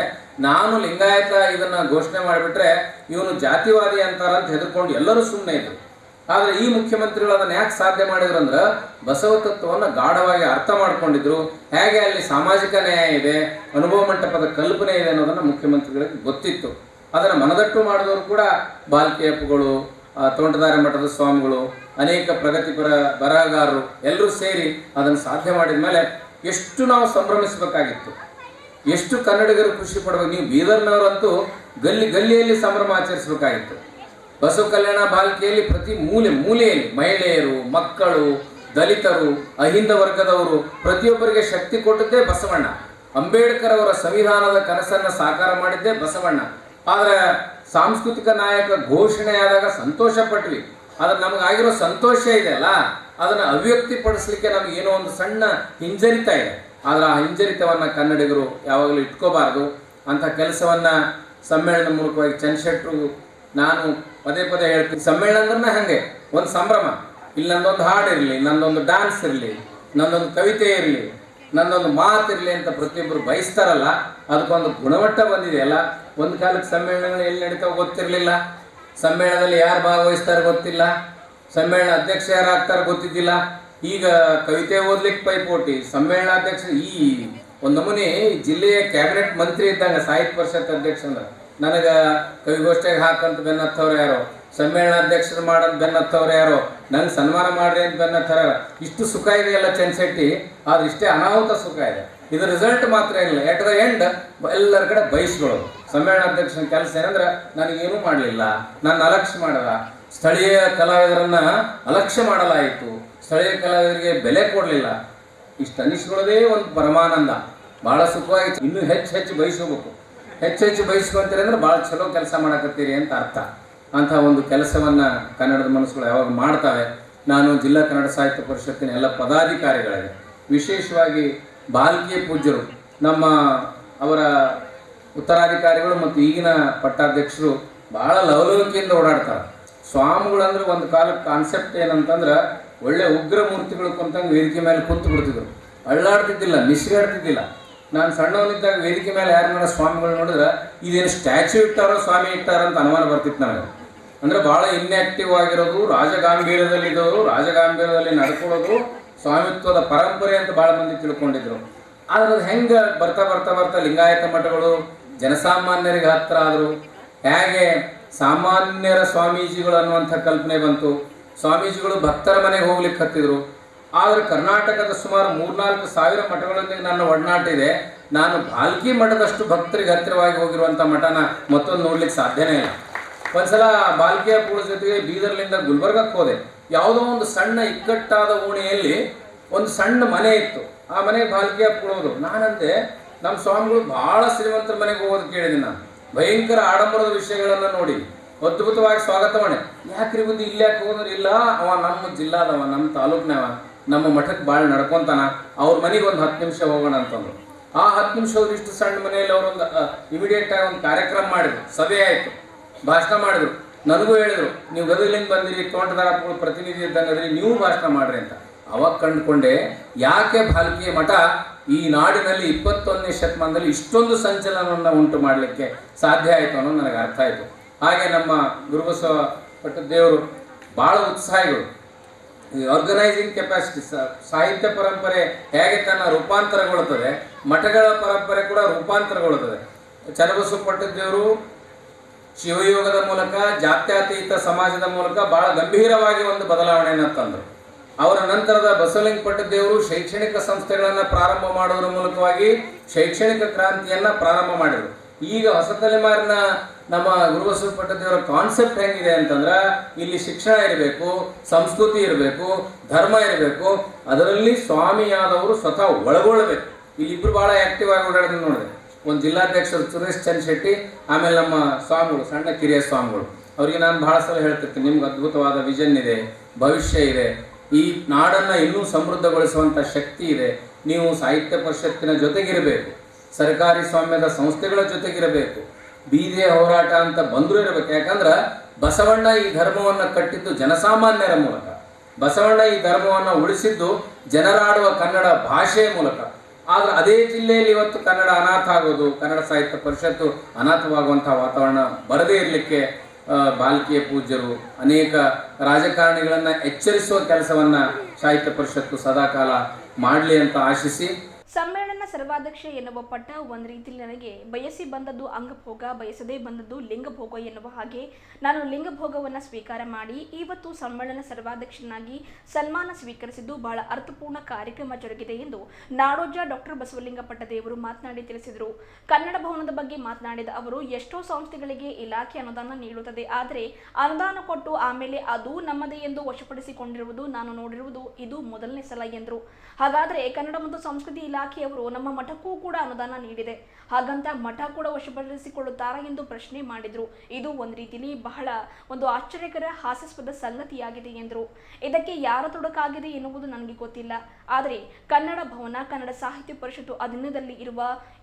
ನಾನು ಲಿಂಗಾಯತ ಇದನ್ನು ಘೋಷಣೆ ಮಾಡಿಬಿಟ್ರೆ ಇವನು ಜಾತಿವಾದಿ ಅಂತಾರಂತ ಹೆದರ್ಕೊಂಡು ಎಲ್ಲರೂ ಸುಮ್ಮನೆ ಇದ್ರು. ಆದರೆ ಈ ಮುಖ್ಯಮಂತ್ರಿಗಳು ಅದನ್ನು ಯಾಕೆ ಸಾಧ್ಯ ಮಾಡಿದ್ರು ಅಂದ್ರೆ ಬಸವ ತತ್ವವನ್ನು ಗಾಢವಾಗಿ ಅರ್ಥ ಮಾಡ್ಕೊಂಡಿದ್ರು. ಹೇಗೆ ಅಲ್ಲಿ ಸಾಮಾಜಿಕ ನ್ಯಾಯ ಇದೆ, ಅನುಭವ ಮಂಟಪದ ಕಲ್ಪನೆ ಇದೆ ಅನ್ನೋದನ್ನು ಮುಖ್ಯಮಂತ್ರಿಗಳಿಗೆ ಗೊತ್ತಿತ್ತು. ಅದನ್ನು ಮನದಟ್ಟು ಮಾಡಿದವರು ಕೂಡ ಬಾಲ್ಕಿಯಪ್ಪಗಳು, ತೋಂಟದಾರ್ಯ ಮಠದ ಸ್ವಾಮಿಗಳು, ಅನೇಕ ಪ್ರಗತಿಪರ ಬರಹಗಾರರು ಎಲ್ಲರೂ ಸೇರಿ ಅದನ್ನು ಸಾಧ್ಯ ಮಾಡಿದ ಮೇಲೆ ಎಷ್ಟು ನಾವು ಸಂಭ್ರಮಿಸಬೇಕಾಗಿತ್ತು, ಎಷ್ಟು ಕನ್ನಡಿಗರು ಖುಷಿ ಪಡಬೇಕು. ನೀವು ಬೀದರ್ನವರಂತೂ ಗಲ್ಲಿಯಲ್ಲಿ ಸಂಭ್ರಮ ಆಚರಿಸಬೇಕಾಗಿತ್ತು. ಬಸವ ಕಲ್ಯಾಣ ಬಾಲ್ಕಿಯಲ್ಲಿ ಪ್ರತಿ ಮೂಲೆಯಲ್ಲಿ ಮಹಿಳೆಯರು, ಮಕ್ಕಳು, ದಲಿತರು, ಅಹಿಂದ ವರ್ಗದವರು ಪ್ರತಿಯೊಬ್ಬರಿಗೆ ಶಕ್ತಿ ಕೊಟ್ಟದ್ದೇ ಬಸವಣ್ಣ. ಅಂಬೇಡ್ಕರ್ ಅವರ ಸಂವಿಧಾನದ ಕನಸನ್ನು ಸಾಕಾರ ಮಾಡಿದ್ದೇ ಬಸವಣ್ಣ. ಆದರೆ ಸಾಂಸ್ಕೃತಿಕ ನಾಯಕ ಘೋಷಣೆಯಾದಾಗ ಸಂತೋಷ ಪಟ್ವಿ. ಆದ್ರೆ ನಮಗಾಗಿರೋ ಸಂತೋಷ ಇದೆಯಲ್ಲ, ಅದನ್ನು ಅಭಿವ್ಯಕ್ತಿಪಡಿಸ್ಲಿಕ್ಕೆ ನಮ್ಗೆ ಏನೋ ಒಂದು ಸಣ್ಣ ಹಿಂಜರಿತ ಇದೆ. ಆದ್ರೆ ಆ ಹಿಂಜರಿತವನ್ನು ಕನ್ನಡಿಗರು ಯಾವಾಗಲೂ ಇಟ್ಕೋಬಾರ್ದು. ಅಂಥ ಕೆಲಸವನ್ನು ಸಮ್ಮೇಳನ ಮೂಲಕವಾಗಿ ಚಂದ್ರಶೆಟ್ಟರು ನಾನು ಪದೇ ಪದೇ ಹೇಳ್ತೀನಿ. ಸಮ್ಮೇಳನ ಅಂದ್ರೆ ಹಾಗೆ ಒಂದು ಸಂಭ್ರಮ. ಇಲ್ಲಿ ನಂದೊಂದು ಹಾಡು ಇರಲಿ, ನಂದೊಂದು ಡ್ಯಾನ್ಸ್ ಇರಲಿ, ನಂದೊಂದು ಕವಿತೆ ಇರಲಿ, ನಂದೊಂದು ಮಾತಿರಲಿ ಅಂತ ಪ್ರತಿಯೊಬ್ಬರು ಬಯಸ್ತಾರಲ್ಲ, ಅದಕ್ಕೊಂದು ಗುಣಮಟ್ಟ ಬಂದಿದೆಯಲ್ಲ. ಒಂದು ಕಾಲಕ್ಕೆ ಸಮ್ಮೇಳನಗಳು ಎಲ್ಲಿ ನಡೀತಾವೆ ಗೊತ್ತಿರಲಿಲ್ಲ, ಸಮ್ಮೇಳನದಲ್ಲಿ ಯಾರು ಭಾಗವಹಿಸ್ತಾರೆ ಗೊತ್ತಿಲ್ಲ, ಸಮ್ಮೇಳನ ಅಧ್ಯಕ್ಷ ಯಾರು ಆಗ್ತಾರೆ ಗೊತ್ತಿದ್ದಿಲ್ಲ. ಈಗ ಕವಿತೆ ಓದ್ಲಿಕ್ಕೆ ಪೈಪೋಟಿ, ಸಮ್ಮೇಳನಾಧ್ಯಕ್ಷ ಈ ಒಂದು ನಮೂನಿ ಜಿಲ್ಲೆಯ ಕ್ಯಾಬಿನೆಟ್ ಮಂತ್ರಿ ಇದ್ದಂಗೆ ಸಾಹಿತ್ಯ ಪರಿಷತ್ ಅಧ್ಯಕ್ಷ ಅಂದ್ರೆ. ನನಗೆ ಕವಿಗೋಷ್ಠಿಗೆ ಹಾಕಂತ ಬೆನ್ನತ್ತವ್ರು ಯಾರೋ, ಸಮ್ಮೇಳನಾಧ್ಯಕ್ಷರು ಮಾಡೋದು ಬೆನ್ನತ್ತವ್ರು ಯಾರೋ, ನಂಗೆ ಸನ್ಮಾನ ಮಾಡ್ರಿ ಅಂತ ಬೆನ್ನತ್ತಾರ. ಇಷ್ಟು ಸುಖ ಇದೆಯಲ್ಲ ಚಂದ್ರಶೆಟ್ಟಿ, ಆದ್ರೆ ಇಷ್ಟೇ ಅನಾಹುತ ಸುಖ ಇದೆ. ಇದು ರಿಸಲ್ಟ್ ಮಾತ್ರ ಏನಿಲ್ಲ, ಎಟ್ ದ ಎಂಡ್ ಎಲ್ಲರ ಕಡೆ ಬಯಸ್ಕೊಳ್ಳೋದು. ಸಮ್ಮೇಳನಾಧ್ಯಕ್ಷನ ಕೆಲಸ ಏನಂದ್ರೆ ನನಗೇನೂ ಮಾಡಲಿಲ್ಲ, ನನ್ನ ಅಲಕ್ಷ್ಯ ಮಾಡಲ್ಲ, ಸ್ಥಳೀಯ ಕಲಾವಿದರನ್ನ ಅಲಕ್ಷ್ಯ ಮಾಡಲಾಯಿತು, ಸ್ಥಳೀಯ ಕಲಾವಿದರಿಗೆ ಬೆಲೆ ಕೊಡಲಿಲ್ಲ, ಇಷ್ಟು ಅನ್ನಿಸ್ಕೊಳ್ಳೋದೇ ಒಂದು ಪರಮಾನಂದ. ಭಾಳ ಸುಖವಾಗಿ ಇನ್ನೂ ಹೆಚ್ಚು ಬಯಸ್ಕೋಬೇಕು. ಹೆಚ್ಚು ಬಯಸ್ಕೊಂತೀರಿ ಅಂದ್ರೆ ಭಾಳ ಚಲೋ ಕೆಲಸ ಮಾಡಕತ್ತೀರಿ ಅಂತ ಅರ್ಥ. ಅಂಥ ಒಂದು ಕೆಲಸವನ್ನು ಕನ್ನಡದ ಮನಸ್ಸುಗಳು ಯಾವಾಗ ಮಾಡ್ತಾವೆ. ನಾನು ಜಿಲ್ಲಾ ಕನ್ನಡ ಸಾಹಿತ್ಯ ಪರಿಷತ್ತಿನ ಎಲ್ಲ ಪದಾಧಿಕಾರಿಗಳಿಗೆ, ವಿಶೇಷವಾಗಿ ಬಾಲ್ಕಿ ಪೂಜ್ಯರು, ಅವರ ಉತ್ತರಾಧಿಕಾರಿಗಳು ಮತ್ತು ಈಗಿನ ಪಟ್ಟಾಧ್ಯಕ್ಷರು ಭಾಳ ಲವಲವಿಕೆಯಿಂದ ಓಡಾಡ್ತಾರೆ. ಸ್ವಾಮಿಗಳಂದ್ರೆ ಒಂದು ಕಾಲಕ್ಕೆ ಕಾನ್ಸೆಪ್ಟ್ ಏನಂತಂದ್ರೆ ಒಳ್ಳೆ ಉಗ್ರ ಮೂರ್ತಿಗಳು ಕುಂತಂಗೆ ವೇದಿಕೆ ಮೇಲೆ ಕುಂತು ಬಿಡ್ತಿದ್ರು, ಅಳ್ಳಾಡ್ತಿದ್ದಿಲ್ಲ, ನಿಶ್ಗಾಡ್ತಿದ್ದಿಲ್ಲ. ನಾನು ಸಣ್ಣವನಿದ್ದಾಗ ವೇದಿಕೆ ಮೇಲೆ ಯಾರನ್ನ ಸ್ವಾಮಿಗಳು ನೋಡಿದ್ರೆ ಇದೇನು ಸ್ಟ್ಯಾಚ್ಯೂ ಇಟ್ಟಾರೋ ಸ್ವಾಮಿ ಇಟ್ಟಾರೋ ಅಂತ ಅನುಮಾನ ಬರ್ತಿತ್ತು ನನಗೆ. ಅಂದರೆ ಭಾಳ ಇನ್ಆಕ್ಟಿವ್ ಆಗಿರೋದು, ರಾಜಗಾಂಭೀರ್ಯದಲ್ಲಿದ್ದವರು, ರಾಜಗಾಂಭೀರ್ಯದಲ್ಲಿ ನಡ್ಕೊಳ್ಳೋದು ಸ್ವಾಮಿತ್ವದ ಪರಂಪರೆ ಅಂತ ಭಾಳ ಮಂದಿ ತಿಳ್ಕೊಂಡಿದ್ರು. ಆದರೆ ಅದು ಹೆಂಗೆ ಬರ್ತಾ ಲಿಂಗಾಯತ ಮಠಗಳು ಜನಸಾಮಾನ್ಯರಿಗೆ ಹತ್ತಿರ ಆದರು, ಹೇಗೆ ಸಾಮಾನ್ಯರ ಸ್ವಾಮೀಜಿಗಳು ಅನ್ನುವಂಥ ಕಲ್ಪನೆ ಬಂತು, ಸ್ವಾಮೀಜಿಗಳು ಭಕ್ತರ ಮನೆಗೆ ಹೋಗ್ಲಿಕ್ಕೆ ಹತ್ತಿದ್ರು. ಆದರೆ ಕರ್ನಾಟಕದ ಸುಮಾರು 3-4 ಸಾವಿರ ಮಠಗಳೊಂದಿಗೆ ನನ್ನ ಒಡನಾಟ ಇದೆ. ನಾನು ಬಾಲ್ಕಿ ಮಠದಷ್ಟು ಭಕ್ತರಿಗೆ ಹತ್ತಿರವಾಗಿ ಹೋಗಿರುವಂಥ ಮಠನ ಮತ್ತೊಂದು ನೋಡ್ಲಿಕ್ಕೆ ಸಾಧ್ಯನೇ ಇಲ್ಲ. ಒಂದ್ಸಲ ಬಾಲ್ಕಿಯ ಪೂಜೆ ಜೊತೆಗೆ ಬೀದರ್ಲಿಂದ ಗುಲ್ಬರ್ಗಕ್ಕೆ ಹೋದೆ. ಯಾವುದೋ ಒಂದು ಸಣ್ಣ ಇಕ್ಕಟ್ಟಾದ ಓಣಿಯಲ್ಲಿ ಒಂದು ಸಣ್ಣ ಮನೆ ಇತ್ತು. ಆ ಮನೆಗೆ ಬಾಲ್ಕಿಯ ಪೂಡೋದು. ನಾನಂದೆ ನಮ್ಮ ಸ್ವಾಮಿಗಳು ಭಾಳ ಶ್ರೀಮಂತರ ಮನೆಗೆ ಹೋಗೋದು ಕೇಳಿದ್ದೀನಿ. ನಾನು ಭಯಂಕರ ಆಡಂಬರದ ವಿಷಯಗಳನ್ನು ನೋಡಿ ಅದ್ಭುತವಾಗಿ ಸ್ವಾಗತ ಮಾಡಿ, ಯಾಕ್ರಿ ಬಂದು ಇಲ್ಲಿ ಯಾಕೆ ಹೋಗೋದ್ರೆ, ಇಲ್ಲ ಅವ ನಮ್ಮ ಜಿಲ್ಲಾದವ, ನಮ್ಮ ತಾಲೂಕಿನವ, ನಮ್ಮ ಮಠಕ್ಕೆ ಭಾಳ ನಡ್ಕೊತಾನ, ಅವ್ರ ಮನೆಗೆ ಒಂದು 10 ನಿಮಿಷ ಹೋಗೋಣ ಅಂತಂದ್ರು. ಆ 10 ನಿಮಿಷ ಅವ್ರು ಇಷ್ಟು ಸಣ್ಣ ಮನೆಯಲ್ಲಿ ಅವರೊಂದು ಇಮಿಡಿಯೇಟ್ ಆಗಿ ಒಂದು ಕಾರ್ಯಕ್ರಮ ಮಾಡಿದ್ರು, ಸಭೆ ಆಯಿತು, ಭಾಷಣ ಮಾಡಿದ್ರು. ನನಗೂ ಹೇಳಿದ್ರು, ನೀವು ಗದಗಲಿಂದ ಬಂದಿರಿ, ತೋಟದಾರ ಪ್ರತಿನಿಧಿ ಇದ್ದಂಗಾದ್ರಿ, ನೀವು ಭಾಷಣ ಮಾಡ್ರಿ ಅಂತ. ಅವಾಗ ಕಂಡುಕೊಂಡೆ ಯಾಕೆ ಬಾಲ್ಕಿ ಮಠ ಈ ನಾಡಿನಲ್ಲಿ 21ನೇ ಶತಮಾನದಲ್ಲಿ ಇಷ್ಟೊಂದು ಸಂಚಲನವನ್ನು ಉಂಟು ಮಾಡಲಿಕ್ಕೆ ಸಾಧ್ಯ ಆಯಿತು ಅನ್ನೋದು ನನಗೆ ಅರ್ಥ ಆಯಿತು. ಹಾಗೆ ನಮ್ಮ ಗುರುಬಸವ ಪಟ್ಟದೇವರು ಭಾಳ ಉತ್ಸಾಹಿಗಳು. ಈ ಆರ್ಗನೈಸಿಂಗ್ ಕೆಪಾಸಿಟಿ, ಸಾಹಿತ್ಯ ಪರಂಪರೆ ಹೇಗೆ ತನ್ನ ರೂಪಾಂತರಗೊಳ್ಳುತ್ತದೆ, ಮಠಗಳ ಪರಂಪರೆ ಕೂಡ ರೂಪಾಂತರಗೊಳ್ಳುತ್ತದೆ. ಚನ್ನಬಸವ ಪಟ್ಟದೇವರು ಶಿವಯೋಗದ ಮೂಲಕ, ಜಾತ್ಯತೀತ ಸಮಾಜದ ಮೂಲಕ ಭಾಳ ಗಂಭೀರವಾಗಿ ಒಂದು ಬದಲಾವಣೆಯನ್ನು ತಂದರು. ಅವರ ನಂತರದ ಬಸವಲಿಂಗ ಪಟ್ಟದೇವರು ಶೈಕ್ಷಣಿಕ ಸಂಸ್ಥೆಗಳನ್ನು ಪ್ರಾರಂಭ ಮಾಡೋದ್ರ ಮೂಲಕವಾಗಿ ಶೈಕ್ಷಣಿಕ ಕ್ರಾಂತಿಯನ್ನು ಪ್ರಾರಂಭ ಮಾಡಿದರು. ಈಗ ಹೊಸ ತಲೆಮಾರಿನ ನಮ್ಮ ಗುರುಬಸವ ಪಟ್ಟದೇವರ ಕಾನ್ಸೆಪ್ಟ್ ಹೆಂಗಿದೆ ಅಂತಂದ್ರೆ, ಇಲ್ಲಿ ಶಿಕ್ಷಣ ಇರಬೇಕು, ಸಂಸ್ಕೃತಿ ಇರಬೇಕು, ಧರ್ಮ ಇರಬೇಕು, ಅದರಲ್ಲಿ ಸ್ವಾಮಿಯಾದವರು ಸ್ವತಃ ಒಳಗೊಳ್ಳಬೇಕು. ಇಲ್ಲಿಬ್ಬರು ಭಾಳ ಆ್ಯಕ್ಟಿವ್ ಆಗಿ ಓಡಾಡೋದನ್ನು ನೋಡಿದೆ. ಒಂದು ಜಿಲ್ಲಾಧ್ಯಕ್ಷರು ಸುರೇಶ್ ಚಂದ್ರಶೆಟ್ಟಿ, ಆಮೇಲೆ ನಮ್ಮ ಸ್ವಾಮಿಗಳು ಸಣ್ಣ ಕಿರಿಯ ಸ್ವಾಮಿಗಳು. ಅವರಿಗೆ ನಾನು ಭಾಳ ಸಲ ಹೇಳ್ತಿರ್ತೀನಿ, ನಿಮ್ಗೆ ಅದ್ಭುತವಾದ ವಿಷನ್ ಇದೆ, ಭವಿಷ್ಯ ಇದೆ, ಈ ನಾಡನ್ನು ಇನ್ನೂ ಸಮೃದ್ಧಗೊಳಿಸುವಂಥ ಶಕ್ತಿ ಇದೆ. ನೀವು ಸಾಹಿತ್ಯ ಪರಿಷತ್ತಿನ ಜೊತೆಗಿರಬೇಕು, ಸರ್ಕಾರಿ ಸ್ವಾಮ್ಯದ ಸಂಸ್ಥೆಗಳ ಜೊತೆಗಿರಬೇಕು, ಬೀದಿಯ ಹೋರಾಟ ಅಂತ ಬಂದರೂ ಇರಬೇಕು. ಯಾಕಂದ್ರೆ ಬಸವಣ್ಣ ಈ ಧರ್ಮವನ್ನು ಕಟ್ಟಿದ್ದು ಜನಸಾಮಾನ್ಯರ ಮೂಲಕ, ಬಸವಣ್ಣ ಈ ಧರ್ಮವನ್ನು ಉಳಿಸಿದ್ದು ಜನರಾಡುವ ಕನ್ನಡ ಭಾಷೆಯ ಮೂಲಕ. ಆದರೆ ಅದೇ ಜಿಲ್ಲೆಯಲ್ಲಿ ಇವತ್ತು ಕನ್ನಡ ಅನಾಥ ಆಗೋದು, ಕನ್ನಡ ಸಾಹಿತ್ಯ ಪರಿಷತ್ತು ಅನಾಥವಾಗುವಂಥ ವಾತಾವರಣ ಬರದೇ ಇರಲಿಕ್ಕೆ ಬಾಲ್ಕಿಯ ಪೂಜ್ಯರು ಅನೇಕ ರಾಜಕಾರಣಿಗಳನ್ನು ಎಚ್ಚರಿಸುವ ಕೆಲಸವನ್ನು ಸಾಹಿತ್ಯ ಪರಿಷತ್ತು ಸದಾಕಾಲ ಮಾಡಲಿ ಅಂತ ಆಶಿಸಿ, ಸಮ್ಮೇಳನ ಸರ್ವಾಧ್ಯಕ್ಷ ಎನ್ನುವ ಪಟ್ಟ ಒಂದು ರೀತಿಯಲ್ಲಿ ನನಗೆ ಬಯಸಿ ಬಂದದ್ದು ಅಂಗಭೋಗ, ಬಯಸದೇ ಬಂದದ್ದು ಲಿಂಗಭೋಗ ಎನ್ನುವ ಹಾಗೆ ನಾನು ಲಿಂಗಭೋಗವನ್ನು ಸ್ವೀಕಾರ ಮಾಡಿ ಇವತ್ತು ಸಮ್ಮೇಳನ ಸರ್ವಾಧ್ಯಕ್ಷನಾಗಿ ಸನ್ಮಾನ ಸ್ವೀಕರಿಸಿದ್ದು ಬಹಳ ಅರ್ಥಪೂರ್ಣ ಕಾರ್ಯಕ್ರಮ ಜರುಗಿದೆ ಎಂದು ನಾಡೋಜ ಡಾಕ್ಟರ್ ಬಸವಲಿಂಗ ಪಟ್ಟದೇವರು ಮಾತನಾಡಿ ತಿಳಿಸಿದರು. ಕನ್ನಡ ಭವನದ ಬಗ್ಗೆ ಮಾತನಾಡಿದ ಅವರು, ಎಷ್ಟೋ ಸಂಸ್ಥೆಗಳಿಗೆ ಇಲಾಖೆ ಅನುದಾನ ನೀಡುತ್ತದೆ, ಆದರೆ ಅನುದಾನ ಕೊಟ್ಟು ಆಮೇಲೆ ಅದು ನಮ್ಮದೇ ಎಂದು ವಶಪಡಿಸಿಕೊಂಡಿರುವುದು ನಾನು ನೋಡಿರುವುದು ಇದು ಮೊದಲನೇ ಸಲ ಎಂದರು. ಹಾಗಾದರೆ ಕನ್ನಡ ಮತ್ತು ಸಂಸ್ಕೃತಿ ಇಲಾಖೆಯವರು ನಮ್ಮ ನಮ್ಮ ಮಠಕ್ಕೂ ಕೂಡ ಅನುದಾನ ನೀಡಿದೆ, ಹಾಗಂತ ಮಠ ಕೂಡ ವಶಪಡಿಸಿಕೊಳ್ಳುತ್ತಾರಾ ಎಂದು ಪ್ರಶ್ನೆ ಮಾಡಿದ್ರು. ಇದು ಒಂದು ರೀತಿಯಲ್ಲಿ ಬಹಳ ಒಂದು ಆಶ್ಚರ್ಯಕರ ಹಾಸ್ಯಾಸ್ಪದ ಸಂಗತಿಯಾಗಿದೆ ಎಂದರು. ಇದಕ್ಕೆ ಯಾರ ತೊಡಕಾಗಿದೆ ಎನ್ನುವುದು ನನಗೆ ಗೊತ್ತಿಲ್ಲ, ಆದರೆ ಕನ್ನಡ ಭವನ ಕನ್ನಡ ಸಾಹಿತ್ಯ ಪರಿಷತ್ತು ಅಧೀನದಲ್ಲಿ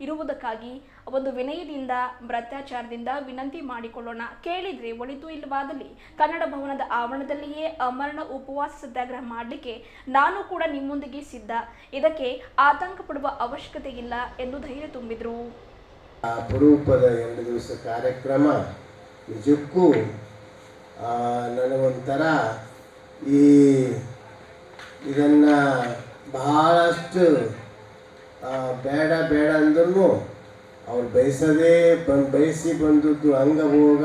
ಇರುವುದಕ್ಕಾಗಿ ಒಂದು ವಿನಯದಿಂದ ಭ್ರಷ್ಟಾಚಾರದಿಂದ ವಿನಂತಿ ಮಾಡಿಕೊಳ್ಳೋಣ. ಕೇಳಿದ್ರೆ ಒಳಿತು, ಇಲ್ಲವಾದಲ್ಲಿ ಕನ್ನಡ ಭವನದ ಆವರಣದಲ್ಲಿಯೇ ಅಮರಣ ಉಪವಾಸ ಸತ್ಯಾಗ್ರಹ ಮಾಡಲಿಕ್ಕೆ ನಾನು ಕೂಡ ನಿಮ್ಮೊಂದಿಗೆ ಸಿದ್ಧ. ಇದಕ್ಕೆ ಆತಂಕ ಪಡುವ ಅವಶ್ಯಕತೆ ಇಲ್ಲ ಎಂದು ಧೈರ್ಯ ತುಂಬಿದ್ರು. ಅಪರೂಪದ 2 ದಿವಸ ಕಾರ್ಯಕ್ರಮ ನಿಜಕ್ಕೂ ನನಗೊಂಥರ ಇದನ್ನು ಬಹಳಷ್ಟು ಬೇಡ ಬೇಡ ಅಂದ್ರೂ ಅವ್ರು ಬಯಸಿ ಬಂದದ್ದು ಅಂಗಭೋಗ,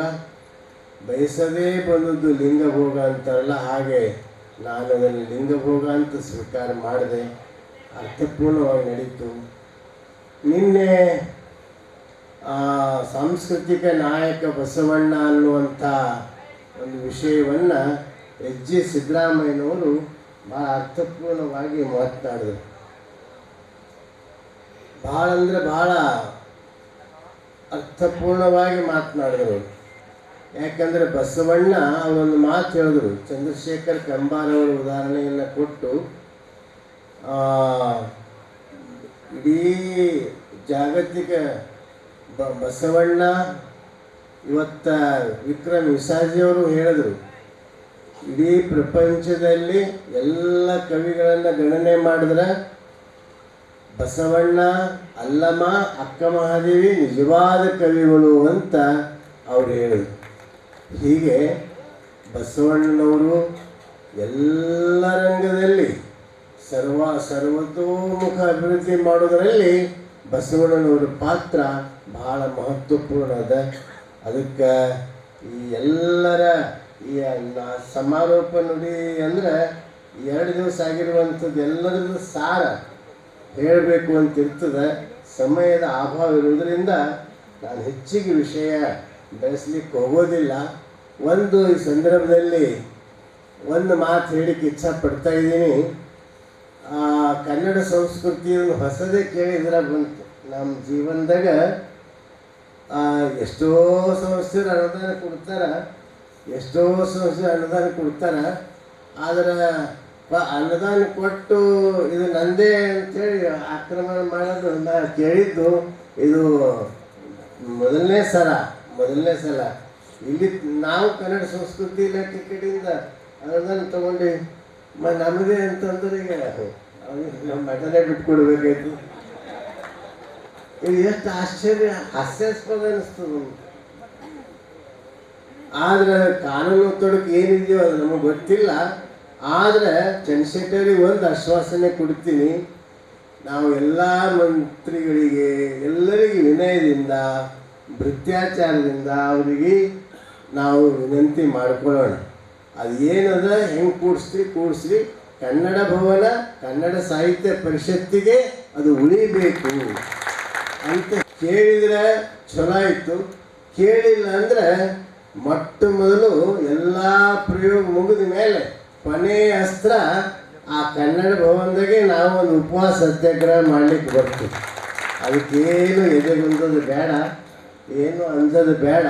ಬಯಸದೇ ಬಂದದ್ದು ಲಿಂಗಭೋಗ ಅಂತಾರಲ್ಲ, ಹಾಗೆ ನಾನು ಅದನ್ನು ಲಿಂಗಭೋಗ ಅಂತ ಸ್ವೀಕಾರ ಮಾಡಿದೆ. ಅರ್ಥಪೂರ್ಣವಾಗಿ ನಡೀತು. ನಿನ್ನೆ ಸಾಂಸ್ಕೃತಿಕ ನಾಯಕ ಬಸವಣ್ಣ ಅನ್ನುವಂಥ ಒಂದು ವಿಷಯವನ್ನು ಎಚ್.ಜಿ. ಸಿದ್ದರಾಮಯ್ಯನವರು ಭಾಳ ಅರ್ಥಪೂರ್ಣವಾಗಿ ಮಾತನಾಡಿದರು. ಭಾಳ ಅಂದರೆ ಭಾಳ ಅರ್ಥಪೂರ್ಣವಾಗಿ ಮಾತನಾಡಿದರು. ಯಾಕಂದರೆ ಬಸವಣ್ಣ ಅವರೊಂದು ಮಾತು ಹೇಳಿದ್ರು. ಚಂದ್ರಶೇಖರ್ ಕಂಬಾರವರ ಉದಾಹರಣೆಯನ್ನು ಕೊಟ್ಟು ಇಡೀ ಜಾಗತಿಕ ಬಸವಣ್ಣ ಇವತ್ತ ವಿಕ್ರಮ್ ವಿಸಾಜಿಯವರು ಹೇಳಿದರು, ಇಡೀ ಪ್ರಪಂಚದಲ್ಲಿ ಎಲ್ಲ ಕವಿಗಳನ್ನು ಗಣನೆ ಮಾಡಿದ್ರೆ ಬಸವಣ್ಣ, ಅಲ್ಲಮ, ಅಕ್ಕ ಮಹಾದೇವಿ ನಿಜವಾದ ಕವಿಗಳು ಅಂತ ಅವ್ರು ಹೇಳಿದರು. ಹೀಗೆ ಬಸವಣ್ಣನವರು ಎಲ್ಲ ರಂಗದಲ್ಲಿ ಸರ್ವತೋಮುಖ ಅಭಿವೃದ್ಧಿ ಮಾಡೋದರಲ್ಲಿ ಬಸವಣ್ಣನವರ ಪಾತ್ರ ಬಹಳ ಮಹತ್ವಪೂರ್ಣ ಅದ. ಅದಕ್ಕೆ ಈ ಎಲ್ಲರ ಈ ಸಮಾರೋಪ ನುಡಿ ಅಂದರೆ 2 ದಿವಸ ಆಗಿರುವಂಥದ್ದು ಎಲ್ಲರದ್ದು ಸಾರ ಹೇಳಬೇಕು ಅಂತ ಇರ್ತದೆ. ಸಮಯದ ಅಭಾವ ಇರುವುದರಿಂದ ನಾನು ಹೆಚ್ಚಿಗೆ ವಿಷಯ ಬೆಳೆಸಲಿಕ್ಕೆ ಹೋಗೋದಿಲ್ಲ. ಈ ಸಂದರ್ಭದಲ್ಲಿ ಒಂದು ಮಾತು ಹೇಳಿಕ್ಕೆ ಇಚ್ಛಪಡ್ತಾ ಇದ್ದೀನಿ. ಕನ್ನಡ ಸಂಸ್ಕೃತಿಯನ್ನು ಹೊಸದೇ ಕೇಳಿದ್ರೆ ಬಂತು ನಮ್ಮ ಜೀವನದಾಗ. ಎಷ್ಟೋ ಸಂಸ್ಥೆರು ಅನುದಾನ ಕೊಡ್ತಾರೆ, ಆದರೆ ಅನುದಾನ ಕೊಟ್ಟು ಇದು ನಂದೇ ಅಂತೇಳಿ ಆಕ್ರಮಣ ಮಾಡೋದು ನಾನು ಕೇಳಿದ್ದು ಇದು ಮೊದಲನೇ ಸಲ. ಇಲ್ಲಿ ನಾವು ಕನ್ನಡ ಸಂಸ್ಕೃತಿ ಇಲಾಖೆ ಕಡೆಯಿಂದ ಅನುದಾನ ತಗೊಂಡು ನಮ್ಮದೇ ಅಂತಂದ್ರೆ ಈಗ ನಮ್ಮ ಮಠನೇ ಬಿಟ್ಕೊಡ್ಬೇಕಾಯ್ತು. ಇದು ಎಷ್ಟು ಹಾಸ್ಯಾಸ್ಪದ ಅನಿಸ್ತದೆ. ಆದರೆ ಕಾನೂನು ತೊಡಕು ಏನಿದೆಯೋ ಅದು ನಮಗೆ ಗೊತ್ತಿಲ್ಲ. ಆದರೆ ಚಂದ್ರಶೇಖರಿಗೆ ಒಂದು ಆಶ್ವಾಸನೆ ಕೊಡ್ತೀನಿ, ನಾವು ಎಲ್ಲ ಮಂತ್ರಿಗಳಿಗೆ ಎಲ್ಲರಿಗೂ ವಿನಯದಿಂದ ಭ್ರಷ್ಟಾಚಾರದಿಂದ ಅವರಿಗೆ ನಾವು ವಿನಂತಿ ಮಾಡಿಕೊಳ್ಳೋಣ. ಅದು ಏನದ ಹೆಂಗೆ ಕೂಡಿಸ್ರಿ ಕನ್ನಡ ಭವನ ಕನ್ನಡ ಸಾಹಿತ್ಯ ಪರಿಷತ್ತಿಗೆ ಅದು ಉಳಿಬೇಕು ಅಂತ ಕೇಳಿದರೆ ಚಲೋ ಆಯಿತು. ಕೇಳಿಲ್ಲ ಅಂದರೆ ಮೊದಲು ಎಲ್ಲ ಪ್ರಯೋಗ ಮುಗಿದ ಮೇಲೆ ಕೊನೆಯ ಅಸ್ತ್ರ ಆ ಕನ್ನಡ ಭವನದಾಗೆ ನಾವು ಒಂದು ಉಪವಾಸ ಸತ್ಯಾಗ್ರಹ ಮಾಡಲಿಕ್ಕೆ ಬರ್ತೀವಿ. ಅದಕ್ಕೇನು ಎದೆಗುಂದೋದು ಬೇಡ, ಏನು ಅಂಜೋದು ಬೇಡ,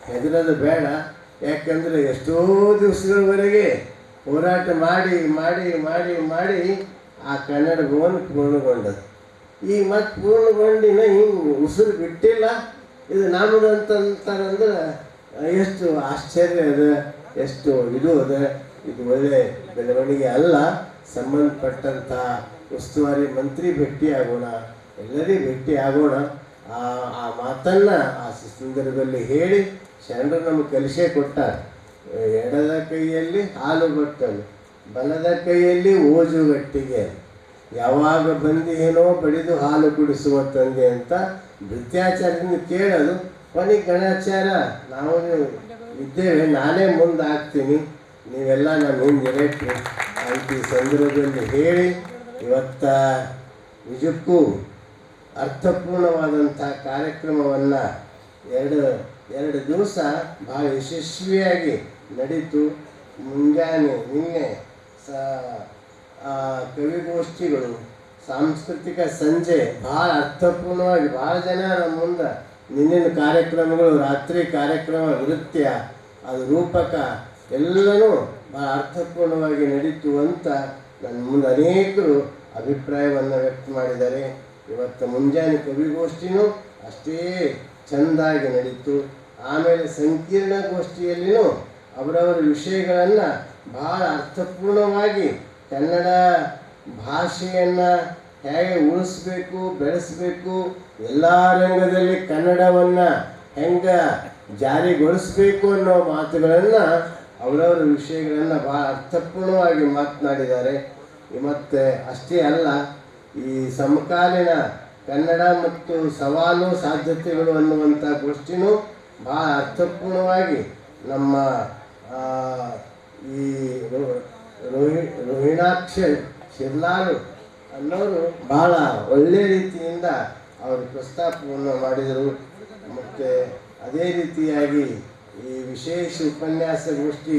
ಹೆದರೋದು ಬೇಡ. ಯಾಕಂದರೆ ಎಷ್ಟೋ ದಿವಸಗಳವರೆಗೆ ಹೋರಾಟ ಮಾಡಿ ಮಾಡಿ ಮಾಡಿ ಮಾಡಿ ಆ ಕನ್ನಡ ಭವನ ಪೂರ್ಣಗೊಂಡದು. ಈಗ ಮತ್ತೆ ಪೂರ್ಣಗೊಂಡಿನ ಹಿಂಗೆ ಉಸಿರು ಬಿಟ್ಟಿಲ್ಲ. ಇದು ನಮ್ಮದಂತಂತಾರಂದ್ರೆ ಎಷ್ಟು ಆಶ್ಚರ್ಯ ಅದ, ಎಷ್ಟು ಇದು ಅದ. ಇದು ಒಳ್ಳೆ ಬೆಳವಣಿಗೆ ಅಲ್ಲ. ಸಂಬಂಧಪಟ್ಟಂಥ ಉಸ್ತುವಾರಿ ಮಂತ್ರಿ ಭೇಟಿಯಾಗೋಣ, ಎಲ್ಲರಿಗೂ ಭೇಟಿಯಾಗೋಣ. ಆ ಮಾತನ್ನು ಆ ಸಂದರ್ಭದಲ್ಲಿ ಹೇಳಿ ಶರಣರು ನಮಗೆ ಕಲಿಸೇ ಕೊಟ್ಟಾರೆ. ಎಡದ ಕೈಯಲ್ಲಿ ಹಾಲು ಬಟ್ಟಲು, ಬಲದ ಕೈಯಲ್ಲಿ ಓಜುಗಟ್ಟಿಗೆ, ಯಾವಾಗ ಬಂದಿಯೇನೋ ಬಡಿದು ಹಾಲು ಕುಡಿಸುವ ತಂದೆ ಅಂತ ಭೃತ್ಯಾಚಾರದಿಂದ ಕೇಳೋದು. ಕೊನೆಗೆ ಗಣಾಚಾರ ನಾವು ಇದ್ದೇವೆ, ನಾನೇ ಮುಂದೆ ಆಗ್ತೀನಿ, ನೀವೆಲ್ಲ ನಾನು ಹಿಂದಿರಟ್ರಿ ಅಂತ ಈ ಸಂದರ್ಭದಲ್ಲಿ ಹೇಳಿ ಇವತ್ತ ನಿಜಕ್ಕೂ ಅರ್ಥಪೂರ್ಣವಾದಂಥ ಕಾರ್ಯಕ್ರಮವನ್ನು ಎರಡು ದಿವಸ ಭಾಳ ಯಶಸ್ವಿಯಾಗಿ ನಡೀತು. ಮುಂಜಾನೆ ನಿನ್ನೆ ಕವಿಗೋಷ್ಠಿಗಳು, ಸಾಂಸ್ಕೃತಿಕ ಸಂಜೆ ಭಾಳ ಅರ್ಥಪೂರ್ಣವಾಗಿ ಭಾಳ ಜನ ನಮ್ಮ ಮುಂದೆ ನಿನ್ನಿನ ಕಾರ್ಯಕ್ರಮಗಳು, ರಾತ್ರಿ ಕಾರ್ಯಕ್ರಮ, ನೃತ್ಯ, ಅದು ರೂಪಕ ಎಲ್ಲನೂ ಭಾಳ ಅರ್ಥಪೂರ್ಣವಾಗಿ ನಡೀತು ಅಂತ ನನ್ನ ಮುಂದೆ ಅನೇಕರು ಅಭಿಪ್ರಾಯವನ್ನು ವ್ಯಕ್ತ ಮಾಡಿದ್ದಾರೆ. ಇವತ್ತು ಮುಂಜಾನೆ ಕವಿಗೋಷ್ಠಿನೂ ಅಷ್ಟೇ ಚೆಂದಾಗಿ ನಡೀತು. ಆಮೇಲೆ ಸಂಕೀರ್ಣ ಗೋಷ್ಠಿಯಲ್ಲಿಯೂ ಅವರವರ ವಿಷಯಗಳನ್ನು ಭಾಳ ಅರ್ಥಪೂರ್ಣವಾಗಿ ಕನ್ನಡ ಭಾಷೆಯನ್ನು ಹೇಗೆ ಉಳಿಸ್ಬೇಕು, ಬೆಳೆಸಬೇಕು, ಎಲ್ಲ ರಂಗದಲ್ಲಿ ಕನ್ನಡವನ್ನು ಹೆಂಗೆ ಜಾರಿಗೊಳಿಸಬೇಕು ಅನ್ನೋ ಮಾತುಗಳನ್ನು ಅವರವರ ವಿಷಯಗಳನ್ನು ಭಾಳ ಅರ್ಥಪೂರ್ಣವಾಗಿ ಮಾತನಾಡಿದ್ದಾರೆ. ಮತ್ತು ಅಷ್ಟೇ ಅಲ್ಲ, ಈ ಸಮಕಾಲೀನ ಕನ್ನಡ ಮತ್ತು ಸವಾಲು ಸಾಧ್ಯತೆಗಳು ಅನ್ನುವಂಥ ಗೋಷ್ಠಿನೂ ಭಾಳ ಅರ್ಥಪೂರ್ಣವಾಗಿ ನಮ್ಮ ಈ ರೋಹಿಣಾಕ್ಷ ಶಿರ್ಲಾಲು ಅನ್ನೋರು ಭಾಳ ಒಳ್ಳೆಯ ರೀತಿಯಿಂದ ಅವರು ಪ್ರಸ್ತಾಪವನ್ನು ಮಾಡಿದರು. ಮತ್ತು ಅದೇ ರೀತಿಯಾಗಿ ಈ ವಿಶೇಷ ಉಪನ್ಯಾಸಗೋಷ್ಠಿ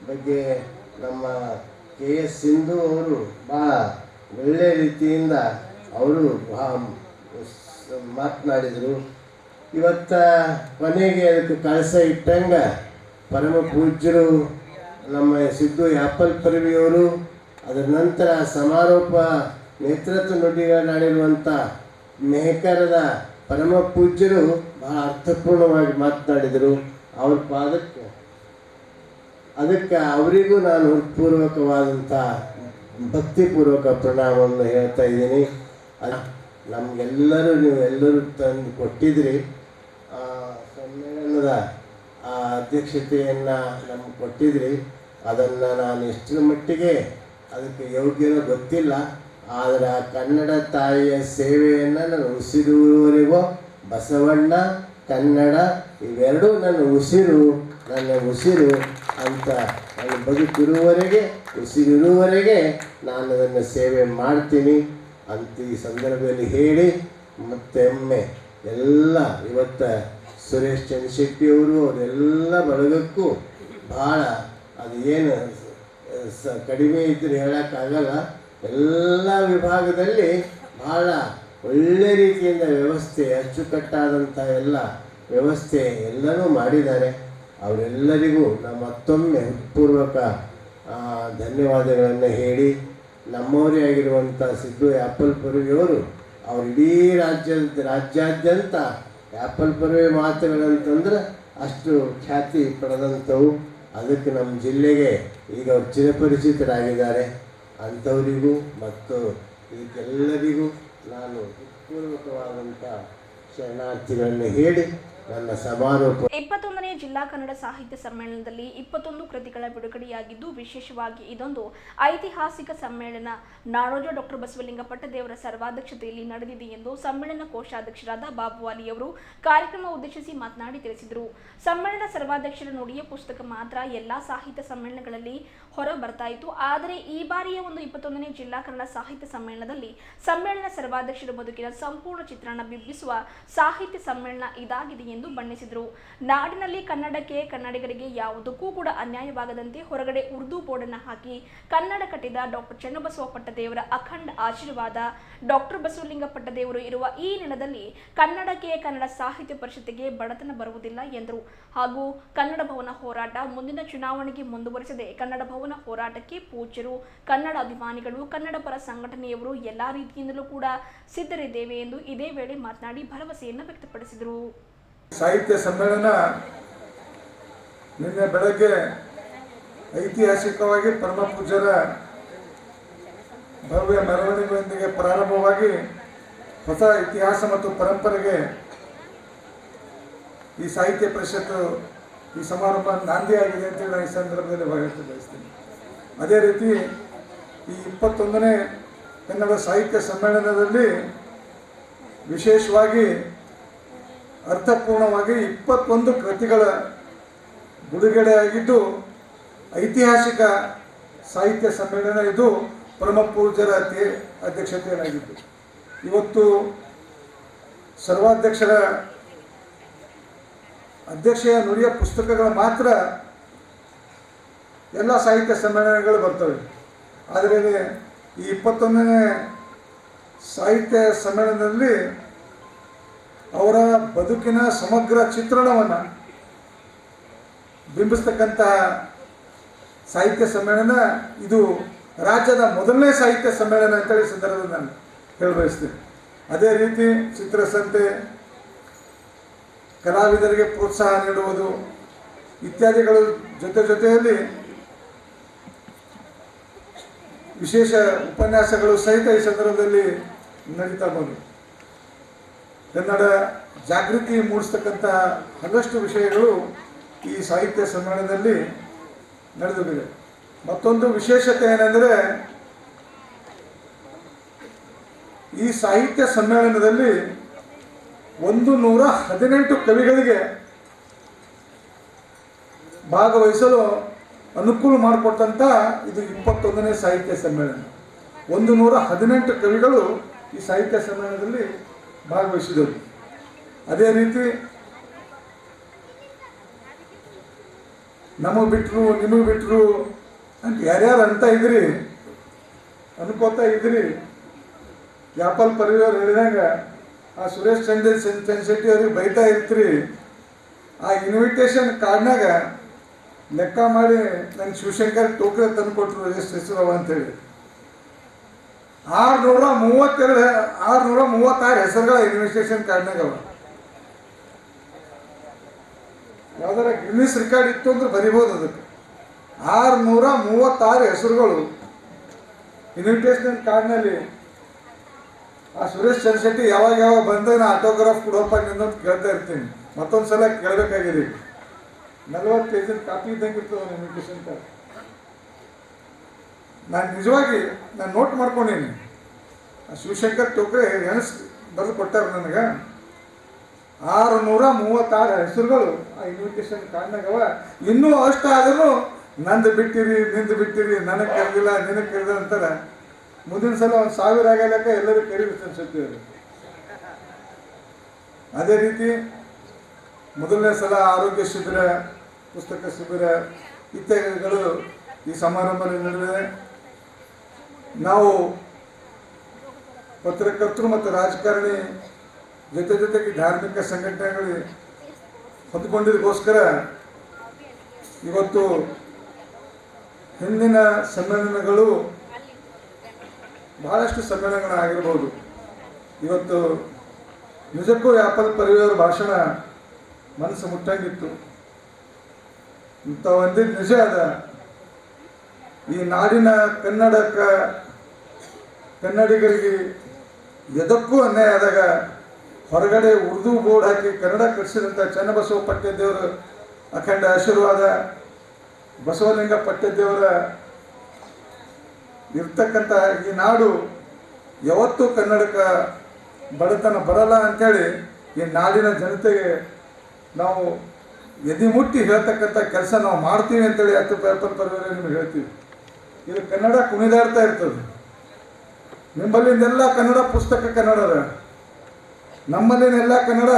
ಬಗ್ಗೆ ನಮ್ಮ KS ಸಿಂಧು ಅವರು ಭಾಳ ಒಳ್ಳೆಯ ರೀತಿಯಿಂದ ಅವರು ಮಾತನಾಡಿದರು. ಇವತ್ತು ಕೊನೆಗೆ ಅದಕ್ಕೆ ಕಳಸ ಇಟ್ಟಂಗೆ ಪರಮ ಪೂಜ್ಯರು ನಮ್ಮ ಸಿದ್ದು ಯಾಪಲ್ ಪರವಿಯವರು, ಅದರ ನಂತರ ಸಮಾರೋಪ ನೇತೃತ್ವ ನುಡಿಗಳಾಡಿರುವಂಥ ಮೆಹಕರದ ಪರಮ ಪೂಜ್ಯರು ಬಹಳ ಅರ್ಥಪೂರ್ಣವಾಗಿ ಮಾತನಾಡಿದರು. ಅವ್ರ ಅದಕ್ಕೆ ಅವರಿಗೂ ನಾನು ಹೃತ್ಪೂರ್ವಕವಾದಂಥ ಭಕ್ತಿಪೂರ್ವಕ ಪ್ರಣಾಮವನ್ನು ಹೇಳ್ತಾ ಇದ್ದೀನಿ. ನಮಗೆಲ್ಲರೂ ನೀವೆಲ್ಲರೂ ತಂದು ಕೊಟ್ಟಿದ್ರಿ. ಸಮ್ಮೇಳನದ ಅಧ್ಯಕ್ಷತೆಯನ್ನು ನಮ್ಗೆ ಕೊಟ್ಟಿದ್ರಿ. ಅದನ್ನು ನಾನು ಎಷ್ಟರ ಮಟ್ಟಿಗೆ ಅದಕ್ಕೆ ಯೋಗ್ಯನೋ ಗೊತ್ತಿಲ್ಲ. ಆದರೆ ಆ ಕನ್ನಡ ತಾಯಿಯ ಸೇವೆಯನ್ನು ನಾನು ಉಸಿರುವವರೆಗೂ ಬಸವಣ್ಣ, ಕನ್ನಡ ಇವೆರಡೂ ನನ್ನ ಉಸಿರು ಅಂತ ನಾನು ಬದುಕಿರುವವರೆಗೆ, ಉಸಿರಿರುವವರೆಗೆ ನಾನು ಅದನ್ನು ಸೇವೆ ಮಾಡ್ತೀನಿ ಅಂತ ಈ ಸಂದರ್ಭದಲ್ಲಿ ಹೇಳಿ, ಮತ್ತೊಮ್ಮೆ ಎಲ್ಲ ಇವತ್ತು ಸುರೇಶ್ ಚಂದ್ರಶೆಟ್ಟಿಯವರು ಅವರೆಲ್ಲ ಬಳಗಕ್ಕೂ ಭಾಳ ಅದು ಏನು ಕಡಿಮೆ ಇದ್ದರೆ ಹೇಳೋಕ್ಕಾಗಲ್ಲ. ಎಲ್ಲ ವಿಭಾಗದಲ್ಲಿ ಭಾಳ ಒಳ್ಳೆ ರೀತಿಯಿಂದ ವ್ಯವಸ್ಥೆ, ಅಚ್ಚುಕಟ್ಟಾದಂಥ ಎಲ್ಲ ವ್ಯವಸ್ಥೆ ಎಲ್ಲನೂ ಮಾಡಿದ್ದಾರೆ. ಅವರೆಲ್ಲರಿಗೂ ನಾವು ಮತ್ತೊಮ್ಮೆ ಹೃತ್ಪೂರ್ವಕ ಧನ್ಯವಾದಗಳನ್ನು ಹೇಳಿ, ನಮ್ಮವರೇ ಆಗಿರುವಂಥ ಸಿದ್ದು ಯಾಪಲ್ ಪರವಿಯವರು ಅವ್ರು ಇಡೀ ರಾಜ್ಯಾದ್ಯಂತ ಯಾಪಲ್ ಪರವಿ ಮಾತುಗಳಂತಂದ್ರೆ ಅಷ್ಟು ಖ್ಯಾತಿ ಪಡೆದಂಥವು. ಅದಕ್ಕೆ ನಮ್ಮ ಜಿಲ್ಲೆಗೆ ಈಗ ಅವ್ರು ಚಿರಪರಿಚಿತರಾಗಿದ್ದಾರೆ. ಅಂಥವರಿಗೂ ಮತ್ತು ಇದೆಲ್ಲರಿಗೂ ನಾನು ಹೃತ್ಪೂರ್ವಕವಾದಂಥ ಶರಣಾರ್ಥಿಗಳನ್ನು ಹೇಳಿ ನನ್ನ ಸಮಾರೋಪ. 21ನೇ ಜಿಲ್ಲಾ ಕನ್ನಡ ಸಾಹಿತ್ಯ ಸಮ್ಮೇಳನದಲ್ಲಿ 21 ಕೃತಿಗಳ ಬಿಡುಗಡೆಯಾಗಿದ್ದು, ವಿಶೇಷವಾಗಿ ಇದೊಂದು ಐತಿಹಾಸಿಕ ಸಮ್ಮೇಳನ ನಾಡೋಜ ಡಾಕ್ಟರ್ ಬಸವಲಿಂಗ ಪಟ್ಟದೇವರ ಸರ್ವಾಧ್ಯಕ್ಷತೆಯಲ್ಲಿ ನಡೆದಿದೆ ಎಂದು ಸಮ್ಮೇಳನ ಕೋಶಾಧ್ಯಕ್ಷರಾದ ಬಾಬುವಾಲಿ ಅವರು ಕಾರ್ಯಕ್ರಮ ಉದ್ದೇಶಿಸಿ ಮಾತನಾಡಿ ತಿಳಿಸಿದರು. ಸಮ್ಮೇಳನ ಸರ್ವಾಧ್ಯಕ್ಷರ ನುಡಿಯ ಪುಸ್ತಕ ಮಾತ್ರ ಎಲ್ಲಾ ಸಾಹಿತ್ಯ ಸಮ್ಮೇಳನಗಳಲ್ಲಿ ಹೊರ ಬರ್ತಾ ಇತ್ತು. ಆದರೆ ಈ ಬಾರಿಯ ಒಂದು 21ನೇ ಜಿಲ್ಲಾ ಕನ್ನಡ ಸಾಹಿತ್ಯ ಸಮ್ಮೇಳನದಲ್ಲಿ ಸಮ್ಮೇಳನ ಸರ್ವಾಧ್ಯಕ್ಷರ ಬದುಕಿನ ಸಂಪೂರ್ಣ ಚಿತ್ರಣ ಬಿಂಬಿಸುವ ಸಾಹಿತ್ಯ ಸಮ್ಮೇಳನ ಇದಾಗಿದೆ ಎಂದು ಬಣ್ಣಿಸಿದರು. ನಾಡಿನಲ್ಲಿ ಕನ್ನಡಕ್ಕೆ, ಕನ್ನಡಿಗರಿಗೆ ಯಾವುದಕ್ಕೂ ಕೂಡ ಅನ್ಯಾಯವಾಗದಂತೆ ಹೊರಗಡೆ ಉರ್ದು ಬೋರ್ಡನ್ನು ಹಾಕಿ ಕನ್ನಡ ಕಟ್ಟಿದ ಡಾಕ್ಟರ್ ಚನ್ನಬಸವ ಪಟ್ಟದೇವರ ಅಖಂಡ ಆಶೀರ್ವಾದ, ಡಾಕ್ಟರ್ ಬಸವಲಿಂಗ ಪಟ್ಟದೇವರು ಇರುವ ಈ ನೆಲದಲ್ಲಿ ಕನ್ನಡಕ್ಕೆ, ಕನ್ನಡ ಸಾಹಿತ್ಯ ಪರಿಷತ್ತಿಗೆ ಬಡತನ ಬರುವುದಿಲ್ಲ ಎಂದರು. ಹಾಗೂ ಕನ್ನಡ ಭವನ ಹೋರಾಟ ಮುಂದಿನ ಚುನಾವಣೆಗೆ ಮುಂದುವರಿಸದೆ ಕನ್ನಡ ಭವನ ಹೋರಾಟಕ್ಕೆ ಪೂಜ್ಯರು, ಕನ್ನಡ ಅಭಿಮಾನಿಗಳು, ಕನ್ನಡ ಪರ ಸಂಘಟನೆಯವರು ಎಲ್ಲಾ ರೀತಿಯಿಂದಲೂ ಕೂಡ ಸಿದ್ಧರಿದ್ದೇವೆ ಎಂದು ಇದೇ ವೇಳೆ ಮಾತನಾಡಿ ಭರವಸೆಯನ್ನು ವ್ಯಕ್ತಪಡಿಸಿದರು. ಸಾಹಿತ್ಯ ಸಮ್ಮೇಳನ ನಿನ್ನೆ ಬೆಳಗ್ಗೆ ಐತಿಹಾಸಿಕವಾಗಿ ಪರಮ ಪೂಜ್ಯರ ಭವ್ಯ ಮೆರವಣಿಗೆಯೊಂದಿಗೆ ಪ್ರಾರಂಭವಾಗಿ ಹೊಸ ಇತಿಹಾಸ ಮತ್ತು ಪರಂಪರೆಗೆ ಈ ಸಾಹಿತ್ಯ ಪರಿಷತ್ತು ಈ ಸಮಾರಂಭ ನಾಂದಿಯಾಗಿದೆ ಅಂತೇಳಿ ನಾನು ಈ ಸಂದರ್ಭದಲ್ಲಿ ಭಾವಿಸಿ ಬಯಸ್ತೀನಿ. ಅದೇ ರೀತಿ ಈ 21ನೇ ಕನ್ನಡ ಸಾಹಿತ್ಯ ಸಮ್ಮೇಳನದಲ್ಲಿ ವಿಶೇಷವಾಗಿ ಅರ್ಥಪೂರ್ಣವಾಗಿ 21 ಕೃತಿಗಳ ಬಿಡುಗಡೆಯಾಗಿದ್ದು ಐತಿಹಾಸಿಕ ಸಾಹಿತ್ಯ ಸಮ್ಮೇಳನ ಇದು ಪರಮ ಪೂಜ್ಯರ ಅಧ್ಯಕ್ಷತೆಯಲ್ಲಾಗಿದ್ದು, ಇವತ್ತು ಸರ್ವಾಧ್ಯಕ್ಷರ ಅಧ್ಯಕ್ಷೆಯ ನುಡಿಯ ಪುಸ್ತಕಗಳು ಮಾತ್ರ ಎಲ್ಲ ಸಾಹಿತ್ಯ ಸಮ್ಮೇಳನಗಳು ಬರ್ತವೆ. ಆದರೆ ಈ 21ನೇ ಸಾಹಿತ್ಯ ಸಮ್ಮೇಳನದಲ್ಲಿ ಅವರ ಬದುಕಿನ ಸಮಗ್ರ ಚಿತ್ರಣವನ್ನು ಬಿಂಬಿಸ್ತಕ್ಕಂತಹ ಸಾಹಿತ್ಯ ಸಮ್ಮೇಳನ ಇದು ರಾಜ್ಯದ ಮೊದಲನೇ ಸಾಹಿತ್ಯ ಸಮ್ಮೇಳನ ಅಂತೇಳಿ ಸಂದರ್ಭದಲ್ಲಿ ನಾನು ಹೇಳಬಯಸ್ತೇನೆ. ಅದೇ ರೀತಿ ಚಿತ್ರಸಂತೆ, ಕಲಾವಿದರಿಗೆ ಪ್ರೋತ್ಸಾಹ ನೀಡುವುದು ಇತ್ಯಾದಿಗಳು ಜೊತೆಯಲ್ಲಿ ವಿಶೇಷ ಉಪನ್ಯಾಸಗಳು ಸಹಿತ ಈ ಸಂದರ್ಭದಲ್ಲಿ ನಡೀತಾ ಬಂದು ಕನ್ನಡ ಜಾಗೃತಿ ಮೂಡಿಸ್ತಕ್ಕಂತಹ ಹಲವಷ್ಟು ವಿಷಯಗಳು ಈ ಸಾಹಿತ್ಯ ಸಮ್ಮೇಳನದಲ್ಲಿ ನಡೆದಿವೆ. ಮತ್ತೊಂದು ವಿಶೇಷತೆ ಏನೆಂದರೆ ಈ ಸಾಹಿತ್ಯ ಸಮ್ಮೇಳನದಲ್ಲಿ 118 ಕವಿಗಳಿಗೆ ಭಾಗವಹಿಸಲು ಅನುಕೂಲ ಮಾಡಿಕೊಟ್ಟಂಥ ಇದು 21ನೇ ಸಾಹಿತ್ಯ ಸಮ್ಮೇಳನ. 118 ಕವಿಗಳು ಈ ಸಾಹಿತ್ಯ ಸಮ್ಮೇಳನದಲ್ಲಿ ಭಾಗವಹಿಸಿದರು. ಅದೇ ರೀತಿ ನಮಗೆ ಬಿಟ್ಟರು ನಿಮಗೆ ಬಿಟ್ಟರು ಅಂತ ಯಾರ್ಯಾರು ಅಂತ ಇದ್ರಿ ಅನ್ಕೋತಾ ಇದ್ರಿ. ಯಾಪಲ್ ಪರಿವಾರ ಹೇಳಿದಾಗ ಆ ಸುರೇಶ್ ಚಂದ್ರಶೆಟ್ಟಿ ಅವ್ರಿಗೆ ಬೈತಾ ಇರ್ತೀರಿ. ಆ ಇನ್ವಿಟೇಷನ್ ಕಾರ್ಡ್ನಾಗ ಲೆಕ್ಕ ಮಾಡಿ ನನ್ನ ಶಿವಶಂಕರ್ ಟೋಕ್ರೆ ತಂದು ಕೊಟ್ಟರು ಎಷ್ಟು ಹೆಸರವ ಅಂತೇಳಿ 636 ಹೆಸರುಗಳ ಇನ್ವಿಟೇಷನ್ ಕಾರ್ಡ್ನಾಗ ಅವ. ಯಾವ್ದಾರ ಗಿನ್ನಿಸ್ ರೆಕಾರ್ಡ್ ಇತ್ತು ಅಂದ್ರೆ ಬರಿಬೋದು. ಅದಕ್ಕೆ 636 ಹೆಸರುಗಳು ಇನ್ವಿಟೇಷನ್ ಕಾರ್ಡ್ನಲ್ಲಿ. ಆ ಸುರೇಶ್ ಚಂದ್ರಶೆಟ್ಟಿ ಯಾವಾಗ ಬಂದ ನಾ ಆಟೋಗ್ರಾಫ್ ಕೊಡೋಪ್ಪ ನಿಂದ ಕೇಳ್ತಾ ಇರ್ತೀನಿ. ಮತ್ತೊಂದು ಸಲ ಕೇಳಬೇಕಾಗಿದೆ. 40 ಪೇಜಿನ ಕಾಪಿ ಇದ್ದಂಗೆ ಇರ್ತದೆ ಇನ್ವಿಟೇಷನ್ ಕಾರ್ಡ್. ನಾನು ನಿಜವಾಗಿ ನೋಟ್ ಮಾಡ್ಕೊಂಡೀನಿ. ಶಿವಶಂಕರ್ ಟೋಕ್ರೆ ಬರೆದು ಕೊಟ್ಟಾರ ನನಗೆ. 636 ಹೆಸರುಗಳು ಆ ಇನ್ವಿಟೇಷನ್ ಕಾರ್ಡ್ನಾಗವ. ಇನ್ನೂ ಅಷ್ಟು ಆದ್ರೂ ನಂದು ಬಿಟ್ಟಿರಿ, ನಿಂದು ಬಿಟ್ಟಿರಿ, ನನಗೆ ಕರೆದಿಲ್ಲ, ನಿನಗೆ ಕರೆದ ಅಂತಾರೆ. ಮುಂದಿನ ಸಲ 1000 ಆಗಲಕ್ಕ ಎಲ್ಲರೂ ಕರೀಬೇಕು ಅನ್ಸುತ್ತೆ. ಅದೇ ರೀತಿ ಮೊದಲನೇ ಸಲ ಆರೋಗ್ಯ ಶಿಬಿರ, ಪುಸ್ತಕ ಶಿಬಿರ ಇತ್ಯಾದಿಗಳು ಈ ಸಮಾರಂಭದಲ್ಲಿ ನಡೆದಿದೆ. ನಾವು ಪತ್ರಕರ್ತರು ಮತ್ತು ರಾಜಕಾರಣಿ ಜೊತೆಗೆ ಧಾರ್ಮಿಕ ಸಂಘಟನೆಗಳು ಹೊಂದಿಕೊಂಡಿದ್ದಕ್ಕೋಸ್ಕರ ಇವತ್ತು ಹಿಂದಿನ ಸಮ್ಮೇಳನಗಳು ಬಹಳಷ್ಟು ಸಮ್ಮೇಳನಗಳಾಗಿರ್ಬೋದು. ಇವತ್ತು ನಿಜಕ್ಕೂ ಯಾಪಲ್ ಪರಿವಾರ ಭಾಷಣ ಮನಸ್ಸು ಮುಟ್ಟಂಗಿತ್ತು. ಇಂಥ ಒಂದಿದ್ದು ನಿಜ ಅದ. ಈ ನಾಡಿನ ಕನ್ನಡಿಗರಿಗೆ ಎದಕ್ಕೂ ಅನ್ಯಾಯ ಆದಾಗ ಹೊರಗಡೆ ಉರ್ದು ಬೋರ್ಡ್ ಹಾಕಿ ಕನ್ನಡ ಕಲಿಸಿದಂಥ ಚನ್ನಬಸವ ಪಟ್ಟದೇವರ ಅಖಂಡ ಆಶೀರ್ವಾದ, ಬಸವಲಿಂಗ ಪಟ್ಟದೇವರ ಇರ್ತಕ್ಕಂಥ ಈ ನಾಡು ಯಾವತ್ತೂ ಕನ್ನಡಕ್ಕೆ ಬಡತನ ಬರಲ್ಲ ಅಂಥೇಳಿ ಈ ನಾಡಿನ ಜನತೆಗೆ ನಾವು ಎದೆ ಮುಟ್ಟಿ ಹೇಳ್ತಕ್ಕಂಥ ಕೆಲಸ ನಾವು ಮಾಡ್ತೀವಿ ಅಂತೇಳಿ 10 ಪೇಪರ್ ಪರಿವಾರ ನಿಮ್ಗೆ ಹೇಳ್ತೀವಿ. ಇದು ಕನ್ನಡ ಕುಣಿದಾಡ್ತಾ ಇರ್ತದೆ. ನಿಮ್ಮಲ್ಲಿಂದೆಲ್ಲ ಕನ್ನಡ ಪುಸ್ತಕ ಕನ್ನಡದ, ನಮ್ಮಲ್ಲಿನೆಲ್ಲ ಕನ್ನಡ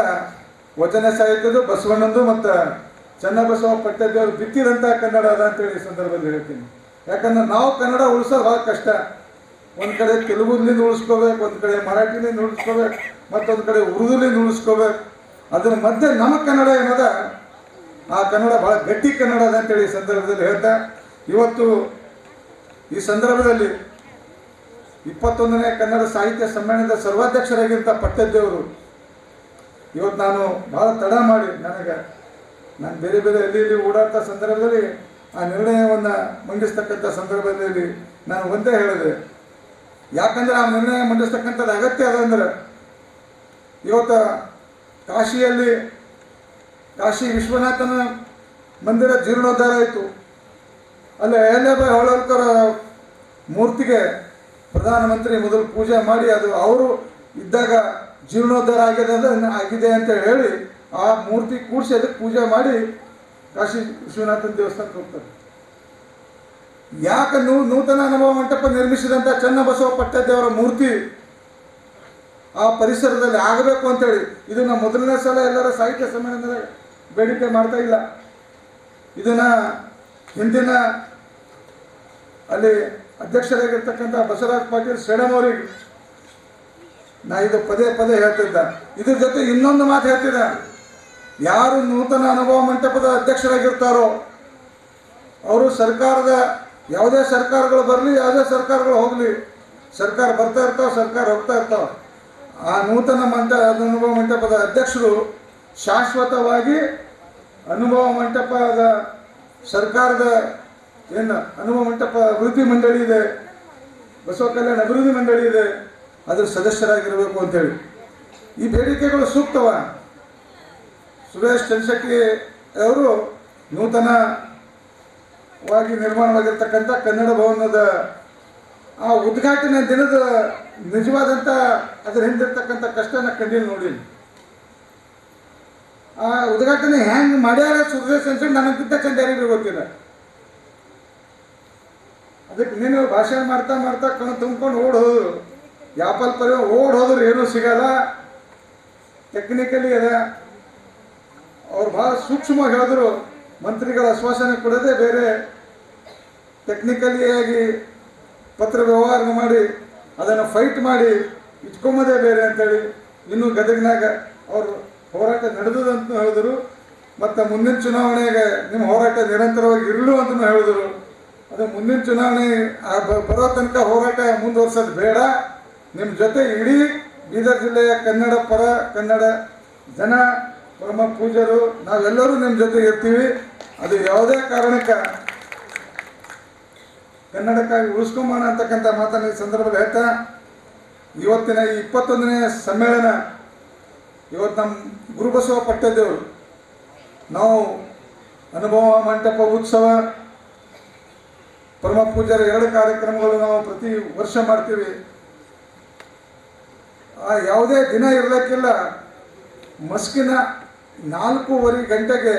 ವಚನ ಸಾಹಿತ್ಯದು, ಬಸವಣ್ಣಂದು ಮತ್ತು ಚನ್ನಬಸವ ಪಟ್ಟದೇವರು ಬಿತ್ತಿದಂಥ ಕನ್ನಡ ಅದ ಅಂತೇಳಿ ಈ ಸಂದರ್ಭದಲ್ಲಿ ಹೇಳ್ತೀನಿ. ಯಾಕಂದ್ರೆ ನಾವು ಕನ್ನಡ ಉಳಿಸೋದು ಭಾಳ ಕಷ್ಟ. ಒಂದು ಕಡೆ ತೆಲುಗುಲಿಂದ ಉಳಿಸ್ಕೋಬೇಕು, ಒಂದು ಕಡೆ ಮರಾಠಿಲಿಂದ ಉಳಿಸ್ಕೋಬೇಕು, ಮತ್ತೊಂದು ಕಡೆ ಉರ್ದುಲಿಂದ ಉಳಿಸ್ಕೋಬೇಕು. ಅದರ ಮಧ್ಯೆ ನಮ್ಮ ಕನ್ನಡ ಏನದ ಆ ಕನ್ನಡ ಭಾಳ ಗಟ್ಟಿ ಕನ್ನಡ ಅದ ಅಂತೇಳಿ ಈ ಸಂದರ್ಭದಲ್ಲಿ ಹೇಳ್ತಾ, ಇವತ್ತು ಈ ಸಂದರ್ಭದಲ್ಲಿ 21ನೇ ಕನ್ನಡ ಸಾಹಿತ್ಯ ಸಮ್ಮೇಳನದ ಸರ್ವಾಧ್ಯಕ್ಷರಾಗಿಂಥ ಪಟ್ಟದೇವರು ಇವತ್ತು ನಾನು ಭಾಳ ತಡ ಮಾಡಿ ನಾನು ಬೇರೆ ಇಲ್ಲಿ ಓಡಾಡ್ತಾ ಸಂದರ್ಭದಲ್ಲಿ ಆ ನಿರ್ಣಯವನ್ನು ಮಂಡಿಸ್ತಕ್ಕಂಥ ಸಂದರ್ಭದಲ್ಲಿ ನಾನು ಒಂದೇ ಹೇಳಿದೆ. ಯಾಕಂದ್ರೆ ಆ ನಿರ್ಣಯ ಮಂಡಿಸ್ತಕ್ಕಂಥದ್ದು ಅಗತ್ಯ ಅದಂದ್ರೆ ಇವತ್ತು ಕಾಶಿ ವಿಶ್ವನಾಥನ ಮಂದಿರ ಜೀರ್ಣೋದ್ಧಾರ ಆಯಿತು. ಅಲ್ಲಿ ಅಹಲ್ಯಾಬಾಯಿ ಹೋಳ್ಕರ್ ಮೂರ್ತಿಗೆ ಪ್ರಧಾನಮಂತ್ರಿ ಮೊದಲು ಪೂಜೆ ಮಾಡಿ ಅದು ಅವರು ಇದ್ದಾಗ ಜೀರ್ಣೋದ್ಧಾರ ಆಗಿದೆ ಅಂತ ಹೇಳಿ ಆ ಮೂರ್ತಿ ಕೂಡಿಸಿ ಅದಕ್ಕೆ ಪೂಜೆ ಮಾಡಿ ಕಾಶಿ ವಿಶ್ವನಾಥನ ದೇವಸ್ಥಾನಕ್ಕೆ ಹೋಗ್ತಾರೆ. ಯಾಕೆ ನೂತನ ಅನುಭವ ಮಂಟಪ ನಿರ್ಮಿಸಿದಂಥ ಚನ್ನಬಸವ ಪಟ್ಟದೇವರ ಮೂರ್ತಿ ಆ ಪರಿಸರದಲ್ಲಿ ಆಗಬೇಕು ಅಂತೇಳಿ ಇದನ್ನ ಮೊದಲನೇ ಸಲ ಎಲ್ಲರ ಸಾಹಿತ್ಯ ಸಮ್ಮೇಳನದ ಬೇಡಿಕೆ ಮಾಡ್ತಾ ಇಲ್ಲ. ಇದನ್ನ ಹಿಂದಿನ ಅಲ್ಲಿ ಅಧ್ಯಕ್ಷರಾಗಿರ್ತಕ್ಕಂಥ ಬಸವರಾಜ ಪಾಟೀಲ್ ಸೇಡಂ ಅವರಿಗೆ ನಾ ಇದು ಪದೇ ಪದೇ ಹೇಳ್ತಿದ್ದ. ಇದ್ರ ಜೊತೆ ಇನ್ನೊಂದು ಮಾತು ಹೇಳ್ತಿದ್ದ, ಯಾರು ನೂತನ ಅನುಭವ ಮಂಟಪದ ಅಧ್ಯಕ್ಷರಾಗಿರ್ತಾರೋ ಅವರು ಸರ್ಕಾರದ ಯಾವುದೇ ಸರ್ಕಾರಗಳು ಬರಲಿ, ಯಾವುದೇ ಸರ್ಕಾರಗಳು ಹೋಗಲಿ, ಸರ್ಕಾರ ಬರ್ತಾ ಇರ್ತಾವೆ, ಸರ್ಕಾರ ಹೋಗ್ತಾ ಇರ್ತಾವೆ, ಆ ನೂತನ ಅನುಭವ ಮಂಟಪದ ಅಧ್ಯಕ್ಷರು ಶಾಶ್ವತವಾಗಿ ಅನುಭವ ಮಂಟಪದ ಸರ್ಕಾರದ ಏನು ಅನುಭವ ಮಂಟಪ ಅಭಿವೃದ್ಧಿ ಮಂಡಳಿ ಇದೆ, ಬಸವ ಕಲ್ಯಾಣ ಅಭಿವೃದ್ಧಿ ಮಂಡಳಿ ಇದೆ, ಅದರ ಸದಸ್ಯರಾಗಿರಬೇಕು ಅಂತೇಳಿ. ಈ ಬೇಡಿಕೆಗಳು ಸೂಕ್ತವ. ಸುರೇಶ್ ಚಂದ್ರಶೆಟ್ಟಿ ಅವರು ನೂತನವಾಗಿ ನಿರ್ಮಾಣವಾಗಿರ್ತಕ್ಕಂಥ ಕನ್ನಡ ಭವನದ ಆ ಉದ್ಘಾಟನೆ ದಿನದ ನಿಜವಾದಂಥ ಅದರ ಹಿಂದಿರ್ತಕ್ಕಂಥ ಕಷ್ಟನ ಕಂಡಿಲ್ಲ ನೋಡಿ. ಆ ಉದ್ಘಾಟನೆ ಹೆಂಗೆ ಮಾಡ್ಯಾರ ಸುರೇಶ್ ಚಂದ್ರಶೆಟ್ಟಿ ನನಗಿಂತ ಚಂದ ಯಾರಿಗೂ ಗೊತ್ತಿಲ್ಲ. ಅದಕ್ಕೆ ನೀನು ಭಾಷಣ ಮಾಡ್ತಾ ಮಾಡ್ತಾ ಕಣ್ಣು ತುಂಬ್ಕೊಂಡು ಓಡ್ ಹೋದ್ರು, ಯಾಪಲ್ ಪರಿ ಓಡ್ ಹೋದ್ರು ಏನೂ ಸಿಗಲ್ಲ. ಟೆಕ್ನಿಕಲಿ ಅದ ಅವ್ರು ಭಾಳ ಸೂಕ್ಷ್ಮವಾಗಿ ಹೇಳಿದ್ರು. ಮಂತ್ರಿಗಳ ಆಶ್ವಾಸನೆ ಕೊಡೋದೇ ಬೇರೆ, ಟೆಕ್ನಿಕಲಿಯಾಗಿ ಪತ್ರ ವ್ಯವಹಾರ ಮಾಡಿ ಅದನ್ನು ಫೈಟ್ ಮಾಡಿ ಇಟ್ಕೊಂಬೋದೇ ಬೇರೆ ಅಂತೇಳಿ. ಇನ್ನೂ ಗದಗಿನಾಗ ಅವರು ಹೋರಾಟ ನಡೆದದಂತ ಹೇಳಿದ್ರು. ಮತ್ತು ಮುಂದಿನ ಚುನಾವಣೆಗೆ ನಿಮ್ಮ ಹೋರಾಟ ನಿರಂತರವಾಗಿ ಇರಲು ಅಂತಲೂ ಹೇಳಿದ್ರು. ಅದು ಮುಂದಿನ ಚುನಾವಣೆ ಬರೋ ತನಕ ಹೋರಾಟ ಮುಂದುವರ್ಸೋದು ಬೇಡ. ನಿಮ್ಮ ಜೊತೆ ಇಡೀ ಬೀದರ್ ಜಿಲ್ಲೆಯ ಕನ್ನಡ ಪರ ಕನ್ನಡ ಜನ ಪರಮ ಪೂಜ್ಯರು ನಾವೆಲ್ಲರೂ ನಿಮ್ಮ ಜೊತೆ ಇರ್ತೀವಿ. ಅದು ಯಾವುದೇ ಕಾರಣಕ್ಕೆ ಕನ್ನಡಕ್ಕಾಗಿ ಉಳಿಸ್ಕೊಂಬೋಣ ಅಂತಕ್ಕಂಥ ಮಾತನ್ನು ಈ ಸಂದರ್ಭದಲ್ಲಿ ಹೇಳ್ತಾ, ಇವತ್ತಿನ ಈ 21ನೇ ಸಮ್ಮೇಳನ ಇವತ್ತು ನಮ್ಮ ಗುರುಬಸವ ಪಟ್ಟದೇವರು ನಾವು ಅನುಭವ ಮಂಟಪ ಉತ್ಸವ ಪರಮ ಪೂಜ್ಯರ 2 ಕಾರ್ಯಕ್ರಮಗಳು ನಾವು ಪ್ರತಿ ವರ್ಷ ಮಾಡ್ತೀವಿ. ಆ ಯಾವುದೇ ದಿನ ಇರಲಿಕ್ಕಿಲ್ಲ, ಮಸ್ಕಿನ 4:15 ಗಂಟೆಗೆ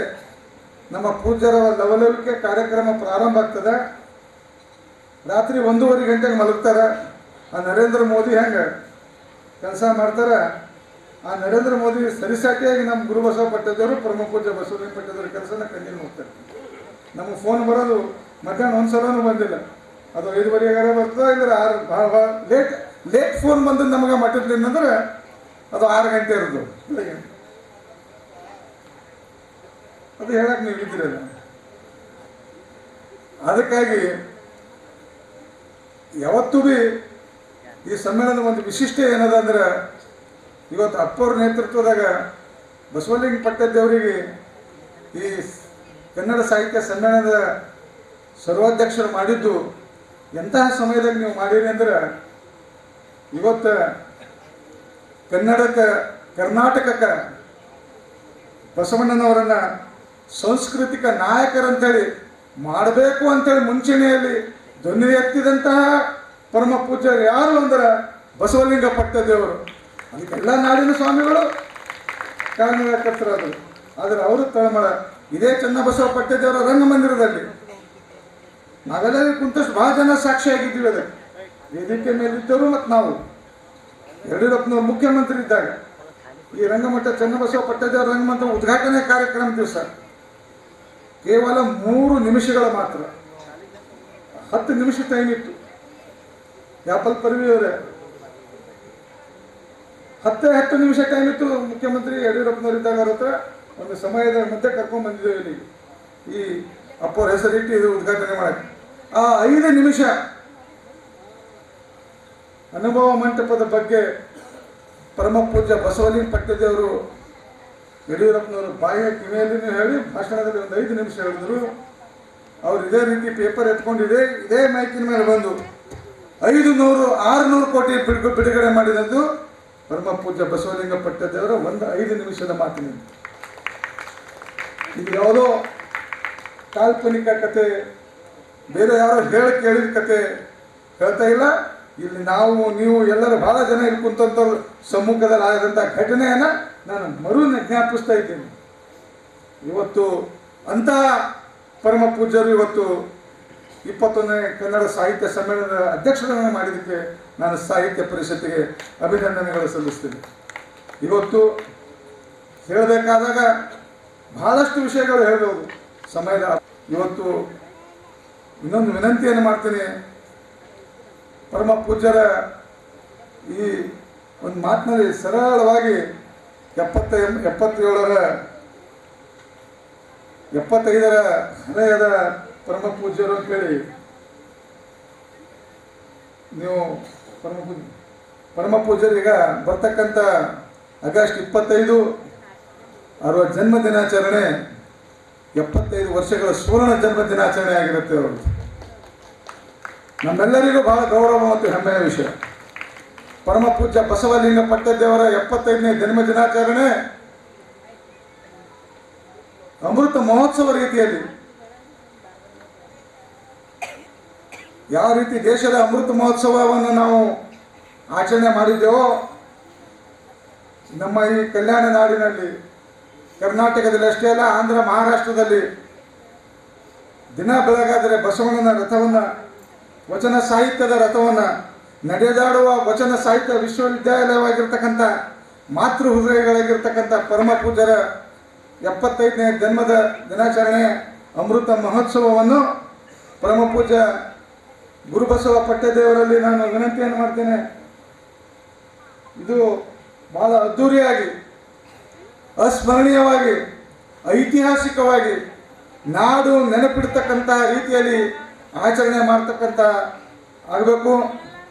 ನಮ್ಮ ಪೂಜ್ಯರ ಲವಲವಿಕೆ ಕಾರ್ಯಕ್ರಮ ಪ್ರಾರಂಭ ಆಗ್ತದೆ. ರಾತ್ರಿ 1:15 ಗಂಟೆಗೆ ಮಲಗ್ತಾರೆ. ಆ ನರೇಂದ್ರ ಮೋದಿ ಹೆಂಗೆ ಕೆಲಸ ಮಾಡ್ತಾರೆ, ಆ ನರೇಂದ್ರ ಮೋದಿ ಸರಿಸಾಟಿಯಾಗಿ ನಮ್ಮ ಗುರು ಬಸವ ಪಟ್ಟದೇವರು ಪರಮ ಪೂಜ್ಯ ಬಸವಲಿಂಗ ಪಟ್ಟದೇವ್ರ ಕೆಲಸನ ಕಂಟಿನ್ಯೂ ಹೋಗ್ತಾರೆ. ನಮಗೆ ಫೋನ್ ಬರೋದು ಮಧ್ಯಾಹ್ನ ಒಂದು ಸಲನೂ ಬಂದಿಲ್ಲ. ಅದು 5:15 ಬರ್ತದೆ, ಇಲ್ಲ 6 ಭಾಳ ಲೇಟ್ ಫೋನ್ ಬಂದು ನಮಗೆ ಮಟ್ಟದ್ಲಿಂದ ಅಂದ್ರೆ ಅದು 6 ಗಂಟೆ ಇರೋದು ಬೆಳಗ್ಗೆ. ಅದು ಹೇಳಕ್ಕೆ ನೀವು ಇದ್ದೀರಲ್ಲ. ಅದಕ್ಕಾಗಿ ಯಾವತ್ತೂ ಭೀ ಈ ಸಮ್ಮೇಳನದ ಒಂದು ವಿಶಿಷ್ಟ ಏನದ ಅಂದ್ರೆ, ಇವತ್ತು ಅಪ್ಪವ್ರ ನೇತೃತ್ವದಾಗ ಬಸವಲಿಂಗ ಪಟ್ಟದೇವರಿಗೆ ಈ ಕನ್ನಡ ಸಾಹಿತ್ಯ ಸಮ್ಮೇಳನದ ಸರ್ವಾಧ್ಯಕ್ಷರು ಮಾಡಿದ್ದು ಎಂತಹ ಸಮಯದಾಗ ನೀವು ಮಾಡಿರಿ ಅಂದ್ರೆ, ಇವತ್ತು ಕರ್ನಾಟಕಕ್ಕೆ ಬಸವಣ್ಣನವರನ್ನು ಸಾಂಸ್ಕೃತಿಕ ನಾಯಕರಂತೇಳಿ ಮಾಡಬೇಕು ಅಂತೇಳಿ ಮುಂಚೂಣಿಯಲ್ಲಿ ಧ್ವನಿ ಎತ್ತಿದಂತಹ ಪರಮ ಪೂಜ್ಯರು ಯಾರು ಅಂದ್ರೆ ಬಸವಲಿಂಗ ಪಟ್ಟದೇವರು. ಅದಕ್ಕೆಲ್ಲ ನಾಡಿನ ಸ್ವಾಮಿಗಳು ಕಾರಣಕರ್ತರಾದರು. ಆದರೆ ಅವರು ತಳಮಳ ಇದೇ ಚನ್ನಬಸವ ಪಟ್ಟದೇವರ ರಂಗಮಂದಿರದಲ್ಲಿ ನಾವೆಲ್ಲರೂ ಕುಂತಷ್ಟು ಭಾಳ ಜನ ಸಾಕ್ಷಿಯಾಗಿದ್ದೀವಿ. ಅದಕ್ಕೆ ವೇದಿಕೆ ಮೇಲಿದ್ದವರು ಮತ್ತು ನಾವು ಯಡಿಯೂರಪ್ಪನವ್ರು ಮುಖ್ಯಮಂತ್ರಿ ಇದ್ದಾಗ ಈ ರಂಗಮಠ ಚನ್ನಬಸವ ಪಟ್ಟದೇವರ ರಂಗಮಂಟ ಉದ್ಘಾಟನೆ ಕಾರ್ಯಕ್ರಮ ದಿವಸ ಕೇವಲ 3 ನಿಮಿಷಗಳ ಮಾತ್ರ, 10 ನಿಮಿಷ ಟೈಮ್ ಇತ್ತು. ಯಾಪಲ್ ಪರ್ವಿಯವರೇ 10 ನಿಮಿಷ ಟೈಮ್ ಇತ್ತು. ಮುಖ್ಯಮಂತ್ರಿ ಯಡಿಯೂರಪ್ಪನವ್ರು ಇದ್ದಾಗ ಅವ್ರ ಹತ್ರ ಒಂದು ಸಮಯದ ಮಧ್ಯೆ ಕರ್ಕೊಂಡು ಬಂದಿದ್ದೇವೆ ಇಲ್ಲಿ ಈ ಅಪ್ಪವ್ರ ಹೆಸರಿಟ್ಟು ಇದು ಉದ್ಘಾಟನೆ ಮಾಡಕ್ಕೆ. ಆ 5 ನಿಮಿಷ ಅನುಭವ ಮಂಟಪದ ಬಗ್ಗೆ ಪರಮ ಪೂಜ್ಯ ಬಸವಲಿಂಗ ಪಟ್ಟದೇವರು ಯಡಿಯೂರಪ್ಪನವರು ಬಾಯಿಯ ಕಿವಿಯಲ್ಲಿ ಹೇಳಿ ಭಾಷಣದಲ್ಲಿ ಒಂದು 5 ನಿಮಿಷ ಹೇಳಿದ್ರು. ಅವ್ರು ಇದೇ ರೀತಿ ಪೇಪರ್ ಎತ್ಕೊಂಡಿದೆ, ಇದೇ ಮೈಕಿನ ಮೇಲೆ ಬಂದು 500-600 ಕೋಟಿ ಬಿಡುಗಡೆ ಮಾಡಿದಂದು ಪರಮ ಪೂಜ್ಯ ಬಸವಲಿಂಗ ಪಟ್ಟದೇವರ ಒಂದು 5 ನಿಮಿಷದ ಮಾತಿನಿಂದ. ಇದು ಯಾವುದೋ ಕಾಲ್ಪನಿಕ ಕತೆ, ಬೇರೆ ಯಾರೋ ಕೇಳಿದ ಕತೆ ಹೇಳ್ತಾ ಇಲ್ಲ. ಇಲ್ಲಿ ನಾವು ನೀವು ಎಲ್ಲರೂ ಭಾಳ ಜನ ಇಲ್ಲಿ ಕುಂತಂಥವ್ರು ಸಮ್ಮುಖದಲ್ಲಿ ಆದಂಥ ಘಟನೆಯನ್ನು ನಾನು ಜ್ಞಾಪಿಸ್ತಾ ಇದ್ದೀನಿ. ಇವತ್ತು ಅಂತಹ ಪರಮ ಪೂಜ್ಯರು ಇವತ್ತು 21ನೇ ಕನ್ನಡ ಸಾಹಿತ್ಯ ಸಮ್ಮೇಳನದ ಅಧ್ಯಕ್ಷರನ್ನು ಮಾಡಿದ್ದಕ್ಕೆ ನಾನು ಸಾಹಿತ್ಯ ಪರಿಷತ್ತಿಗೆ ಅಭಿನಂದನೆಗಳು ಸಲ್ಲಿಸ್ತೀನಿ. ಇವತ್ತು ಹೇಳಬೇಕಾದಾಗ ಬಹಳಷ್ಟು ವಿಷಯಗಳು ಹೇಳ್ಬೋದು ಸಮಯದ. ಇವತ್ತು ಇನ್ನೊಂದು ವಿನಂತಿಯನ್ನು ಮಾಡ್ತೀನಿ. ಪರಮ ಪೂಜ್ಯರ ಈ ಒಂದು ಮಾತಿನಲ್ಲಿ ಸರಳವಾಗಿ 75ರ ಹೃದಯದ ಪರಮ ಪೂಜ್ಯರು ಅಂತೇಳಿ ನೀವು ಪರಮ ಪೂಜ್ಯರೀಗ ಬರ್ತಕ್ಕಂಥ ಆಗಸ್ಟ್ 25 ಅವರ ಜನ್ಮ ದಿನಾಚರಣೆ 75 ವರ್ಷಗಳ ಸುವರ್ಣ ಜನ್ಮ ದಿನಾಚರಣೆ ಆಗಿರುತ್ತೆ ಅವರು. ನಮ್ಮೆಲ್ಲರಿಗೂ ಬಹಳ ಗೌರವ ಮತ್ತು ಹೆಮ್ಮೆಯ ವಿಷಯ. ಪರಮ ಪೂಜ್ಯ ಬಸವಲಿಂಗ ಪಟ್ಟದೇವರ 75ನೇ ಜನ್ಮ ದಿನಾಚರಣೆ ಅಮೃತ ಮಹೋತ್ಸವ ರೀತಿಯಲ್ಲಿ ಯಾವ ರೀತಿ ದೇಶದ ಅಮೃತ ಮಹೋತ್ಸವವನ್ನು ನಾವು ಆಚರಣೆ ಮಾಡಿದ್ದೇವೋ ನಮ್ಮ ಈ ಕಲ್ಯಾಣ ನಾಡಿನಲ್ಲಿ, ಕರ್ನಾಟಕದಲ್ಲಿ ಅಷ್ಟೇ ಅಲ್ಲ, ಆಂಧ್ರ ಮಹಾರಾಷ್ಟ್ರದಲ್ಲಿ ದಿನ ಬೆಳಗಾದರೆ ಬಸವಣ್ಣನ ರಥವನ್ನು, ವಚನ ಸಾಹಿತ್ಯದ ರಥವನ್ನು, ನಡೆದಾಡುವ ವಚನ ಸಾಹಿತ್ಯ ವಿಶ್ವವಿದ್ಯಾಲಯವಾಗಿರ್ತಕ್ಕಂಥ ಮಾತೃ ಹೃದಯಗಳಾಗಿರ್ತಕ್ಕಂಥ ಪರಮ ಪೂಜ್ಯರ 75ನೇ ಜನ್ಮದ ದಿನಾಚರಣೆ ಅಮೃತ ಮಹೋತ್ಸವವನ್ನು ಪರಮ ಪೂಜ್ಯ ಗುರುಬಸವ ಪಟ್ಟದೇವರಲ್ಲಿ ನಾನು ವಿನಂತಿಯನ್ನು ಮಾಡ್ತೇನೆ. ಇದು ಬಹಳ ಅದ್ಧೂರಿಯಾಗಿ, ಅಸ್ಮರಣೀಯವಾಗಿ, ಐತಿಹಾಸಿಕವಾಗಿ ನಾಡು ನೆನಪಿಡ್ತಕ್ಕಂಥ ರೀತಿಯಲ್ಲಿ ಆಚರಣೆ ಮಾಡ್ತಕ್ಕಂಥ ಆಗಬೇಕು.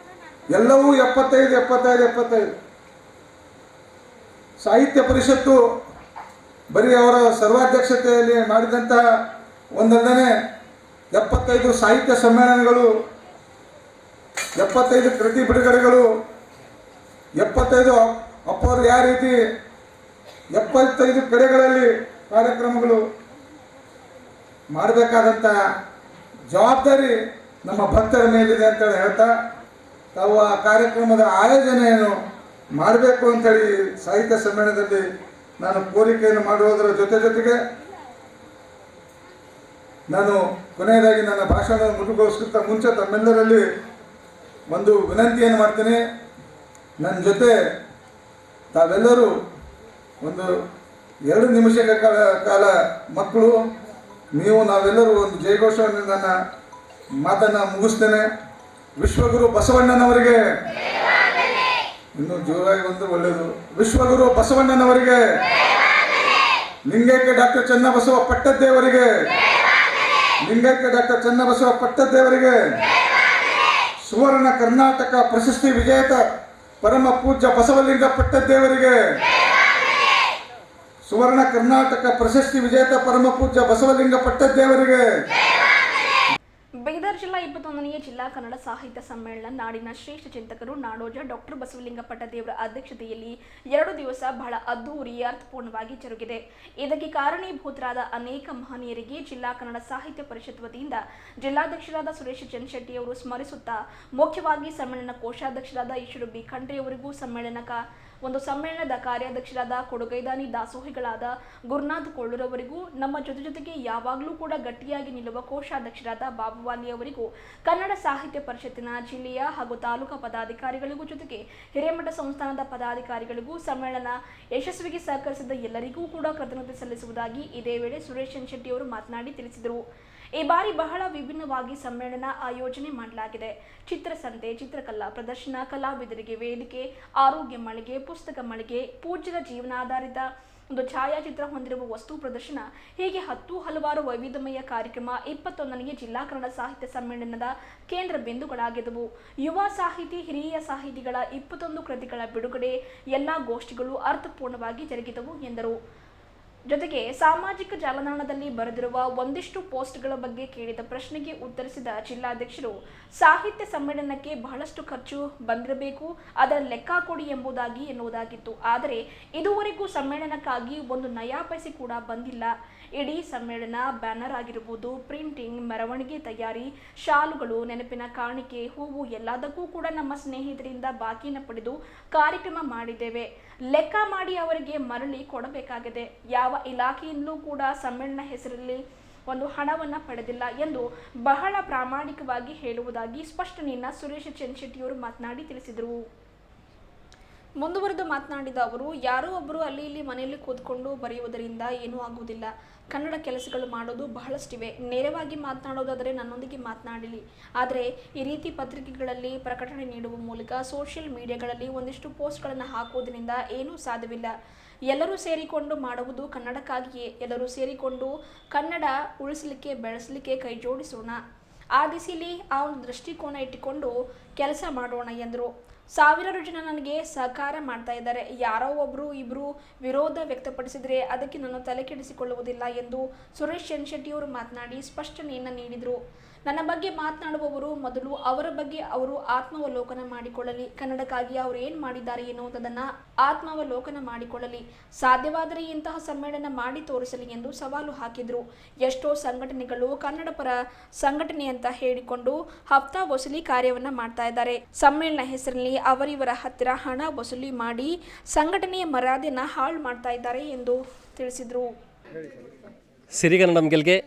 ಎಲ್ಲವೂ 75 ಸಾಹಿತ್ಯ ಪರಿಷತ್ತು ಬರೀ ಅವರ ಸರ್ವಾಧ್ಯಕ್ಷತೆಯಲ್ಲಿ ಮಾಡಿದಂಥ ಒಂದಲ್ಲದೆ 75 ಸಾಹಿತ್ಯ ಸಮ್ಮೇಳನಗಳು, 75 ಕೃತಿ ಬಿಡುಗಡೆಗಳು, 75 ಅಪ್ಪವರು ಯಾವ ರೀತಿ 75 ಕಡೆಗಳಲ್ಲಿ ಕಾರ್ಯಕ್ರಮಗಳು ಮಾಡಬೇಕಾದಂಥ ಜವಾಬ್ದಾರಿ ನಮ್ಮ ಭಕ್ತರ ಮೇಲಿದೆ ಅಂತೇಳಿ ಹೇಳ್ತಾ, ತಾವು ಆ ಕಾರ್ಯಕ್ರಮದ ಆಯೋಜನೆಯನ್ನು ಮಾಡಬೇಕು ಅಂತೇಳಿ ಸಾಹಿತ್ಯ ಸಮ್ಮೇಳನದಲ್ಲಿ ನಾನು ಕೋರಿಕೆಯನ್ನು ಮಾಡುವುದರ ಜೊತೆಗೆ ನಾನು ಕೊನೆಯದಾಗಿ ನನ್ನ ಭಾಷಣವನ್ನು ಮುಗಿಸ್ಕೊಳ್ತಾ ಮುಂಚೆ ತಮ್ಮೆಲ್ಲರಲ್ಲಿ ಒಂದು ವಿನಂತಿಯನ್ನು ಮಾಡ್ತೀನಿ. ನನ್ನ ಜೊತೆ ತಾವೆಲ್ಲರೂ ಒಂದು 2 ನಿಮಿಷಗಳ ಕಾಲ ಮಕ್ಕಳು ನೀವು ನಾವೆಲ್ಲರೂ ಒಂದು ಜಯಘೋಷವನ್ನು ನನ್ನ ಮಾತನ್ನು ಮುಗಿಸ್ತೇನೆ. ವಿಶ್ವಗುರು ಬಸವಣ್ಣನವರಿಗೆ, ಇನ್ನೂ ಜೋರಾಗಿ ಬಂದರೆ ಒಳ್ಳೆಯದು. ವಿಶ್ವಗುರು ಬಸವಣ್ಣನವರಿಗೆ, ಲಿಂಗೈಕ್ಯ ಡಾಕ್ಟರ್ ಚನ್ನಬಸವ ಪಟ್ಟದ್ದೇವರಿಗೆ, ಲಿಂಗೈಕ್ಯ ಡಾಕ್ಟರ್ ಚನ್ನಬಸವ ಪಟ್ಟದ್ದೇವರಿಗೆ, ಸುವರ್ಣ ಕರ್ನಾಟಕ ಪ್ರಶಸ್ತಿ ವಿಜೇತ ಪರಮ ಪೂಜ್ಯ ಬಸವಲಿಂಗ ಪಟ್ಟದ್ದೇವರಿಗೆ, ಸುವರ್ಣ ಕರ್ನಾಟಕ ಪ್ರಶಸ್ತಿ ವಿಜೇತ ಪರಮ ಪೂಜ್ಯ ಬಸವಲಿಂಗ ಪಟ್ಟದ್ದೇವರಿಗೆ. ಬೀದರ್ ಜಿಲ್ಲಾ 21ನೇ ಜಿಲ್ಲಾ ಕನ್ನಡ ಸಾಹಿತ್ಯ ಸಮ್ಮೇಳನ ನಾಡಿನ ಶ್ರೇಷ್ಠ ಚಿಂತಕರು ನಾಡೋಜ ಡಾಕ್ಟರ್ ಬಸವಲಿಂಗ ಪಟ್ಟದೇವರ ಅಧ್ಯಕ್ಷತೆಯಲ್ಲಿ 2 ದಿವಸ ಬಹಳ ಅದ್ದೂರಿ ಅರ್ಥಪೂರ್ಣವಾಗಿ ಜರುಗಿದೆ. ಇದಕ್ಕೆ ಕಾರಣೀಭೂತರಾದ ಅನೇಕ ಮಹನೀಯರಿಗೆ ಜಿಲ್ಲಾ ಕನ್ನಡ ಸಾಹಿತ್ಯ ಪರಿಷತ್ ವತಿಯಿಂದ ಜಿಲ್ಲಾಧ್ಯಕ್ಷರಾದ ಸುರೇಶ್ ಚನ್ಶೆಟ್ಟಿ ಅವರು ಸ್ಮರಿಸುತ್ತಾ, ಮುಖ್ಯವಾಗಿ ಸಮ್ಮೇಳನ ಕೋಶಾಧ್ಯಕ್ಷರಾದ ಈಶ್ವರ ಬಿ ಖಂಡ್ರೆ ಅವರಿಗೂ ಸಮ್ಮೇಳನದ ಕಾರ್ಯಾಧ್ಯಕ್ಷರಾದ ಕೊಡುಗೈದಾನಿ ದಾಸೋಹಿಗಳಾದ ಗುರುನಾಥ್ ಕೊಳ್ಳೂರವರಿಗೂ, ನಮ್ಮ ಜೊತೆಗೆ ಯಾವಾಗಲೂ ಕೂಡ ಗಟ್ಟಿಯಾಗಿ ನಿಲ್ಲುವ ಕೋಶಾಧ್ಯಕ್ಷರಾದ ಬಾಬುವಾಲಿ ಅವರಿಗೂ, ಕನ್ನಡ ಸಾಹಿತ್ಯ ಪರಿಷತ್ತಿನ ಜಿಲ್ಲೆಯ ಹಾಗೂ ತಾಲೂಕಾ ಪದಾಧಿಕಾರಿಗಳಿಗೂ ಜೊತೆಗೆ ಹಿರೇಮಠ ಸಂಸ್ಥಾನದ ಪದಾಧಿಕಾರಿಗಳಿಗೂ ಸಮ್ಮೇಳನ ಯಶಸ್ವಿಗೆ ಸಹಕರಿಸಿದ ಎಲ್ಲರಿಗೂ ಕೂಡ ಕೃತಜ್ಞತೆ ಸಲ್ಲಿಸುವುದಾಗಿ ಇದೇ ವೇಳೆ ಸುರೇಶ್ ಚನ್ಶೆಟ್ಟಿ ಅವರು ಮಾತನಾಡಿ ತಿಳಿಸಿದರು. ಈ ಬಾರಿ ಬಹಳ ವಿಭಿನ್ನವಾಗಿ ಸಮ್ಮೇಳನ ಆಯೋಜನೆ ಮಾಡಲಾಗಿದೆ. ಚಿತ್ರಸಂತೆ, ಚಿತ್ರಕಲಾ ಪ್ರದರ್ಶನ, ಕಲಾವಿದರಿಗೆ ವೇದಿಕೆ, ಆರೋಗ್ಯ ಮಳಿಗೆ, ಪುಸ್ತಕ ಮಳಿಗೆ, ಪೂಜ್ಯರ ಜೀವನಾಧಾರಿತ ಒಂದು ಛಾಯಾಚಿತ್ರ ಹೊಂದಿರುವ ವಸ್ತು ಪ್ರದರ್ಶನ, ಹೀಗೆ ಹಲವಾರು ವೈವಿಧ್ಯಮಯ ಕಾರ್ಯಕ್ರಮ 21ನೇ ಜಿಲ್ಲಾ ಕನ್ನಡ ಸಾಹಿತ್ಯ ಸಮ್ಮೇಳನದ ಕೇಂದ್ರ ಬಿಂದುಗಳಾಗಿದ್ದವು. ಯುವ ಸಾಹಿತಿ, ಹಿರಿಯ ಸಾಹಿತಿಗಳ 21 ಕೃತಿಗಳ ಬಿಡುಗಡೆ, ಎಲ್ಲಾ ಗೋಷ್ಠಿಗಳು ಅರ್ಥಪೂರ್ಣವಾಗಿ ಜರುಗಿದವು ಎಂದರು. ಜೊತೆಗೆ ಸಾಮಾಜಿಕ ಜಾಲತಾಣದಲ್ಲಿ ಬರೆದಿರುವ ಒಂದಿಷ್ಟು ಪೋಸ್ಟ್ಗಳ ಬಗ್ಗೆ ಕೇಳಿದ ಪ್ರಶ್ನೆಗೆ ಉತ್ತರಿಸಿದ ಜಿಲ್ಲಾಧ್ಯಕ್ಷರು, ಸಾಹಿತ್ಯ ಸಮ್ಮೇಳನಕ್ಕೆ ಬಹಳಷ್ಟು ಖರ್ಚು ಬಂದಿರಬೇಕು, ಅದರ ಲೆಕ್ಕ ಕೊಡಿ ಎನ್ನುವುದಾಗಿತ್ತು. ಆದರೆ ಇದುವರೆಗೂ ಸಮ್ಮೇಳನಕ್ಕಾಗಿ ಒಂದು ನಯಾ ಪೈಸೆ ಕೂಡ ಬಂದಿಲ್ಲ. ಇಡೀ ಸಮ್ಮೇಳನ ಬ್ಯಾನರ್ ಆಗಿರಬಹುದು, ಪ್ರಿಂಟಿಂಗ್, ಮೆರವಣಿಗೆ ತಯಾರಿ, ಶಾಲುಗಳು, ನೆನಪಿನ ಕಾಣಿಕೆ, ಹೂವು ಎಲ್ಲದಕ್ಕೂ ಕೂಡ ನಮ್ಮ ಸ್ನೇಹಿತರಿಂದ ಬಾಕಿನ ಪಡೆದು ಕಾರ್ಯಕ್ರಮ ಮಾಡಿದ್ದೇವೆ. ಲೆಕ್ಕ ಮಾಡಿ ಅವರಿಗೆ ಮರಳಿ ಕೊಡಬೇಕಾಗಿದೆ. ಯಾವ ಇಲಾಖೆಯಿಂದಲೂ ಕೂಡ ಸಮ್ಮೇಳನ ಹೆಸರಲ್ಲಿ ಒಂದು ಹಣವನ್ನು ಪಡೆದಿಲ್ಲ ಎಂದು ಬಹಳ ಪ್ರಾಮಾಣಿಕವಾಗಿ ಹೇಳುವುದಾಗಿ ಸ್ಪಷ್ಟನೆಯನ್ನ ಸುರೇಶ್ ಚನ್ಶೆಟ್ಟಿಯವರು ಮಾತನಾಡಿ ತಿಳಿಸಿದರು. ಮುಂದುವರೆದು ಮಾತನಾಡಿದ ಅವರು, ಯಾರೋ ಒಬ್ಬರು ಅಲ್ಲಿ ಇಲ್ಲಿ ಮನೆಯಲ್ಲಿ ಕೂತ್ಕೊಂಡು ಬರೆಯುವುದರಿಂದ ಏನೂ ಆಗುವುದಿಲ್ಲ. ಕನ್ನಡ ಕೆಲಸಗಳು ಮಾಡೋದು ಬಹಳಷ್ಟಿವೆ. ನೇರವಾಗಿ ಮಾತನಾಡೋದಾದರೆ ನನ್ನೊಂದಿಗೆ ಮಾತನಾಡಲಿ. ಆದರೆ ಈ ರೀತಿ ಪತ್ರಿಕೆಗಳಲ್ಲಿ ಪ್ರಕಟಣೆ ನೀಡುವ ಮೂಲಕ ಸೋಷಿಯಲ್ ಮೀಡಿಯಾಗಳಲ್ಲಿ ಒಂದಿಷ್ಟು ಪೋಸ್ಟ್ಗಳನ್ನು ಹಾಕುವುದರಿಂದ ಏನೂ ಸಾಧ್ಯವಿಲ್ಲ. ಎಲ್ಲರೂ ಸೇರಿಕೊಂಡು ಮಾಡುವುದು ಕನ್ನಡಕ್ಕಾಗಿಯೇ. ಎಲ್ಲರೂ ಸೇರಿಕೊಂಡು ಕನ್ನಡ ಉಳಿಸಲಿಕ್ಕೆ ಬೆಳೆಸಲಿಕ್ಕೆ ಕೈ ಜೋಡಿಸೋಣ. ಆ ದಿಸೆಯಲ್ಲಿ ಆ ಒಂದು ದೃಷ್ಟಿಕೋನ ಇಟ್ಟುಕೊಂಡು ಕೆಲಸ ಮಾಡೋಣ ಎಂದರು. ಸಾವಿರಾರು ಜನ ನನಗೆ ಸಹಕಾರ ಮಾಡ್ತಾ ಇದ್ದಾರೆ. ಯಾರೋ ಒಬ್ಬರು ಇಬ್ಬರು ವಿರೋಧ ವ್ಯಕ್ತಪಡಿಸಿದರೆ ಅದಕ್ಕೆ ನಾನು ತಲೆ ಕೆಡಿಸಿಕೊಳ್ಳುವುದಿಲ್ಲ ಎಂದು ಸುರೇಶ್ ಚನ್ಶೆಟ್ಟಿಯವರು ಮಾತನಾಡಿ ಸ್ಪಷ್ಟನೆಯನ್ನು ನೀಡಿದರು. ನನ್ನ ಬಗ್ಗೆ ಮಾತನಾಡುವವರು ಮೊದಲು ಅವರ ಬಗ್ಗೆ ಅವರು ಆತ್ಮಾವಲೋಕನ ಮಾಡಿಕೊಳ್ಳಲಿ. ಕನ್ನಡಕ್ಕಾಗಿ ಅವರು ಏನು ಮಾಡಿದ್ದಾರೆ ಎನ್ನುವುದನ್ನು ಆತ್ಮಾವಲೋಕನ ಮಾಡಿಕೊಳ್ಳಲಿ. ಸಾಧ್ಯವಾದರೆ ಇಂತಹ ಸಮ್ಮೇಳನ ಮಾಡಿ ತೋರಿಸಲಿ ಎಂದು ಸವಾಲು ಹಾಕಿದರು. ಎಷ್ಟೋ ಸಂಘಟನೆಗಳು ಕನ್ನಡ ಪರ ಸಂಘಟನೆ ಅಂತ ಹೇಳಿಕೊಂಡು ಹಫ್ತಾ ವಸೂಲಿ ಕಾರ್ಯವನ್ನು ಮಾಡ್ತಾ ಇದ್ದಾರೆ. ಸಮ್ಮೇಳನ ಹೆಸರಿನಲ್ಲಿ ಅವರಿವರ ಹತ್ತಿರ ಹಣ ವಸೂಲಿ ಮಾಡಿ ಸಂಘಟನೆಯ ಮರ್ಯಾದೆಯನ್ನು ಹಾಳು ಮಾಡ್ತಾ ಇದ್ದಾರೆ ಎಂದು ತಿಳಿಸಿದರು. ಸಿರಿಗನ್ನಡಂ ಗೆಲ್ಗೆ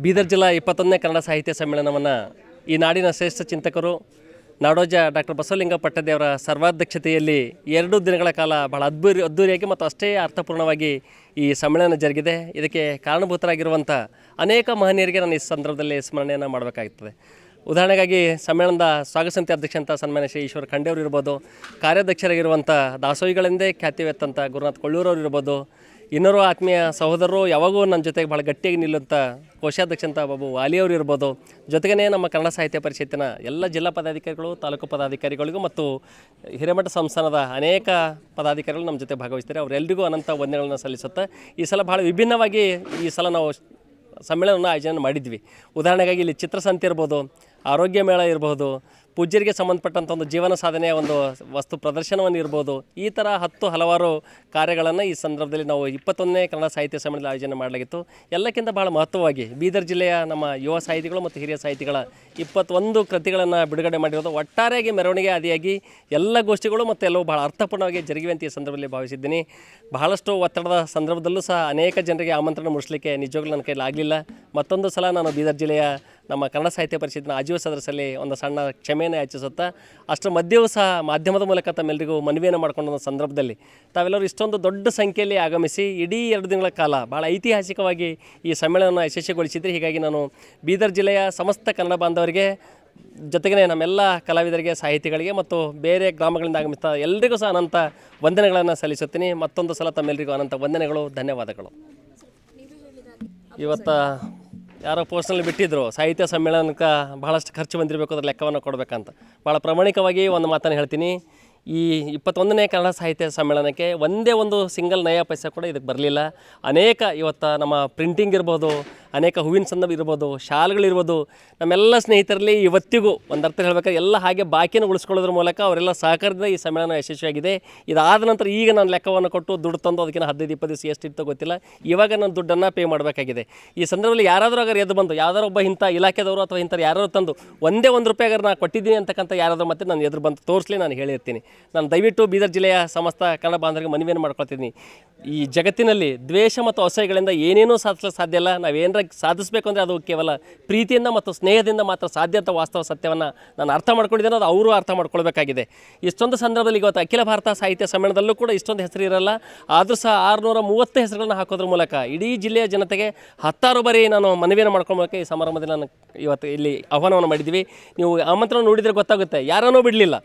ಬೀದರ್ ಜಿಲ್ಲಾ 21ನೇ ಕನ್ನಡ ಸಾಹಿತ್ಯ ಸಮ್ಮೇಳನವನ್ನು ಈ ನಾಡಿನ ಶ್ರೇಷ್ಠ ಚಿಂತಕರು ನಾಡೋಜ ಡಾಕ್ಟರ್ ಬಸವಲಿಂಗ ಪಟ್ಟದೇವರ ಸರ್ವಾಧ್ಯಕ್ಷತೆಯಲ್ಲಿ 2 ದಿನಗಳ ಕಾಲ ಬಹಳ ಅದ್ದೂರಿಯಾಗಿ ಮತ್ತು ಅಷ್ಟೇ ಅರ್ಥಪೂರ್ಣವಾಗಿ ಈ ಸಮ್ಮೇಳನ ಜರುಗಿದೆ. ಇದಕ್ಕೆ ಕಾರಣಭೂತರಾಗಿರುವಂಥ ಅನೇಕ ಮಹನೀಯರಿಗೆ ನಾನು ಈ ಸಂದರ್ಭದಲ್ಲಿ ಸ್ಮರಣೆಯನ್ನು ಮಾಡಬೇಕಾಗುತ್ತದೆ. ಉದಾಹರಣೆಗಾಗಿ ಸಮ್ಮೇಳನದ ಸ್ವಾಗತ ಸಮಿತಿ ಅಧ್ಯಕ್ಷ ಅಂತ ಸನ್ಮಾನ್ಯ ಶ್ರೀ ಈಶ್ವರ ಖಂಡೆಯವರು ಇರ್ಬೋದು, ಕಾರ್ಯಾಧ್ಯಕ್ಷರಾಗಿರುವಂಥ ದಾಸೋಹಿಗಳೆಂದೇ ಖ್ಯಾತಿವೆತ್ತಂಥ ಗುರುನಾಥ್ ಕೊಳ್ಳೂರವರು ಇರ್ಬೋದು, ಇನ್ನೋರು ಆತ್ಮೀಯ ಸಹೋದರರು ಯಾವಾಗೂ ನನ್ನ ಜೊತೆಗೆ ಭಾಳ ಗಟ್ಟಿಯಾಗಿ ನಿಲ್ಲುವಂಥ ಕೋಶಾಧ್ಯಕ್ಷ ಅಂತ ಬಾಬು ವಾಲಿಯವರು ಇರ್ಬೋದು. ಜೊತೆಗೇ ನಮ್ಮ ಕನ್ನಡ ಸಾಹಿತ್ಯ ಪರಿಷತ್ತಿನ ಎಲ್ಲ ಜಿಲ್ಲಾ ಪದಾಧಿಕಾರಿಗಳು, ತಾಲೂಕು ಪದಾಧಿಕಾರಿಗಳಿಗೂ ಮತ್ತು ಹಿರೇಮಠ ಸಂಸ್ಥಾನದ ಅನೇಕ ಪದಾಧಿಕಾರಿಗಳು ನಮ್ಮ ಜೊತೆ ಭಾಗವಹಿಸ್ತಾರೆ. ಅವರೆಲ್ಲರಿಗೂ ಅನಂತ ವಂದನೆಗಳನ್ನು ಸಲ್ಲಿಸುತ್ತಾ ಈ ಸಲ ಭಾಳ ವಿಭಿನ್ನವಾಗಿ ಈ ಸಲ ನಾವು ಸಮ್ಮೇಳನವನ್ನು ಆಯೋಜನೆ ಮಾಡಿದ್ವಿ. ಉದಾಹರಣೆಗಾಗಿ ಇಲ್ಲಿ ಚಿತ್ರಸಂತೆ ಇರ್ಬೋದು, ಆರೋಗ್ಯ ಮೇಳ ಇರ್ಬೋದು, ಪೂಜ್ಯರಿಗೆ ಸಂಬಂಧಪಟ್ಟಂಥ ಒಂದು ಜೀವನ ಸಾಧನೆಯ ಒಂದು ವಸ್ತು ಪ್ರದರ್ಶನವನ್ನು ಇರ್ಬೋದು. ಈ ಥರ ಹಲವಾರು ಕಾರ್ಯಗಳನ್ನು ಈ ಸಂದರ್ಭದಲ್ಲಿ ನಾವು 21ನೇ ಕನ್ನಡ ಸಾಹಿತ್ಯ ಸಮ್ಮೇಳನ ಆಯೋಜನೆ ಮಾಡಲಾಗಿತ್ತು. ಎಲ್ಲಕ್ಕಿಂತ ಭಾಳ ಮಹತ್ವವಾಗಿ ಬೀದರ್ ಜಿಲ್ಲೆಯ ನಮ್ಮ ಯುವ ಸಾಹಿತಿಗಳು ಮತ್ತು ಹಿರಿಯ ಸಾಹಿತಿಗಳ 21 ಕೃತಿಗಳನ್ನು ಬಿಡುಗಡೆ ಮಾಡಿರೋದು. ಒಟ್ಟಾರೆಯಾಗಿ ಮೆರವಣಿಗೆ ಆದಿಯಾಗಿ ಎಲ್ಲ ಗೋಷ್ಠಿಗಳು ಮತ್ತು ಎಲ್ಲವೂ ಭಾಳ ಅರ್ಥಪೂರ್ಣವಾಗಿ ಜರುಗಿವೆ ಅಂತ ಈ ಸಂದರ್ಭದಲ್ಲಿ ಭಾವಿಸಿದ್ದೀನಿ. ಬಹಳಷ್ಟು ಒತ್ತಡದ ಸಂದರ್ಭದಲ್ಲೂ ಸಹ ಅನೇಕ ಜನರಿಗೆ ಆಮಂತ್ರಣ ಮುಡಿಸಲಿಕ್ಕೆ ನಿಜವಾಗ್ಲೂ ನನ್ನ ಕೈಲಿ ಆಗಲಿಲ್ಲ. ಮತ್ತೊಂದು ಸಲ ನಾನು ಬೀದರ್ ಜಿಲ್ಲೆಯ ನಮ್ಮ ಕನ್ನಡ ಸಾಹಿತ್ಯ ಪರಿಷತ್ತಿನ ಆಜೀವ ಸದಸ್ಯರಲ್ಲಿ ಒಂದು ಸಣ್ಣ ಕ್ಷಮೆಯನ್ನು ಯಾಚಿಸುತ್ತಾ ಅಷ್ಟರ ಮಧ್ಯೆಯೂ ಸಹ ಮಾಧ್ಯಮದ ಮೂಲಕ ತಮ್ಮೆಲ್ಲರಿಗೂ ಮನವಿಯನ್ನು ಮಾಡಿಕೊಂಡ ಸಂದರ್ಭದಲ್ಲಿ ತಾವೆಲ್ಲರೂ ಇಷ್ಟೊಂದು ದೊಡ್ಡ ಸಂಖ್ಯೆಯಲ್ಲಿ ಆಗಮಿಸಿ ಇಡೀ 2 ದಿನಗಳ ಕಾಲ ಭಾಳ ಐತಿಹಾಸಿಕವಾಗಿ ಈ ಸಮ್ಮೇಳನವನ್ನು ಯಶಸ್ವಿಗೊಳಿಸಿದ್ರಿ. ಹೀಗಾಗಿ ನಾನು ಬೀದರ್ ಜಿಲ್ಲೆಯ ಸಮಸ್ತ ಕನ್ನಡ ಬಾಂಧವರಿಗೆ ಜೊತೆಗೇ ನಮ್ಮೆಲ್ಲ ಕಲಾವಿದರಿಗೆ, ಸಾಹಿತಿಗಳಿಗೆ ಮತ್ತು ಬೇರೆ ಗ್ರಾಮಗಳಿಂದ ಆಗಮಿಸ್ತಾ ಎಲ್ಲರಿಗೂ ಸಹ ಅನಂತ ವಂದನೆಗಳನ್ನು ಸಲ್ಲಿಸುತ್ತೀನಿ. ಮತ್ತೊಂದು ಸಲ ತಮ್ಮೆಲ್ಲರಿಗೂ ಅನಂತ ವಂದನೆಗಳು, ಧನ್ಯವಾದಗಳು. ಇವತ್ತು ಯಾರೋ ಪೋಸ್ಟ್ನಲ್ಲಿ ಬಿಟ್ಟಿದ್ದರು ಸಾಹಿತ್ಯ ಸಮ್ಮೇಳನಕ್ಕೆ ಬಹಳಷ್ಟು ಖರ್ಚು ಬಂದಿರಬೇಕು, ಅದರ ಲೆಕ್ಕವನ್ನು ಕೊಡಬೇಕಂತ. ಭಾಳ ಪ್ರಾಮಾಣಿಕವಾಗಿ ಒಂದು ಮಾತನ್ನು ಹೇಳ್ತೀನಿ. ಈ 21ನೇ ಕನ್ನಡ ಸಾಹಿತ್ಯ ಸಮ್ಮೇಳನಕ್ಕೆ ಒಂದೇ ಒಂದು ಸಿಂಗಲ್ ನಯ ಪೈಸೆ ಕೂಡ ಇದಕ್ಕೆ ಬರಲಿಲ್ಲ. ಅನೇಕ ಇವತ್ತು ನಮ್ಮ ಪ್ರಿಂಟಿಂಗ್ ಇರ್ಬೋದು, ಅನೇಕ ಹೂವಿನ ಸಂದರ್ಭ ಇರ್ಬೋದು, ಶಾಲೆಗಳಿರ್ಬೋದು, ನಮ್ಮೆಲ್ಲ ಸ್ನೇಹಿತರಲ್ಲಿ ಇವತ್ತಿಗೂ ಒಂದು ಅರ್ಥ ಹೇಳ್ಬೇಕಾದ್ರೆ ಎಲ್ಲ ಹಾಗೆ ಬಾಕಿಯನ್ನು ಉಳಿಸ್ಕೊಳ್ಳೋದ್ರ ಮೂಲಕ ಅವರೆಲ್ಲ ಸಹಕಾರದಿಂದ ಈ ಸಮ್ಮೇಳನ ಯಶಸ್ವಿಯಾಗಿದೆ. ಇದಾದ ನಂತರ ಈಗ ನಾನು ಲೆಕ್ಕವನ್ನು ಕೊಟ್ಟು ದುಡ್ಡು ತಂದು ಅದಕ್ಕಿಂತ 15-20 ದಿವಸ ಎಷ್ಟಿರ್ತೋ ಗೊತ್ತಿಲ್ಲ, ಇವಾಗ ನಾನು ದುಡ್ಡನ್ನು ಪೇ ಮಾಡಬೇಕಾಗಿದೆ. ಈ ಸಂದರ್ಭದಲ್ಲಿ ಯಾರಾದರೂ ಅಗರ್ ಎದ್ದು ಬಂದು ಯಾವ್ದಾರು ಒಬ್ಬ ಇಂಥ ಇಲಾಖೆದವರು ಅಥವಾ ಇಂಥವ್ರು ಯಾರು ತಂದು ಒಂದೇ ₹1 ಅಗರ್ ನಾನು ಕೊಟ್ಟಿದ್ದೀನಿ ಅಂತಕ್ಕಂಥ ಯಾರಾದರೂ ಮತ್ತೆ ನಾನು ಎದುರು ಬಂದು ತೋರಿಸಲಿ, ನಾನು ಹೇಳಿರ್ತೀನಿ. ನಾನು ದಯವಿಟ್ಟು ಬೀದರ್ ಜಿಲ್ಲೆಯ ಸಮಸ್ತ ಕನ್ನಡ ಬಾಂಧವರಿಗೆ ಮನವಿಯನ್ನು ಮಾಡ್ಕೊಳ್ತಿದ್ದೀನಿ. ಈ ಜಗತ್ತಿನಲ್ಲಿ ದ್ವೇಷ ಮತ್ತು ಅಸಹ್ಯಗಳಿಂದ ಏನೇನೂ ಸಾಧಿಸಲು ಸಾಧ್ಯ ಇಲ್ಲ. ನಾವೇನಾರ ಸಾಧಿಸಬೇಕು ಅಂದರೆ ಅದು ಕೇವಲ ಪ್ರೀತಿಯಿಂದ ಮತ್ತು ಸ್ನೇಹದಿಂದ ಮಾತ್ರ ಸಾಧ್ಯ ಅಂತ ವಾಸ್ತವ ಸತ್ಯವನ್ನು ನಾನು ಅರ್ಥ ಮಾಡ್ಕೊಂಡಿದ್ದೇನೆ, ಅದು ಅವರು ಅರ್ಥ ಮಾಡ್ಕೊಳ್ಬೇಕಾಗಿದೆ. ಇಷ್ಟೊಂದು ಸಂದರ್ಭದಲ್ಲಿ ಇವತ್ತು ಅಖಿಲ ಭಾರತ ಸಾಹಿತ್ಯ ಸಮ್ಮೇಳನದಲ್ಲೂ ಕೂಡ ಇಷ್ಟೊಂದು ಹೆಸರು ಇರಲ್ಲ, ಆದರೂ ಸಹ 630 ಹೆಸರುಗಳನ್ನು ಹಾಕೋದ್ರ ಮೂಲಕ ಇಡೀ ಜಿಲ್ಲೆಯ ಜನತೆಗೆ 10 ಬಾರಿ ನಾನು ಮನವಿಯನ್ನು ಮಾಡ್ಕೊಳ್ಳೋಕೆ ಈ ಸಮಾರಂಭದಲ್ಲಿ ನಾನು ಇವತ್ತು ಇಲ್ಲಿ ಆಹ್ವಾನವನ್ನು ಮಾಡಿದ್ವಿ. ನೀವು ಆಮಂತ್ರಣ ನೋಡಿದರೆ ಗೊತ್ತಾಗುತ್ತೆ, ಯಾರನ್ನೂ ಬಿಡಲಿಲ್ಲ.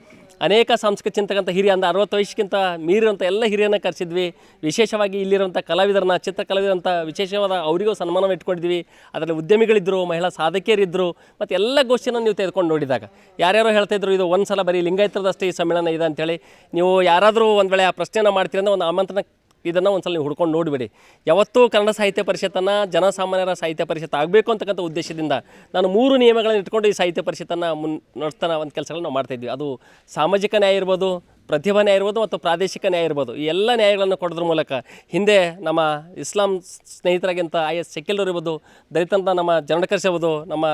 ಅನೇಕ ಸಾಂಸ್ಕೃತಿಕ ಚಿಂತಕಂತ ಹಿರಿಯ ಅಂದರೆ 60 ವಯಸ್ಸಿಗಿಂತ ಮೀರಿರುವಂಥ ಎಲ್ಲ ಹಿರಿಯರನ್ನ ಕರೆಸಿದ್ವಿ. ವಿಶೇಷವಾಗಿ ಇಲ್ಲಿರುವಂಥ ಕಲಾವಿದರನ್ನ, ಚಿತ್ರ ಕಲಾವಿದರಂಥ ವಿಶೇಷವಾದ ಅವರಿಗೂ ಸನ್ಮಾನ ಇಟ್ಕೊಂಡಿದ್ವಿ. ಅದರಲ್ಲಿ ಉದ್ಯಮಿಗಳಿದ್ದರು, ಮಹಿಳಾ ಸಾಧಕಿಯರಿದ್ದರು, ಮತ್ತು ಎಲ್ಲ ಗೋಷ್ಠಿಯನ್ನು ನೀವು ತೆಗೆದುಕೊಂಡು ನೋಡಿದಾಗ ಯಾರ್ಯಾರೋ ಹೇಳ್ತಾಯಿದ್ರು ಇದು ಒಂದು ಸಲ ಬರೀ ಲಿಂಗಾಯತರದಷ್ಟೇ ಈ ಸಮ್ಮೇಳನ ಇದೆ ಅಂತೇಳಿ. ನೀವು ಯಾರಾದರೂ ಒಂದು ವೇಳೆ ಆ ಪ್ರಶ್ನೆಯನ್ನು ಮಾಡ್ತೀರಿ ಅಂದರೆ ಒಂದು ಆಮಂತ್ರಣ ಇದನ್ನು ಒಂದು ಸಲ ನೀವು ಹುಡ್ಕೊಂಡು ನೋಡಿಬಿಡಿ. ಯಾವತ್ತೂ ಕನ್ನಡ ಸಾಹಿತ್ಯ ಪರಿಷತ್ತನ್ನು ಜನಸಾಮಾನ್ಯರ ಸಾಹಿತ್ಯ ಪರಿಷತ್ ಆಗಬೇಕು ಅಂತಕ್ಕಂಥ ಉದ್ದೇಶದಿಂದ ನಾನು 3 ನಿಯಮಗಳನ್ನು ಇಟ್ಕೊಂಡು ಈ ಸಾಹಿತ್ಯ ಪರಿಷತ್ತನ್ನು ನಡೆಸ್ತಾನೆ ಒಂದು ಕೆಲಸಗಳನ್ನ ನಾವು ಮಾಡ್ತಾಯಿದ್ವಿ. ಅದು ಸಾಮಾಜಿಕ ನ್ಯಾಯ ಇರ್ಬೋದು, ಪ್ರತಿಭಾ ನ್ಯಾಯ ಇರ್ಬೋದು ಮತ್ತು ಪ್ರಾದೇಶಿಕ ನ್ಯಾಯ ಇರ್ಬೋದು. ಈ ಎಲ್ಲ ನ್ಯಾಯಗಳನ್ನು ಕೊಡೋದ್ರ ಮೂಲಕ ಹಿಂದೆ ನಮ್ಮ ಇಸ್ಲಾಂ ಸ್ನೇಹಿತರಾಗಿಂತ IS ಶಕೀಲರು ಇರ್ಬೋದು, ದಲಿತಂತ ನಮ್ಮ ಜನಕರ್ಸ್ ಇರ್ಬೋದು, ನಮ್ಮ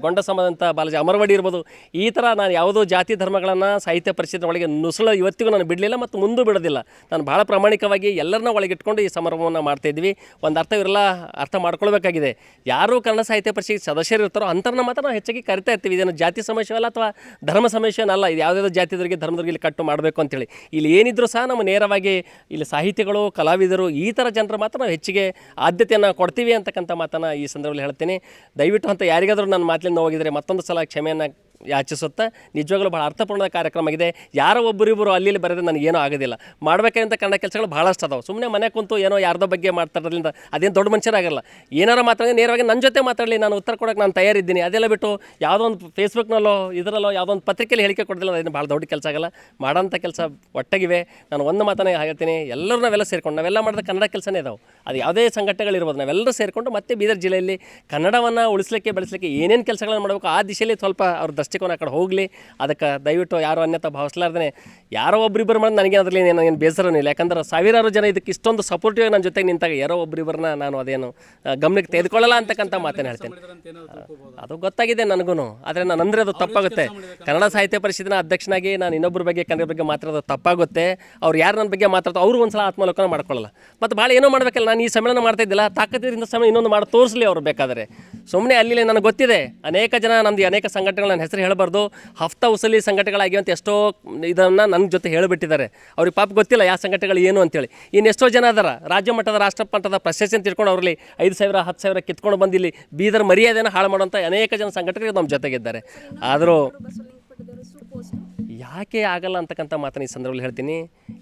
ಗೊಂಡ ಸಮಾಜದಂಥ ಬಾಲಾಜಿ ಅಮರವಾಡಿ ಇರ್ಬೋದು, ಈ ಥರ ನಾನು ಯಾವುದೋ ಜಾತಿ ಧರ್ಮಗಳನ್ನು ಸಾಹಿತ್ಯ ಪರಿಷತ್ತಿನ ಒಳಗೆ ನುಸುಳ ಇವತ್ತಿಗೂ ನಾನು ಬಿಡಲಿಲ್ಲ ಮತ್ತು ಮುಂದೂ ಬಿಡೋದಿಲ್ಲ. ನಾನು ಭಾಳ ಪ್ರಾಮಾಣಿಕವಾಗಿ ಎಲ್ಲರನ್ನ ಒಳಗಿಟ್ಕೊಂಡು ಈ ಸಮಾರಂಭವನ್ನು ಮಾಡ್ತಾಯಿದ್ವಿ. ಒಂದು ಅರ್ಥ ಇವರೆಲ್ಲ ಅರ್ಥ ಮಾಡ್ಕೊಳ್ಬೇಕಾಗಿದೆ. ಯಾರು ಕನ್ನಡ ಸಾಹಿತ್ಯ ಪರಿಷತ್ ಸದಸ್ಯರು ಇರ್ತಾರೋ ಅಂಥವ್ರನ್ನ ಮಾತ್ರ ನಾವು ಹೆಚ್ಚಾಗಿ ಕರಿತಾ ಇರ್ತೀವಿ. ಇದನ್ನು ಜಾತಿ ಸಮಸ್ಯೆ ಅಲ್ಲ ಅಥವಾ ಧರ್ಮ ಸಮಸ್ಯೆ ಅಲ್ಲ. ಇದು ಯಾವುದಾದ್ರು ಜಾತಿದವರಿಗೆ ಧರ್ಮದವರಿಗೆ ಕಟ್ಟು ಮಾಡಬೇಕು ಮಾಡಬೇಕು ಅಂತೇಳಿ. ಇಲ್ಲಿ ಏನಿದ್ರು ಸಹ ನಮ್ಮ ನೇರವಾಗಿ ಇಲ್ಲಿ ಸಾಹಿತಿಗಳು, ಕಲಾವಿದರು, ಈ ಥರ ಜನರು ಮಾತ್ರ ನಾವು ಹೆಚ್ಚಿಗೆ ಆದ್ಯತೆಯನ್ನು ಕೊಡ್ತೀವಿ ಅಂತಕ್ಕಂಥ ಮಾತನ್ನು ಈ ಸಂದರ್ಭದಲ್ಲಿ ಹೇಳ್ತೀನಿ. ದಯವಿಟ್ಟು ಅಂತ ಯಾರಿಗಾದರೂ ನನ್ನ ಮಾತಿನಿಂದ ಹೋಗಿದರೆ ಮತ್ತೊಂದು ಸಲ ಕ್ಷಮೆಯನ್ನು ಯಾಚಿಸುತ್ತಾ, ನಿಜವಾಗ್ಲೂ ಭಾಳ ಅರ್ಥಪೂರ್ಣ ಕಾರ್ಯಕ್ರಮ ಆಗಿದೆ. ಯಾರೋ ಒಬ್ಬರಿಬ್ಬರು ಅಲ್ಲಿ ಬರೆದ್ರೆ ನನಗೇನೂ ಆಗೋದಿಲ್ಲ. ಮಾಡಬೇಕಂತ ಕನ್ನಡ ಕೆಲಸಗಳು ಭಾಳಷ್ಟು ಅದಾವೆ. ಸುಮ್ಮನೆ ಮನೆ ಕುಂತು ಏನೋ ಯಾರ್ದೋ ಬಗ್ಗೆ ಮಾತಾಡೋದ್ರಿಂದ ಅದೇನು ದೊಡ್ಡ ಮನುಷ್ಯರಾಗಲ್ಲ. ಏನಾರು ಮಾತಾಡಿ ನೇರವಾಗಿ ನನ್ನ ಜೊತೆ ಮಾತಾಡಲಿ, ನಾನು ಉತ್ತರ ಕೊಡೋಕೆ ನಾನು ತಯಾರಿದ್ದೀನಿ. ಅದೆಲ್ಲ ಬಿಟ್ಟು ಯಾವುದೋ ಒಂದು ಫೇಸ್ಬುಕ್ನಲ್ಲೋ ಇದರಲ್ಲೋ ಯಾವುದೋ ಒಂದು ಪತ್ರಿಕೆಯಲ್ಲಿ ಹೇಳಿಕೆ ಕೊಡೋದಿಲ್ಲ, ಅದೇನು ಭಾಳ ದೊಡ್ಡ ಕೆಲಸ ಆಗಲ್ಲ. ಮಾಡೋಂಥ ಕೆಲಸ ಒಟ್ಟಾಗಿವೆ. ನಾನು ಒಂದು ಮಾತನ್ನೇ ಹೇಳ್ತೀನಿ, ಎಲ್ಲರೂ ನಾವೆಲ್ಲ ಸೇರ್ಕೊಂಡು ನಾವೆಲ್ಲ ಮಾಡಿದ ಕನ್ನಡ ಕೆಲಸನೇ ಇದಾವೆ. ಅದು ಯಾವುದೇ ಸಂಘಟನೆಗಳಿರ್ಬೋದು, ನಾವೆಲ್ಲರೂ ಸೇರಿಕೊಂಡು ಮತ್ತೆ ಬೀದರ್ ಜಿಲ್ಲೆಯಲ್ಲಿ ಕನ್ನಡವನ್ನು ಉಳಿಸ್ಲಿಕ್ಕೆ ಬೆಳೆಸಲಿಕ್ಕೆ ಏನೇನು ಕೆಲಸಗಳನ್ನು ಮಾಡಬೇಕು ಆ ದಿಶೆಯಲ್ಲಿ ಸ್ವಲ್ಪ ಅವ್ರ ದೃಷ್ಟಿಕೋನ ಆ ಕಡೆ ಹೋಗಲಿ. ಅದಕ್ಕೆ ದಯವಿಟ್ಟು ಯಾರು ಅನ್ಯತಾ ಭಾವಿಸ್ಲಾರ್ದೇ ಯಾರೋ ಒಬ್ಬರಿಬ್ಬರು ಮಾಡಿ ನನಗೆ ಅದರಲ್ಲಿ ಏನು ಬೇಸರನೂ ಇಲ್ಲ. ಯಾಕಂದ್ರೆ ಸಾವಿರಾರು ಜನ ಇದಕ್ಕೆ ಇಷ್ಟೊಂದು ಸಪೋರ್ಟಿವ್ ನನ್ನ ಜೊತೆಗೆ ನಿಂತಾಗ ಯಾರೋ ಒಬ್ಬರಿಬ್ಬರನ್ನ ನಾನು ಅದೇನು ಗಮನಕ್ಕೆ ತೆಗೆದುಕೊಳ್ಳಲ್ಲ ಅಂತಕ್ಕಂಥ ಮಾತನ್ನು ಹೇಳ್ತೇನೆ. ಅದು ಗೊತ್ತಾಗಿದೆ ನನಗೂ, ಆದರೆ ನಾನು ಅಂದರೆ ಅದು ತಪ್ಪಾಗುತ್ತೆ. ಕನ್ನಡ ಸಾಹಿತ್ಯ ಪರಿಷತ್ತಿನ ಅಧ್ಯಕ್ಷನಾಗಿ ನಾನು ಇನ್ನೊಬ್ಬರ ಬಗ್ಗೆ ಕನ್ನಡ ಬಗ್ಗೆ ಮಾತಾಡೋದು ತಪ್ಪಾಗುತ್ತೆ. ಅವ್ರು ಯಾರು ನನ್ನ ಬಗ್ಗೆ ಮಾತಾಡ್ತೋ ಅವರು ಒಂದು ಸಲ ಆತ್ಮಾವಲೋಕನ ಮಾಡ್ಕೊಳ್ಳಲ್ಲ. ಮತ್ತು ಭಾಳ ಏನೋ ಮಾಡಬೇಕಲ್ಲ, ನಾನು ಈ ಸಮ್ಮೇಳನ ಮಾಡ್ತಾ ಇದ್ದಿಲ್ಲ, ತಾಕತ್ತಿರಿಂದ ಸಮಯ ಇನ್ನೊಂದು ಮಾಡಿ ತೋರಿಸಲಿ ಅವ್ರು ಬೇಕಾದರೆ. ಸುಮ್ಮನೆ ಅಲ್ಲಿ ನನಗೆ ಗೊತ್ತಿದೆ ಅನೇಕ ಜನ ನಮ್ಮದು ಅನೇಕ ಸಂಘಟನೆಗಳು ನನ್ನ ಹೆಸರು ಹೇಳಬಾರ್ದು, ಹಫ್ತಾ ಉಸಲಿ ಸಂಘಟನೆಗಳಾಗಿವಂತ ಎಷ್ಟೋ ಇದನ್ನು ನನ್ನ ಜೊತೆ ಹೇಳಿಬಿಟ್ಟಿದ್ದಾರೆ. ಅವ್ರಿಗೆ ಪಾಪ ಗೊತ್ತಿಲ್ಲ ಯಾವ ಸಂಘಟನೆಗಳು ಏನು ಅಂತೇಳಿ. ಇನ್ನು ಎಷ್ಟೋ ಜನ ಅದಾರ ರಾಜ್ಯ ಮಟ್ಟದ ರಾಷ್ಟ್ರ ಮಟ್ಟದ ಪ್ರಶಸ್ತಿ ತಿಳ್ಕೊಂಡು ಅವರಲ್ಲಿ 5,000 10,000 ಕಿತ್ಕೊಂಡು ಬಂದಿಲ್ಲಿ ಬೀದರ್ ಮರ್ಯಾದೆಯನ್ನು ಹಾಳು ಮಾಡುವಂಥ ಅನೇಕ ಜನ ಸಂಘಟನೆಗಳು ನಮ್ಮ ಜೊತೆಗಿದ್ದಾರೆ. ಆದರೂ ಯಾಕೆ ಆಗಲ್ಲ ಅಂತಕ್ಕಂಥ ಮಾತನ್ನು ಈ ಸಂದರ್ಭದಲ್ಲಿ ಹೇಳ್ತೀನಿ.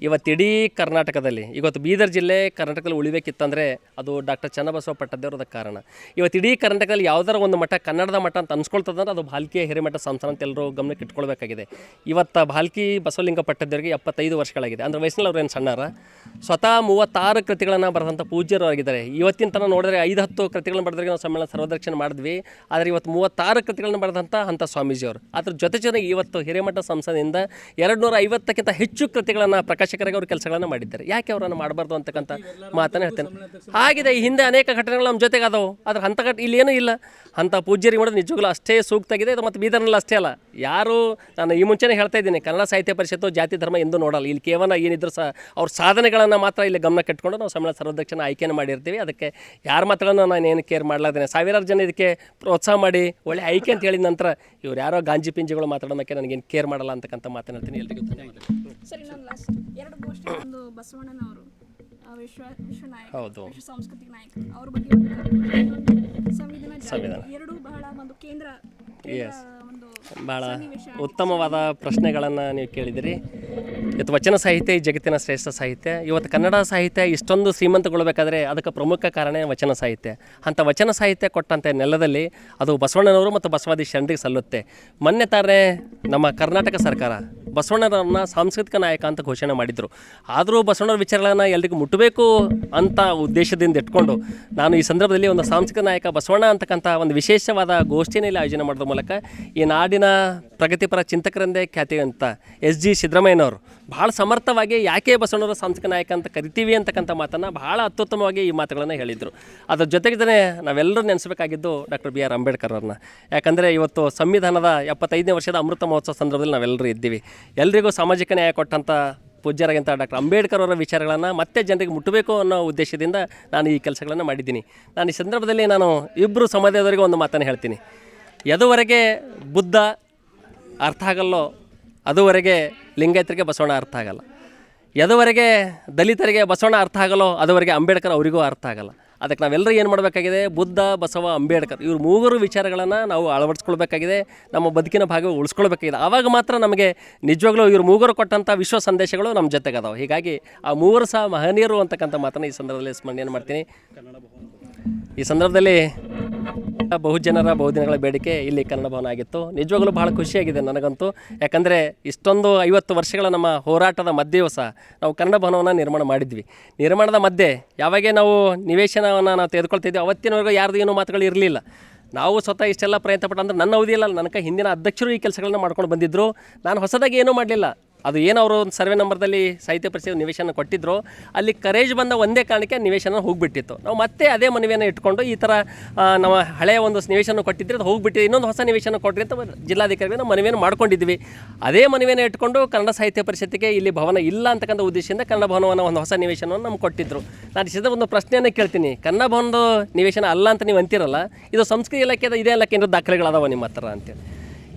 ಇವತ್ತು ಇಡೀ ಕರ್ನಾಟಕದಲ್ಲಿ, ಇವತ್ತು ಬೀದರ್ ಜಿಲ್ಲೆ ಕರ್ನಾಟಕದಲ್ಲಿ ಉಳಿಬೇಕಿತ್ತಂದರೆ ಅದು ಡಾಕ್ಟರ್ ಚನ್ನಬಸವ ಪಟ್ಟದೇವ್ರದ ಕಾರಣ. ಇವತ್ತು ಇಡೀ ಕರ್ನಾಟಕದಲ್ಲಿ ಯಾವುದಾರ ಒಂದು ಮಠ ಕನ್ನಡದ ಮಠ ಅಂತ ಅನ್ಸ್ಕೊಳ್ತದಂದ್ರೆ ಅದು ಭಾಲ್ಕಿ ಹಿರೇಮಠ ಸಂಸ್ಥಾನ ಅಂತ ಎಲ್ಲರೂ ಗಮನಕ್ಕೆ ಇಟ್ಕೊಳ್ಬೇಕಾಗಿದೆ. ಇವತ್ತು ಭಾಲ್ಕಿ ಬಸವಲಿಂಗ ಪಟ್ಟದೇವರಿಗೆ 75 ವರ್ಷಗಳಾಗಿದೆ. ಅಂದರೆ ವಯಸ್ಸಿನಲ್ಲಿ ಅವ್ರು ಏನು ಸಣ್ಣಾರ. ಸ್ವತಃ 36 ಕೃತಿಗಳನ್ನು ಬರೆದಂಥ ಪೂಜ್ಯರು ಆಗಿದ್ದಾರೆ. ಇವತ್ತಿನ ತನಕ ನೋಡಿದ್ರೆ 5-10 ಕೃತಿಗಳನ್ನು ಬರೆದ್ರಿಗೆ ನಾವು ಸಮ್ಮೇಳನ ಸರ್ವದಕ್ಷಿಣೆ ಮಾಡಿದ್ವಿ. ಆದರೆ ಇವತ್ತು 36 ಕೃತಿಗಳನ್ನು ಬರೆದಂಥ ಸ್ವಾಮೀಜಿಯವರು. ಅದ್ರ ಜೊತೆಗೆ ಇವತ್ತು ಹಿರೇಮಠ ಸಂಸ್ಥೆಯಿಂದ 250ಕ್ಕಿಂತ ಹೆಚ್ಚು ಕೃತಿಗಳನ್ನು ಪ್ರಕಾಶಕರಾಗಿ ಅವರು ಕೆಲಸಗಳನ್ನು ಮಾಡಿದ್ದಾರೆ. ಯಾಕೆ ಅವರನ್ನು ಮಾಡಬಾರ್ದು ಅಂತಕ್ಕಂಥ ಮಾತನ್ನು ಹೇಳ್ತೇನೆ. ಆಗಿದೆ, ಈ ಹಿಂದೆ ಅನೇಕ ಘಟನೆಗಳು ನಮ್ಮ ಜೊತೆಗೆ ಅದಾವೆ. ಆದರೆ ಅಂಥ ಇಲ್ಲೇನೂ ಇಲ್ಲ. ಅಂಥ ಪೂಜ್ಯರಿಗೆ ಮಾಡೋದು ನಿಜವಾಗ್ಲೂ ಅಷ್ಟೇ ಸೂಕ್ತ ಆಗಿದೆ. ಇದು ಮತ್ತು ಬೀದರ್ನಲ್ಲಿ ಅಷ್ಟೇ ಅಲ್ಲ, ಯಾರು ನಾನು ಈ ಮುಂಚೆನೇ ಹೇಳ್ತಾ ಇದ್ದೀನಿ, ಕನ್ನಡ ಸಾಹಿತ್ಯ ಪರಿಷತ್ತು ಜಾತಿ ಧರ್ಮ ಎಂದೂ ನೋಡಲ್ಲ. ಇಲ್ಲಿ ಕೇವಲ ಏನಿದ್ರು ಸಹ ಅವ್ರ ಸಾಧನೆಗಳನ್ನು ಮಾತ್ರ ಇಲ್ಲಿ ಗಮನ ಕೆಟ್ಕೊಂಡು ನಾವು ಸಮ್ಮೇಳನ ಸರ್ವಾಧ್ಯಕ್ಷನ ಆಯ್ಕೆಯನ್ನು ಮಾಡಿರ್ತೀವಿ. ಅದಕ್ಕೆ ಯಾರ ಮಾತುಗಳನ್ನು ನಾನು ಏನು ಕೇರ್ ಮಾಡಲಾರ್ದೇನೆ ಸಾವಿರಾರು ಜನ ಇದಕ್ಕೆ ಪ್ರೋತ್ಸಾಹ ಮಾಡಿ ಒಳ್ಳೆ ಆಯ್ಕೆ ಅಂತ ಹೇಳಿದ ನಂತರ ಇವ್ರು ಯಾರೋ ಗಾಂಜಿ ಪಿಂಜಿಗಳು ಮಾತಾಡೋದಕ್ಕೆ ನನಗೇನು ಕೇರ್ ಮಾಡಲ್ಲ ಅಂತಕ್ಕಂಥ ಮಾತನ್ನು ಹೇಳ್ತೀನಿ. ಎಲ್ರಿಗೂ ಸರಿ, ನಾನು ಲಾಸ್ಟ್ 2 ಗೋಷ್ಠಿ, ಒಂದು ಬಸವಣ್ಣನವರು ವಿಶ್ವನಾಯಕ, ಹೌದು, ಸಾಂಸ್ಕೃತಿಕ ನಾಯಕ, ಅವ್ರ ಬಗ್ಗೆ ಸಂವಿಧಾನ, ಎರಡು ಬಹಳ ಒಂದು ಕೇಂದ್ರ ಒಂದು ಭಾಳ ಉತ್ತಮವಾದ ಪ್ರಶ್ನೆಗಳನ್ನು ನೀವು ಕೇಳಿದಿರಿ. ಇವತ್ತು ವಚನ ಸಾಹಿತ್ಯ ಈ ಜಗತ್ತಿನ ಶ್ರೇಷ್ಠ ಸಾಹಿತ್ಯ. ಇವತ್ತು ಕನ್ನಡ ಸಾಹಿತ್ಯ ಇಷ್ಟೊಂದು ಶ್ರೀಮಂತಗೊಳ್ಳಬೇಕಾದ್ರೆ ಅದಕ್ಕೆ ಪ್ರಮುಖ ಕಾರಣ ವಚನ ಸಾಹಿತ್ಯ. ಅಂಥ ವಚನ ಸಾಹಿತ್ಯ ಕೊಟ್ಟಂಥ ನೆಲದಲ್ಲಿ ಅದು ಬಸವಣ್ಣನವರು ಮತ್ತು ಬಸವಾದಿ ಶರಣರಿಗೆ ಸಲ್ಲುತ್ತೆ. ಮೊನ್ನೆ ತಾನೇ ನಮ್ಮ ಕರ್ನಾಟಕ ಸರ್ಕಾರ ಬಸವಣ್ಣನವ್ರನ್ನ ಸಾಂಸ್ಕೃತಿಕ ನಾಯಕ ಅಂತ ಘೋಷಣೆ ಮಾಡಿದರು. ಆದರೂ ಬಸವಣ್ಣವ್ರ ವಿಚಾರಗಳನ್ನು ಎಲ್ರಿಗೂ ಮುಟ್ಟಬೇಕು ಅಂತ ಉದ್ದೇಶದಿಂದ ಇಟ್ಕೊಂಡು ನಾನು ಈ ಸಂದರ್ಭದಲ್ಲಿ ಒಂದು ಸಾಂಸ್ಕೃತಿಕ ನಾಯಕ ಬಸವಣ್ಣ ಅಂತಕ್ಕಂಥ ಒಂದು ವಿಶೇಷವಾದ ಗೋಷ್ಠಿಯಲ್ಲಿ ಆಯೋಜನೆ ಮಾಡೋದ್ರ ಮೂಲಕ ಈ ನಾಡಿನ ಪ್ರಗತಿಪರ ಚಿಂತಕರಂದೇ ಖ್ಯಾತಿ ಅಂತ SG ಸಿದ್ದರಾಮಯ್ಯನವರು ಭಾಳ ಸಮರ್ಥವಾಗಿ ಯಾಕೆ ಬಸವಣ್ಣವರ ಸಾಂಸ್ಕೃತಿಕ ನಾಯಕ ಅಂತ ಕರಿತೀವಿ ಅಂತಕ್ಕಂಥ ಮಾತನ್ನು ಭಾಳ ಅತ್ಯುತ್ತಮವಾಗಿ ಈ ಮಾತುಗಳನ್ನು ಹೇಳಿದರು. ಅದ್ರ ಜೊತೆಗೆ ನಾವೆಲ್ಲರೂ ನೆನೆಸಬೇಕಾಗಿದ್ದು ಡಾಕ್ಟರ್ BR ಅಂಬೇಡ್ಕರ್ ಅವ್ರನ್ನ. ಯಾಕಂದರೆ ಇವತ್ತು ಸಂವಿಧಾನದ 75ನೇ ವರ್ಷದ ಅಮೃತ ಮಹೋತ್ಸವ ಸಂದರ್ಭದಲ್ಲಿ ನಾವೆಲ್ಲರೂ ಇದ್ದೀವಿ. ಎಲ್ರಿಗೂ ಸಾಮಾಜಿಕ ನ್ಯಾಯ ಕೊಟ್ಟಂಥ ಪೂಜ್ಯರಾಗಿಂಥ ಡಾಕ್ಟರ್ ಅಂಬೇಡ್ಕರ್ ಅವರ ವಿಚಾರಗಳನ್ನು ಮತ್ತೆ ಜನರಿಗೆ ಮುಟ್ಟಬೇಕು ಅನ್ನೋ ಉದ್ದೇಶದಿಂದ ನಾನು ಈ ಕೆಲಸಗಳನ್ನು ಮಾಡಿದ್ದೀನಿ. ನಾನು ಈ ಸಂದರ್ಭದಲ್ಲಿ ನಾನು ಇಬ್ಬರು ಸಮಾಜದವರಿಗೆ ಒಂದು ಮಾತನ್ನು ಹೇಳ್ತೀನಿ. ಎದುವರೆಗೆ ಬುದ್ಧ ಅರ್ಥ ಆಗಲ್ಲೋ ಅದುವರೆಗೆ ಲಿಂಗಾಯತರಿಗೆ ಬಸವಣ್ಣ ಅರ್ಥ ಆಗಲ್ಲ. ಎದುವರೆಗೆ ದಲಿತರಿಗೆ ಬಸವಣ್ಣ ಅರ್ಥ ಆಗಲ್ಲೋ ಅದುವರೆಗೆ ಅಂಬೇಡ್ಕರ್ ಅವರಿಗೂ ಅರ್ಥ ಆಗಲ್ಲ. ಅದಕ್ಕೆ ನಾವೆಲ್ಲರೂ ಏನು ಮಾಡಬೇಕಾಗಿದೆ, ಬುದ್ಧ, ಬಸವ, ಅಂಬೇಡ್ಕರ್ ಇವ್ರ ಮೂವರು ವಿಚಾರಗಳನ್ನು ನಾವು ಅಳವಡಿಸ್ಕೊಳ್ಬೇಕಾಗಿದೆ, ನಮ್ಮ ಬದುಕಿನ ಭಾಗ ಉಳಿಸ್ಕೊಳ್ಬೇಕಾಗಿದೆ. ಆವಾಗ ಮಾತ್ರ ನಮಗೆ ನಿಜವಾಗ್ಲೂ ಇವ್ರು ಮೂವರು ಕೊಟ್ಟಂಥ ವಿಶ್ವ ಸಂದೇಶಗಳು ನಮ್ಮ ಜೊತೆಗೆ ಅದಾವೆ. ಹೀಗಾಗಿ ಆ ಮೂವರು ಸಹ ಮಹನೀಯರು ಅಂತಕ್ಕಂಥ ಮಾತನ್ನು ಈ ಸಂದರ್ಭದಲ್ಲಿ ಸ್ಮರಣೆ ಮಾಡ್ತೀನಿ. ಈ ಸಂದರ್ಭದಲ್ಲಿ ಬಹುಜನರ ಬಹುದಿನಗಳ ಬೇಡಿಕೆ ಇಲ್ಲಿ ಕನ್ನಡ ಭವನ ಆಗಿತ್ತು. ನಿಜವಾಗಲೂ ಭಾಳ ಖುಷಿಯಾಗಿದೆ ನನಗಂತೂ. ಯಾಕಂದರೆ ಇಷ್ಟೊಂದು 50 ವರ್ಷಗಳ ನಮ್ಮ ಹೋರಾಟದ ಮಧ್ಯೆಯೂ ಸಹ ನಾವು ಕನ್ನಡ ಭವನವನ್ನು ನಿರ್ಮಾಣ ಮಾಡಿದ್ವಿ. ನಿರ್ಮಾಣದ ಮಧ್ಯೆ ಯಾವಾಗೇ ನಾವು ನಿವೇಶನವನ್ನು ನಾವು ತೆಗೆದುಕೊಳ್ತಿದ್ವಿ ಅವತ್ತಿನವರೆಗೂ ಯಾರ್ದು ಏನೂ ಮಾತುಗಳು ಇರಲಿಲ್ಲ. ನಾವು ಸ್ವತಃ ಇಷ್ಟೆಲ್ಲ ಪ್ರಯತ್ನ ಪಟ್ಟು ಅಂದರೆ ನನ್ನ ಅವಧಿಯಲ್ಲ, ನನಗೆ ಹಿಂದಿನ ಅಧ್ಯಕ್ಷರು ಈ ಕೆಲಸಗಳನ್ನ ಮಾಡ್ಕೊಂಡು ಬಂದಿದ್ದರು. ನಾನು ಹೊಸದಾಗಿ ಏನೂ ಮಾಡಲಿಲ್ಲ. ಅದು ಏನು ಅವರು ಒಂದು ಸರ್ವೆ ನಂಬರ್ದಲ್ಲಿ ಸಾಹಿತ್ಯ ಪರಿಷತ್ ನಿವೇಶನ ಕೊಟ್ಟಿದ್ರು, ಅಲ್ಲಿ ಕರೇಜ್ ಬಂದ ಒಂದೇ ಕಾರಣಕ್ಕೆ ನಿವೇಶನ ಹೋಗಿಬಿಟ್ಟಿತ್ತು. ನಾವು ಮತ್ತೆ ಅದೇ ಮನವಿಯನ್ನು ಇಟ್ಕೊಂಡು ಈ ಥರ ನಾವು ಹಳೆಯ ಒಂದು ನಿವೇಶನ ಕೊಟ್ಟಿದ್ದರೆ ಅದು ಹೋಗಿಬಿಟ್ಟಿದೆ, ಇನ್ನೊಂದು ಹೊಸ ನಿವೇಶನ ಕೊಟ್ಟರೆ ಅಂತ ಜಿಲ್ಲಾಧಿಕಾರಿಗಳು ನಾವು ಮನವಿಯನ್ನು ಮಾಡ್ಕೊಂಡಿದ್ವಿ. ಅದೇ ಮನವಿಯನ್ನು ಇಟ್ಕೊಂಡು ಕನ್ನಡ ಸಾಹಿತ್ಯ ಪರಿಷತ್ತಿಗೆ ಇಲ್ಲಿ ಭವನ ಇಲ್ಲ ಅಂತಕ್ಕಂಥ ಉದ್ದೇಶದಿಂದ ಕನ್ನಡ ಭವನವನ್ನು ಒಂದು ಹೊಸ ನಿವೇಶನವನ್ನು ನಮ್ಗೆ ಕೊಟ್ಟಿದ್ದರು. ನಾನು ಸಿದ್ಧ ಒಂದು ಪ್ರಶ್ನೆಯನ್ನು ಕೇಳ್ತೀನಿ, ಕನ್ನಡ ಭವನದ ನಿವೇಶನ ಅಲ್ಲ ಅಂತ ನೀವು ಅಂತಿರಲ್ಲ, ಇದು ಸಂಸ್ಕೃತಿ ಇಲಾಖೆದ ಇದೇ ಇಲಾಖೆ ಏನಾದ್ರು ದಾಖಲೆಗಳದಾವ ನಿಮ್ಮ ಹತ್ರ ಅಂತೇಳಿ.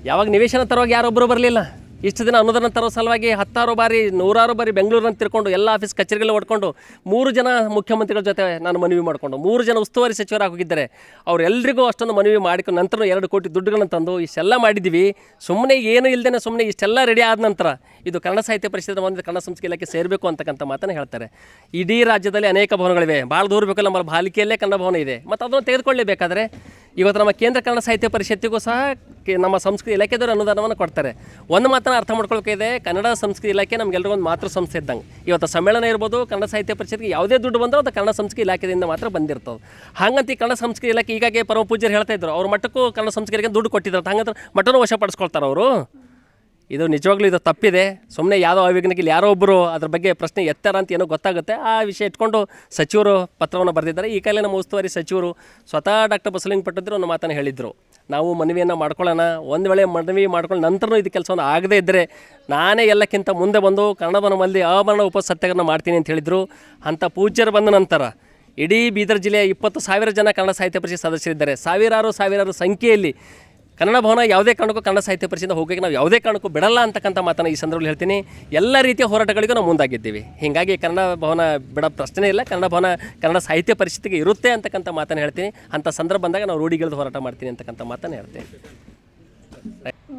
ಯಾವಾಗ ನಿವೇಶನ ತರುವಾಗ ಯಾರೊಬ್ಬರು ಬರಲಿಲ್ಲ, ಇಷ್ಟು ದಿನ ಅನುದಾನ ತರೋ ಸಲುವಾಗಿ ಹತ್ತಾರು ಬಾರಿ ನೂರಾರು ಬಾರಿ ಬೆಂಗಳೂರನ್ನು ತಿರ್ಕೊಂಡು ಎಲ್ಲ ಆಫೀಸ್ ಕಚೇರಿಗಳು ಹೊಡ್ಕೊಂಡು 3 ಜನ ಮುಖ್ಯಮಂತ್ರಿಗಳ ಜೊತೆ ನಾನು ಮನವಿ ಮಾಡಿಕೊಂಡು 3 ಜನ ಉಸ್ತುವಾರಿ ಸಚಿವರಾಗಿ ಹೋಗಿದ್ದಾರೆ. ಅವರೆಲ್ಲರಿಗೂ ಅಷ್ಟೊಂದು ಮನವಿ ಮಾಡಿಕೊಂಡು ನಂತರ 2 ಕೋಟಿ ದುಡ್ಡುಗಳನ್ನು ತಂದು ಇಷ್ಟೆಲ್ಲ ಮಾಡಿದ್ದೀವಿ. ಸುಮ್ಮನೆ ಏನು ಇಲ್ಲದೇ ಸುಮ್ಮನೆ ಇಷ್ಟೆಲ್ಲ ರೆಡಿ ಆದ ನಂತರ ಇದು ಕನ್ನಡ ಸಾಹಿತ್ಯ ಪರಿಷತ್ ಒಂದು ಕನ್ನಡ ಸಂಸ್ಕೃತಿ ಇಲಾಖೆ ಸೇರಬೇಕು ಅಂತಕ್ಕಂಥ ಮಾತನ್ನು ಹೇಳ್ತಾರೆ. ಇಡೀ ರಾಜ್ಯದಲ್ಲಿ ಅನೇಕ ಭವನಗಳಿವೆ, ಭಾಳ ದೂರ ಬೇಕಲ್ಲ, ನಮ್ಮ ಬಾಲಿಕೆಯಲ್ಲೇ ಕನ್ನಡ ಭವನ ಇದೆ, ಮತ್ತು ಅದನ್ನು ತೆಗೆದುಕೊಳ್ಳಲೇಬೇಕಾದ್ರೆ ಇವತ್ತು ನಮ್ಮ ಕೇಂದ್ರ ಕನ್ನಡ ಸಾಹಿತ್ಯ ಪರಿಷತ್ತಿಗೂ ಸಹ ನಮ್ಮ ಸಂಸ್ಕೃತಿ ಇಲಾಖೆದವರು ಅನುದಾನವನ್ನು ಕೊಡ್ತಾರೆ. ಒಂದು ಮಾತನ್ನು ಅರ್ಥ ಮಾಡ್ಕೊಳ್ಬೇಕಿದೆ, ಕನ್ನಡ ಸಂಸ್ಕೃತಿ ಇಲಾಖೆ ನಮಗೆಲ್ಲರಿಗೂ ಒಂದು ಮಾತೃ ಸಂಸ್ಥೆ ಇದ್ದಂಗೆ. ಇವತ್ತು ಸಮ್ಮೇಳನ ಇರ್ಬೋದು, ಕನ್ನಡ ಸಾಹಿತ್ಯ ಪರಿಷತ್ಗೆ ಯಾವುದೇ ದುಡ್ಡು ಬಂದರೂ ಅದು ಕನ್ನಡ ಸಂಸ್ಕೃತಿ ಇಲಾಖೆಯಿಂದ ಮಾತ್ರ ಬಂದಿರ್ತದೆ. ಹಾಗಂತ ಈ ಕನ್ನಡ ಸಂಸ್ಕೃತಿ ಇಲಾಖೆ ಈಗಾಗಲೇ ಪರಮ ಪೂಜ್ಯರು ಹೇಳ್ತಾ ಇದ್ರು, ಅವ್ರ ಮಟ್ಟಕ್ಕೂ ಕನ್ನಡ ಸಂಸ್ಕೃತಿಗೆ ದುಡ್ಡು ಕೊಟ್ಟಿದ್ದಾರೆ, ಹಂಗಂದ್ರೆ ಮಟ್ಟನೂ ವಶಪಡಿಸ್ಕೊಳ್ತಾರೆ ಅವರು. ಇದು ನಿಜವಾಗ್ಲೂ ಇದು ತಪ್ಪಿದೆ. ಸುಮ್ಮನೆ ಯಾವುದೋ ಅವಿಜ್ಞಾನಿಗಳು ಯಾರೋ ಒಬ್ಬರು ಅದ್ರ ಬಗ್ಗೆ ಪ್ರಶ್ನೆ ಎತ್ತರ ಅಂತ ಏನೋ ಗೊತ್ತಾಗುತ್ತೆ, ಆ ವಿಷಯ ಇಟ್ಕೊಂಡು ಸಚಿವರು ಪತ್ರವನ್ನು ಬರೆದಿದ್ದಾರೆ. ಈ ಕಾಲೇ ನಮ್ಮ ಉಸ್ತುವಾರಿ ಸಚಿವರು ಸ್ವತಃ ಡಾಕ್ಟರ್ ಬಸವಲಿಂಗ ಪಟ್ಟದ್ರು ಒಂದು ಮಾತನ್ನು ಹೇಳಿದರು, ನಾವು ಮನವಿಯನ್ನು ಮಾಡ್ಕೊಳ್ಳೋಣ, ಒಂದು ವೇಳೆ ಮನವಿ ಮಾಡ್ಕೊಂಡು ನಂತರ ಇದು ಕೆಲಸವನ್ನು ಆಗದೇ ಇದ್ದರೆ ನಾನೇ ಎಲ್ಲಕ್ಕಿಂತ ಮುಂದೆ ಬಂದು ಕನ್ನಡ ಭವನದಲ್ಲಿ ಆಭರಣ ಉಪಸತ್ಯಾಗ್ರಹ ಮಾಡ್ತೀನಿ ಅಂತ ಹೇಳಿದರು. ಅಂಥ ಪೂಜ್ಯರು ಬಂದ ನಂತರ ಇಡೀ ಬೀದರ್ ಜಿಲ್ಲೆಯ 20,000 ಜನ ಕನ್ನಡ ಸಾಹಿತ್ಯ ಪರಿಷತ್ ಸದಸ್ಯರಿದ್ದಾರೆ. ಸಾವಿರಾರು ಸಂಖ್ಯೆಯಲ್ಲಿ ಕನ್ನಡ ಭವನ ಯಾವುದೇ ಕಾರಣಕ್ಕೂ ಕನ್ನಡ ಸಾಹಿತ್ಯ ಪರಿಷತ್ ಹೋಗೋಕ್ಕೆ ನಾವು ಯಾವುದೇ ಕಾರಣಕ್ಕೂ ಬಿಡಲ್ಲ ಅಂತಕ್ಕಂಥ ಮಾತನ್ನು ಈ ಸಂದರ್ಭದಲ್ಲಿ ಹೇಳ್ತೀನಿ. ಎಲ್ಲ ರೀತಿಯ ಹೋರಾಟಗಳಿಗೂ ನಾವು ಮುಂದಾಗಿದ್ದೀವಿ. ಹೀಗಾಗಿ ಕನ್ನಡ ಭವನ ಬಿಡೋ ಪ್ರಶ್ನೆ ಇಲ್ಲ, ಕನ್ನಡ ಭವನ ಕನ್ನಡ ಸಾಹಿತ್ಯ ಪರಿಷತ್ತಿಗೆ ಇರುತ್ತೆ ಅಂತಕ್ಕಂಥ ಮಾತನ್ನು ಹೇಳ್ತೀನಿ. ಅಂಥ ಸಂದರ್ಭ ಬಂದಾಗ ನಾವು ರೂಢಿಗಿಳಿದು ಹೋರಾಟ ಮಾಡ್ತೀನಿ ಅಂತಕ್ಕಂಥ ಮಾತನ್ನು ಹೇಳ್ತೀನಿ.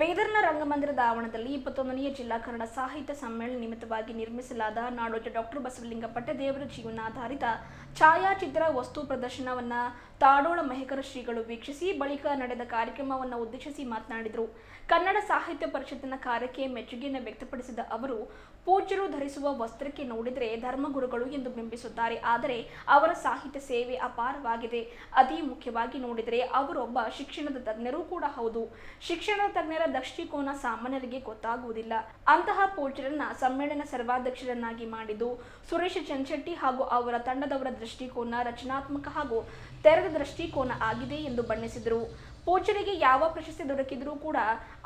ಬೀದರ್ನ ರಂಗಮಂದಿರದ ಆವರಣದಲ್ಲಿ 21ನೇ ಜಿಲ್ಲಾ ಕನ್ನಡ ಸಾಹಿತ್ಯ ಸಮ್ಮೇಳನ ನಿಮಿತ್ತವಾಗಿ ನಿರ್ಮಿಸಲಾದ ನಾಡೋಜ ಡಾಕ್ಟರ್ ಬಸವಲಿಂಗ ಪಟ್ಟದೇವರ ಜೀವನಾಧಾರಿತ ಛಾಯಾಚಿತ್ರ ವಸ್ತು ಪ್ರದರ್ಶನವನ್ನು ತಾಡೋಳ ಮಹೇಕರ ಶ್ರೀಗಳು ವೀಕ್ಷಿಸಿ ಬಳಿಕ ನಡೆದ ಕಾರ್ಯಕ್ರಮವನ್ನು ಉದ್ದೇಶಿಸಿ ಮಾತನಾಡಿದರು. ಕನ್ನಡ ಸಾಹಿತ್ಯ ಪರಿಷತ್ತಿನ ಕಾರ್ಯಕ್ಕೆ ಮೆಚ್ಚುಗೆಯನ್ನು ವ್ಯಕ್ತಪಡಿಸಿದ ಅವರು, ಪೂಜ್ಯರು ಧರಿಸುವ ವಸ್ತ್ರಕ್ಕೆ ನೋಡಿದರೆ ಧರ್ಮಗುರುಗಳು ಎಂದು ಬಿಂಬಿಸುತ್ತಾರೆ, ಆದರೆ ಅವರ ಸಾಹಿತ್ಯ ಸೇವೆ ಅಪಾರವಾಗಿದೆ. ಅತಿ ಮುಖ್ಯವಾಗಿ ನೋಡಿದರೆ ಅವರೊಬ್ಬ ಶಿಕ್ಷಣದ ತಜ್ಞರೂ ಕೂಡ ಹೌದು. ಶಿಕ್ಷಣದ ತಜ್ಞರ ದೃಷ್ಟಿಕೋನ ಸಾಮಾನ್ಯರಿಗೆ ಗೊತ್ತಾಗುವುದಿಲ್ಲ. ಅಂತಹ ಪೂಜ್ಯರನ್ನ ಸಮ್ಮೇಳನ ಸರ್ವಾಧ್ಯಕ್ಷರನ್ನಾಗಿ ಮಾಡಿದ್ದು ಸುರೇಶ್ ಚಂಚೆಟ್ಟಿ ಹಾಗೂ ಅವರ ತಂಡದವರ ದೃಷ್ಟಿಕೋನ ರಚನಾತ್ಮಕ ಹಾಗೂ ತೆರೆದ ದೃಷ್ಟಿಕೋನ ಆಗಿದೆ ಎಂದು ಬಣ್ಣಿಸಿದರು. ಪೂಜ್ಯರಿಗೆ ಯಾವ ಪ್ರಶಸ್ತಿ ದೊರಕಿದರೂ ಕೂಡ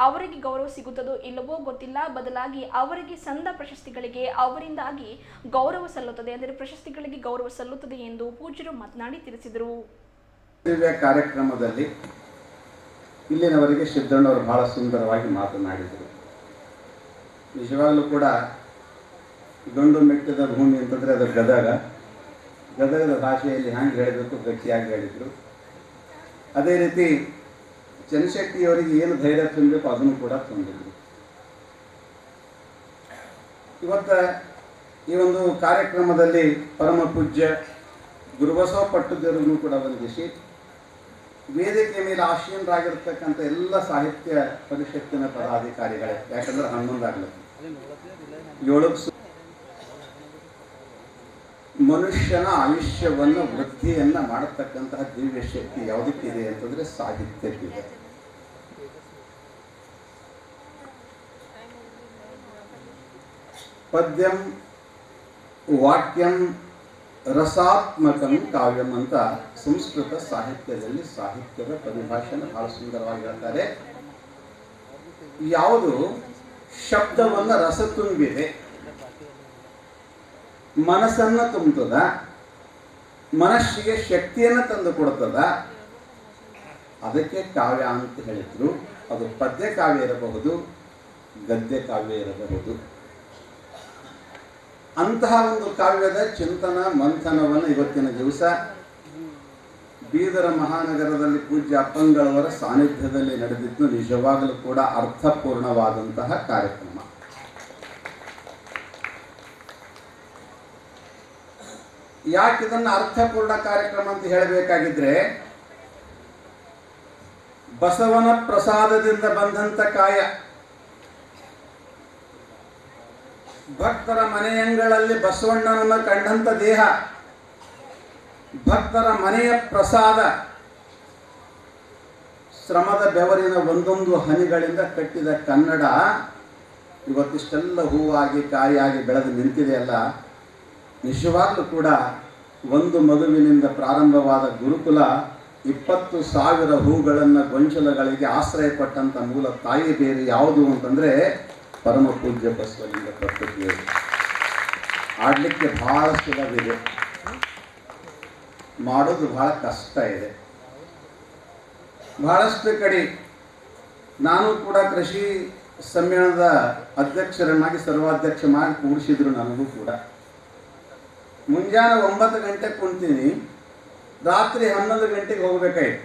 ಅವರಿಗೆ ಗೌರವ ಸಿಗುತ್ತದೋ ಇಲ್ಲವೋ ಗೊತ್ತಿಲ್ಲ, ಬದಲಾಗಿ ಅವರಿಗೆ ಸಂದ ಪ್ರಶಸ್ತಿಗಳಿಗೆ ಅವರಿಂದಾಗಿ ಗೌರವ ಸಲ್ಲುತ್ತದೆ, ಅಂದರೆ ಪ್ರಶಸ್ತಿಗಳಿಗೆ ಗೌರವ ಸಲ್ಲುತ್ತದೆ ಎಂದು ಪೂಜ್ಯರು ಮಾತನಾಡಿ ತಿಳಿಸಿದರು. ಕಾರ್ಯಕ್ರಮದಲ್ಲಿ ಇಲ್ಲಿನವರೆಗೆ ಸಿದ್ದಣ್ಣವರು ಬಹಳ ಸುಂದರವಾಗಿ ಮಾತನಾಡಿದರು. ನಿಜವಾಗಲೂ ಕೂಡ ಗಂಡು ಮೆಟ್ಟಿದ ಭೂಮಿ ಅಂತಂದರೆ ಅದು ಗದಗದ ಭಾಷೆಯಲ್ಲಿ ಹ್ಯಾಂಗೆ ಹೇಳಬೇಕು ಗಟ್ಟಿಯಾಗಿ ಹೇಳಿದರು. ಅದೇ ರೀತಿ ಚನ್ನಶೆಟ್ಟಿಯವರಿಗೆ ಏನು ಧೈರ್ಯ ತುಂಬಬೇಕು ಅದನ್ನು ಕೂಡ ತುಂಬಿದ್ರು. ಇವತ್ತು ಈ ಒಂದು ಕಾರ್ಯಕ್ರಮದಲ್ಲಿ ಪರಮ ಪೂಜ್ಯ ಗುರುಬಸವ ಪಟ್ಟದೇವರನ್ನು ಕೂಡ ವಂದಿಸಿ ವೇದಿಕೆ ಮೇಲೆ ಆಶೀನರಾಗಿರ್ತಕ್ಕಂಥ ಎಲ್ಲ ಸಾಹಿತ್ಯ ಪರಿಷತ್ತಿನ ಪದಾಧಿಕಾರಿಗಳೇ, ಯಾಕಂದ್ರೆ 11 ಆಗ್ಲತ್ತು 7 ಮನುಷ್ಯನ ಆಯುಷ್ಯವನ್ನು ವೃದ್ಧಿಯನ್ನು ಮಾಡತಕ್ಕಂತಹ ದಿವ್ಯ ಶಕ್ತಿ ಯಾವುದಕ್ಕಿದೆ ಅಂತಂದ್ರೆ ಸಾಹಿತ್ಯಕ್ಕಿದೆ. ಪದ್ಯಂ ವಾಕ್ಯಂ ರಸಾತ್ಮಕಂ ಕಾವ್ಯಂ ಅಂತ ಸಂಸ್ಕೃತ ಸಾಹಿತ್ಯದಲ್ಲಿ ಸಾಹಿತ್ಯದ ಪರಿಭಾಷೆಯನ್ನು ಬಹಳ ಸುಂದರವಾಗಿ ಹೇಳ್ತಾರೆ. ಯಾವುದು ಶಬ್ದವನ್ನು ರಸ ತುಂಬಿದೆ, ಮನಸ್ಸನ್ನು ತುಂಬುತ್ತದ, ಮನಸ್ಸಿಗೆ ಶಕ್ತಿಯನ್ನು ತಂದು ಕೊಡ್ತದ, ಅದಕ್ಕೆ ಕಾವ್ಯ ಅಂತ ಹೇಳಿದ್ರು. ಅದು ಪದ್ಯ ಕಾವ್ಯ ಇರಬಹುದು, ಗದ್ಯ ಕಾವ್ಯ ಇರಬಹುದು. ಅಂತಹ ಒಂದು ಕಾವ್ಯದ ಚಿಂತನ ಮಂಥನವನ್ನು ಇವತ್ತಿನ ದಿವಸ ಬೀದರ ಮಹಾನಗರದಲ್ಲಿ ಪೂಜ್ಯ ಅಪ್ಪಂಗಳವರ ಸಾನ್ನಿಧ್ಯದಲ್ಲಿ ನಡೆದಿದ್ದು ನಿಜವಾಗಲೂ ಕೂಡ ಅರ್ಥಪೂರ್ಣವಾದಂತಹ ಕಾರ್ಯಕ್ರಮ. ಯಾಕೆ ಇದನ್ನು ಅರ್ಥಪೂರ್ಣ ಕಾರ್ಯಕ್ರಮ ಅಂತ ಹೇಳಬೇಕಾಗಿದ್ರೆ, ಬಸವನ ಪ್ರಸಾದದಿಂದ ಬಂದಂತ ಕಾಯ, ಭಕ್ತರ ಮನೆಯಂಗಳಲ್ಲಿ ಬಸವಣ್ಣನನ್ನು ಕಂಡಂತ ದೇಹ, ಭಕ್ತರ ಮನೆಯ ಪ್ರಸಾದ, ಶ್ರಮದ ಬೆವರಿನ ಒಂದೊಂದು ಹನಿಗಳಿಂದ ಕಟ್ಟಿದ ಕನ್ನಡ ಇವತ್ತಿಷ್ಟೆಲ್ಲ ಹೂವಾಗಿ ಕಾಯಿಯಾಗಿ ಬೆಳೆದು ನಿಂತಿದೆಯಲ್ಲ. ನಿಜವಾಗ್ಲೂ ಕೂಡ ಒಂದು ಮಗುವಿನಿಂದ ಪ್ರಾರಂಭವಾದ ಗುರುಕುಲ 20,000 ಹೂಗಳನ್ನು ಗೊಂಚಲಗಳಿಗೆ ಆಶ್ರಯ ಕೊಟ್ಟಂತ ಮೂಲ ತಾಯಿ ಬೇರೆ ಯಾವುದು ಅಂತಂದ್ರೆ ಪರಮ ಪೂಜ್ಯ ಬಸವಲಿಂಗ ಪಟ್ಟದೇವರು. ಆಡಲಿಕ್ಕೆ ಬಹಳ ಸುಲಭವಿದೆ, ಮಾಡೋದು ಬಹಳ ಕಷ್ಟ ಇದೆ. ಬಹಳಷ್ಟು ಕಡೆ ನಾನು ಕೂಡ ಕೃಷಿ ಸಮ್ಮೇಳನದ ಅಧ್ಯಕ್ಷರನ್ನಾಗಿ ಸರ್ವಾಧ್ಯಕ್ಷ ಮಾಡಿ ಕೂಡಿಸಿದ್ರು ನನಗೂ ಕೂಡ. ಮುಂಜಾನೆ 9 ಗಂಟೆಗೆ ಕುಂತೀನಿ, ರಾತ್ರಿ 11 ಗಂಟೆಗೆ ಹೋಗ್ಬೇಕಾಯ್ತು.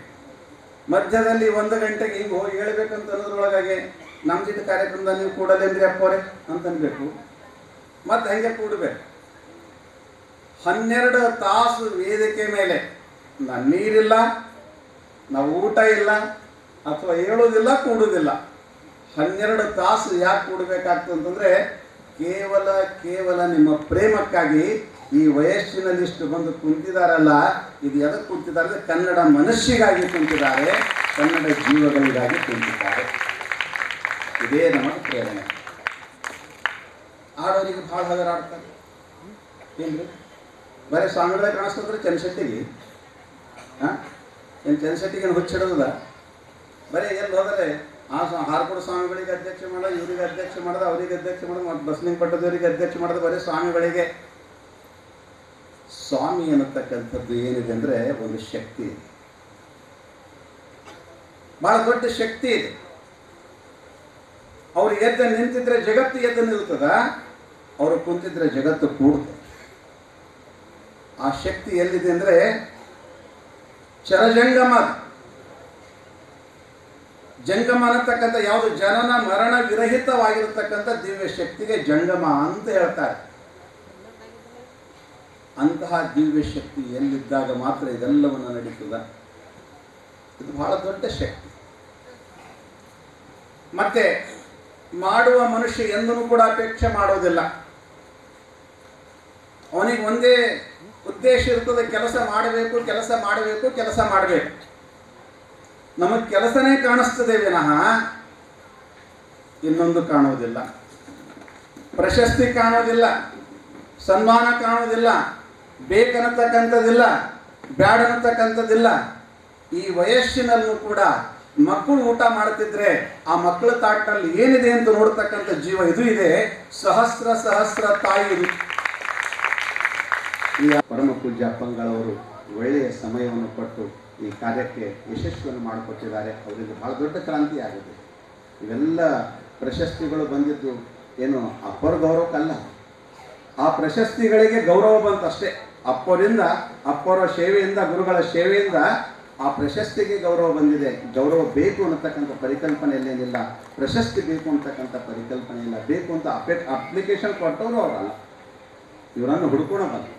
ಮಧ್ಯದಲ್ಲಿ 1 ಗಂಟೆಗೆ ಹಿಂಗೆ ಹೋಗಿ ಹೇಳ್ಬೇಕಂತ ಅನ್ನೋದ್ರೊಳಗಾಗಿ ನಮ್ಮ ಜಿಟ್ಟು ಕಾರ್ಯಕ್ರಮದ ನೀವು ಕೂಡಲೇನ್ರಿ ಅಪ್ಪೋರೆ ಅಂತ ಅನ್ಬೇಕು. ಮತ್ತು ಹಂಗೆ ಕೂಡಬೇಕು. 12 ತಾಸು ವೇದಿಕೆ ಮೇಲೆ ನೀರಿಲ್ಲ, ನಾವು ಊಟ ಇಲ್ಲ, ಅಥವಾ ಹೇಳೋದಿಲ್ಲ ಕೂಡುವುದಿಲ್ಲ. 12 ತಾಸು ಯಾಕೆ ಕೂಡಬೇಕಾಗ್ತದೆ ಅಂತಂದರೆ ಕೇವಲ ನಿಮ್ಮ ಪ್ರೇಮಕ್ಕಾಗಿ ಈ ವಯಸ್ಸಿನಲ್ಲಿಷ್ಟು ಬಂದು ಕುಂತಿದಾರಲ್ಲ, ಇದು ಎದಕ್ಕೆ ಕುಂತಿದ್ದಾರೆ ಅಂದರೆ ಕನ್ನಡ ಮನಸ್ಸಿಗಾಗಿ ಕುಂತಿದ್ದಾರೆ, ಕನ್ನಡ ಜೀವಗಳಿಗಾಗಿ ಕುಂತಿದ್ದಾರೆ. ಇದೇ ನಮಗೆ ಪ್ರೇರಣೆ. ಆಡೋರಿಗೆ ಭಾಳ ಹಗರಾಡ್ತಾರೆ ಏನ್ರಿ, ಬರೀ ಸ್ವಾಮಿಗಳೇ ಕಾಣಿಸ್ತಂದ್ರೆ ಚನ್ನಶೆಟ್ಟಿಗೆ ಏನು ಚನ್ನಶೆಟ್ಟಿಗೆ ಹುಚ್ಚಿಡೋದ? ಬರೀ ಎಲ್ಲಿ ಹೋದರೆ ಹಾರ್ಕೋಡು ಸ್ವಾಮಿಗಳಿಗೆ ಅಧ್ಯಕ್ಷ ಮಾಡೋದು, ಇವರಿಗೆ ಅಧ್ಯಕ್ಷ ಮಾಡೋದು, ಅವರಿಗೆ ಅಧ್ಯಕ್ಷ ಮಾಡೋದು, ಮತ್ತು ಬಸಲಿಂಗ ಪಟ್ಟದವರಿಗೆ ಅಧ್ಯಕ್ಷ ಮಾಡೋದು, ಬರೀ ಸ್ವಾಮಿಗಳಿಗೆ. ಸ್ವಾಮಿ ಅನ್ನತಕ್ಕಂಥದ್ದು ಏನಿದೆ ಅಂದರೆ ಒಂದು ಶಕ್ತಿ ಇದೆ, ಬಹಳ ದೊಡ್ಡ ಶಕ್ತಿ ಇದೆ. ಅವ್ರು ಎದ್ದು ನಿಂತಿದ್ರೆ ಜಗತ್ತು ಎದ್ದು ನಿಲ್ತದ, ಅವರು ಕುಂತಿದ್ರೆ ಜಗತ್ತು ಕೂಡ್ತದೆ. ಆ ಶಕ್ತಿ ಎಲ್ಲಿದೆ ಅಂದರೆ ಚರಜಂಗಮ. ಜಂಗಮ ಅನ್ನತಕ್ಕಂಥ ಯಾವುದು ಜನನ ಮರಣ ವಿರಹಿತವಾಗಿರತಕ್ಕಂಥ ದಿವ್ಯ ಶಕ್ತಿಗೆ ಜಂಗಮ ಅಂತ ಹೇಳ್ತಾರೆ. ಅಂತಹ ದಿವ್ಯ ಶಕ್ತಿ ಎಲ್ಲಿದ್ದಾಗ ಮಾತ್ರ ಇದೆಲ್ಲವನ್ನು ನಡೀತದ. ಇದು ಬಹಳ ದೊಡ್ಡ ಶಕ್ತಿ. ಮತ್ತೆ ಮಾಡುವ ಮನುಷ್ಯ ಎಂದೂ ಕೂಡ ಅಪೇಕ್ಷೆ ಮಾಡೋದಿಲ್ಲ. ಅವನಿಗೆ ಒಂದೇ ಉದ್ದೇಶ ಇರ್ತದೆ, ಕೆಲಸ ಮಾಡಬೇಕು, ಕೆಲಸ ಮಾಡಬೇಕು, ಕೆಲಸ ಮಾಡಬೇಕು. ನಮಗೆ ಕೆಲಸನೇ ಕಾಣಿಸ್ತದೆ ವಿನಃ ಇನ್ನೊಂದು ಕಾಣುವುದಿಲ್ಲ. ಪ್ರಶಸ್ತಿ ಕಾಣೋದಿಲ್ಲ, ಸನ್ಮಾನ ಕಾಣೋದಿಲ್ಲ, ಬೇಕನ್ನತಕ್ಕಂಥದ್ದಿಲ್ಲ, ಬ್ಯಾಡ ಅನ್ನತಕ್ಕಂಥದ್ದಿಲ್ಲ. ಈ ವಯಸ್ಸಿನಲ್ಲೂ ಕೂಡ ಮಕ್ಕಳು ಊಟ ಮಾಡ್ತಿದ್ರೆ ಆ ಮಕ್ಕಳ ತಾಟಿನಲ್ಲಿ ಏನಿದೆ ಅಂತ ನೋಡ್ತಕ್ಕಂಥ ಜೀವ ಇದು ಇದೆ. ಸಹಸ್ರ ತಾಯಿ ಇದು. ಈ ಪರಮ ಪೂಜ್ಯ ಅಪ್ಪಂಗಳವರು ಒಳ್ಳೆಯ ಸಮಯವನ್ನು ಕೊಟ್ಟು ಈ ಕಾರ್ಯಕ್ಕೆ ಯಶಸ್ವಿಯನ್ನು ಮಾಡಿಕೊಟ್ಟಿದ್ದಾರೆ. ಅವರಿಗೆ ಬಹಳ ದೊಡ್ಡ ಕ್ರಾಂತಿ ಆಗಿದೆ. ಇವೆಲ್ಲ ಪ್ರಶಸ್ತಿಗಳು ಬಂದಿದ್ದು ಏನು ಅಪ್ಪರ ಗೌರವಕ್ಕಲ್ಲ, ಆ ಪ್ರಶಸ್ತಿಗಳಿಗೆ ಗೌರವ ಬಂತಷ್ಟೇ. ಅಪ್ಪರ ಸೇವೆಯಿಂದ, ಗುರುಗಳ ಸೇವೆಯಿಂದ ಆ ಪ್ರಶಸ್ತಿಗೆ ಗೌರವ ಬಂದಿದೆ. ಗೌರವ ಬೇಕು ಅನ್ನತಕ್ಕಂಥ ಪರಿಕಲ್ಪನೆಯಲ್ಲೇನಿಲ್ಲ, ಪ್ರಶಸ್ತಿ ಬೇಕು ಅಂತಕ್ಕಂಥ ಪರಿಕಲ್ಪನೆ ಇಲ್ಲ. ಬೇಕು ಅಂತ ಅಪ್ಲಿಕೇಶನ್ ಕೊಟ್ಟವರು ಅವರಲ್ಲ, ಇವರನ್ನು ಹುಡ್ಕೊಂಡು ಬಂದು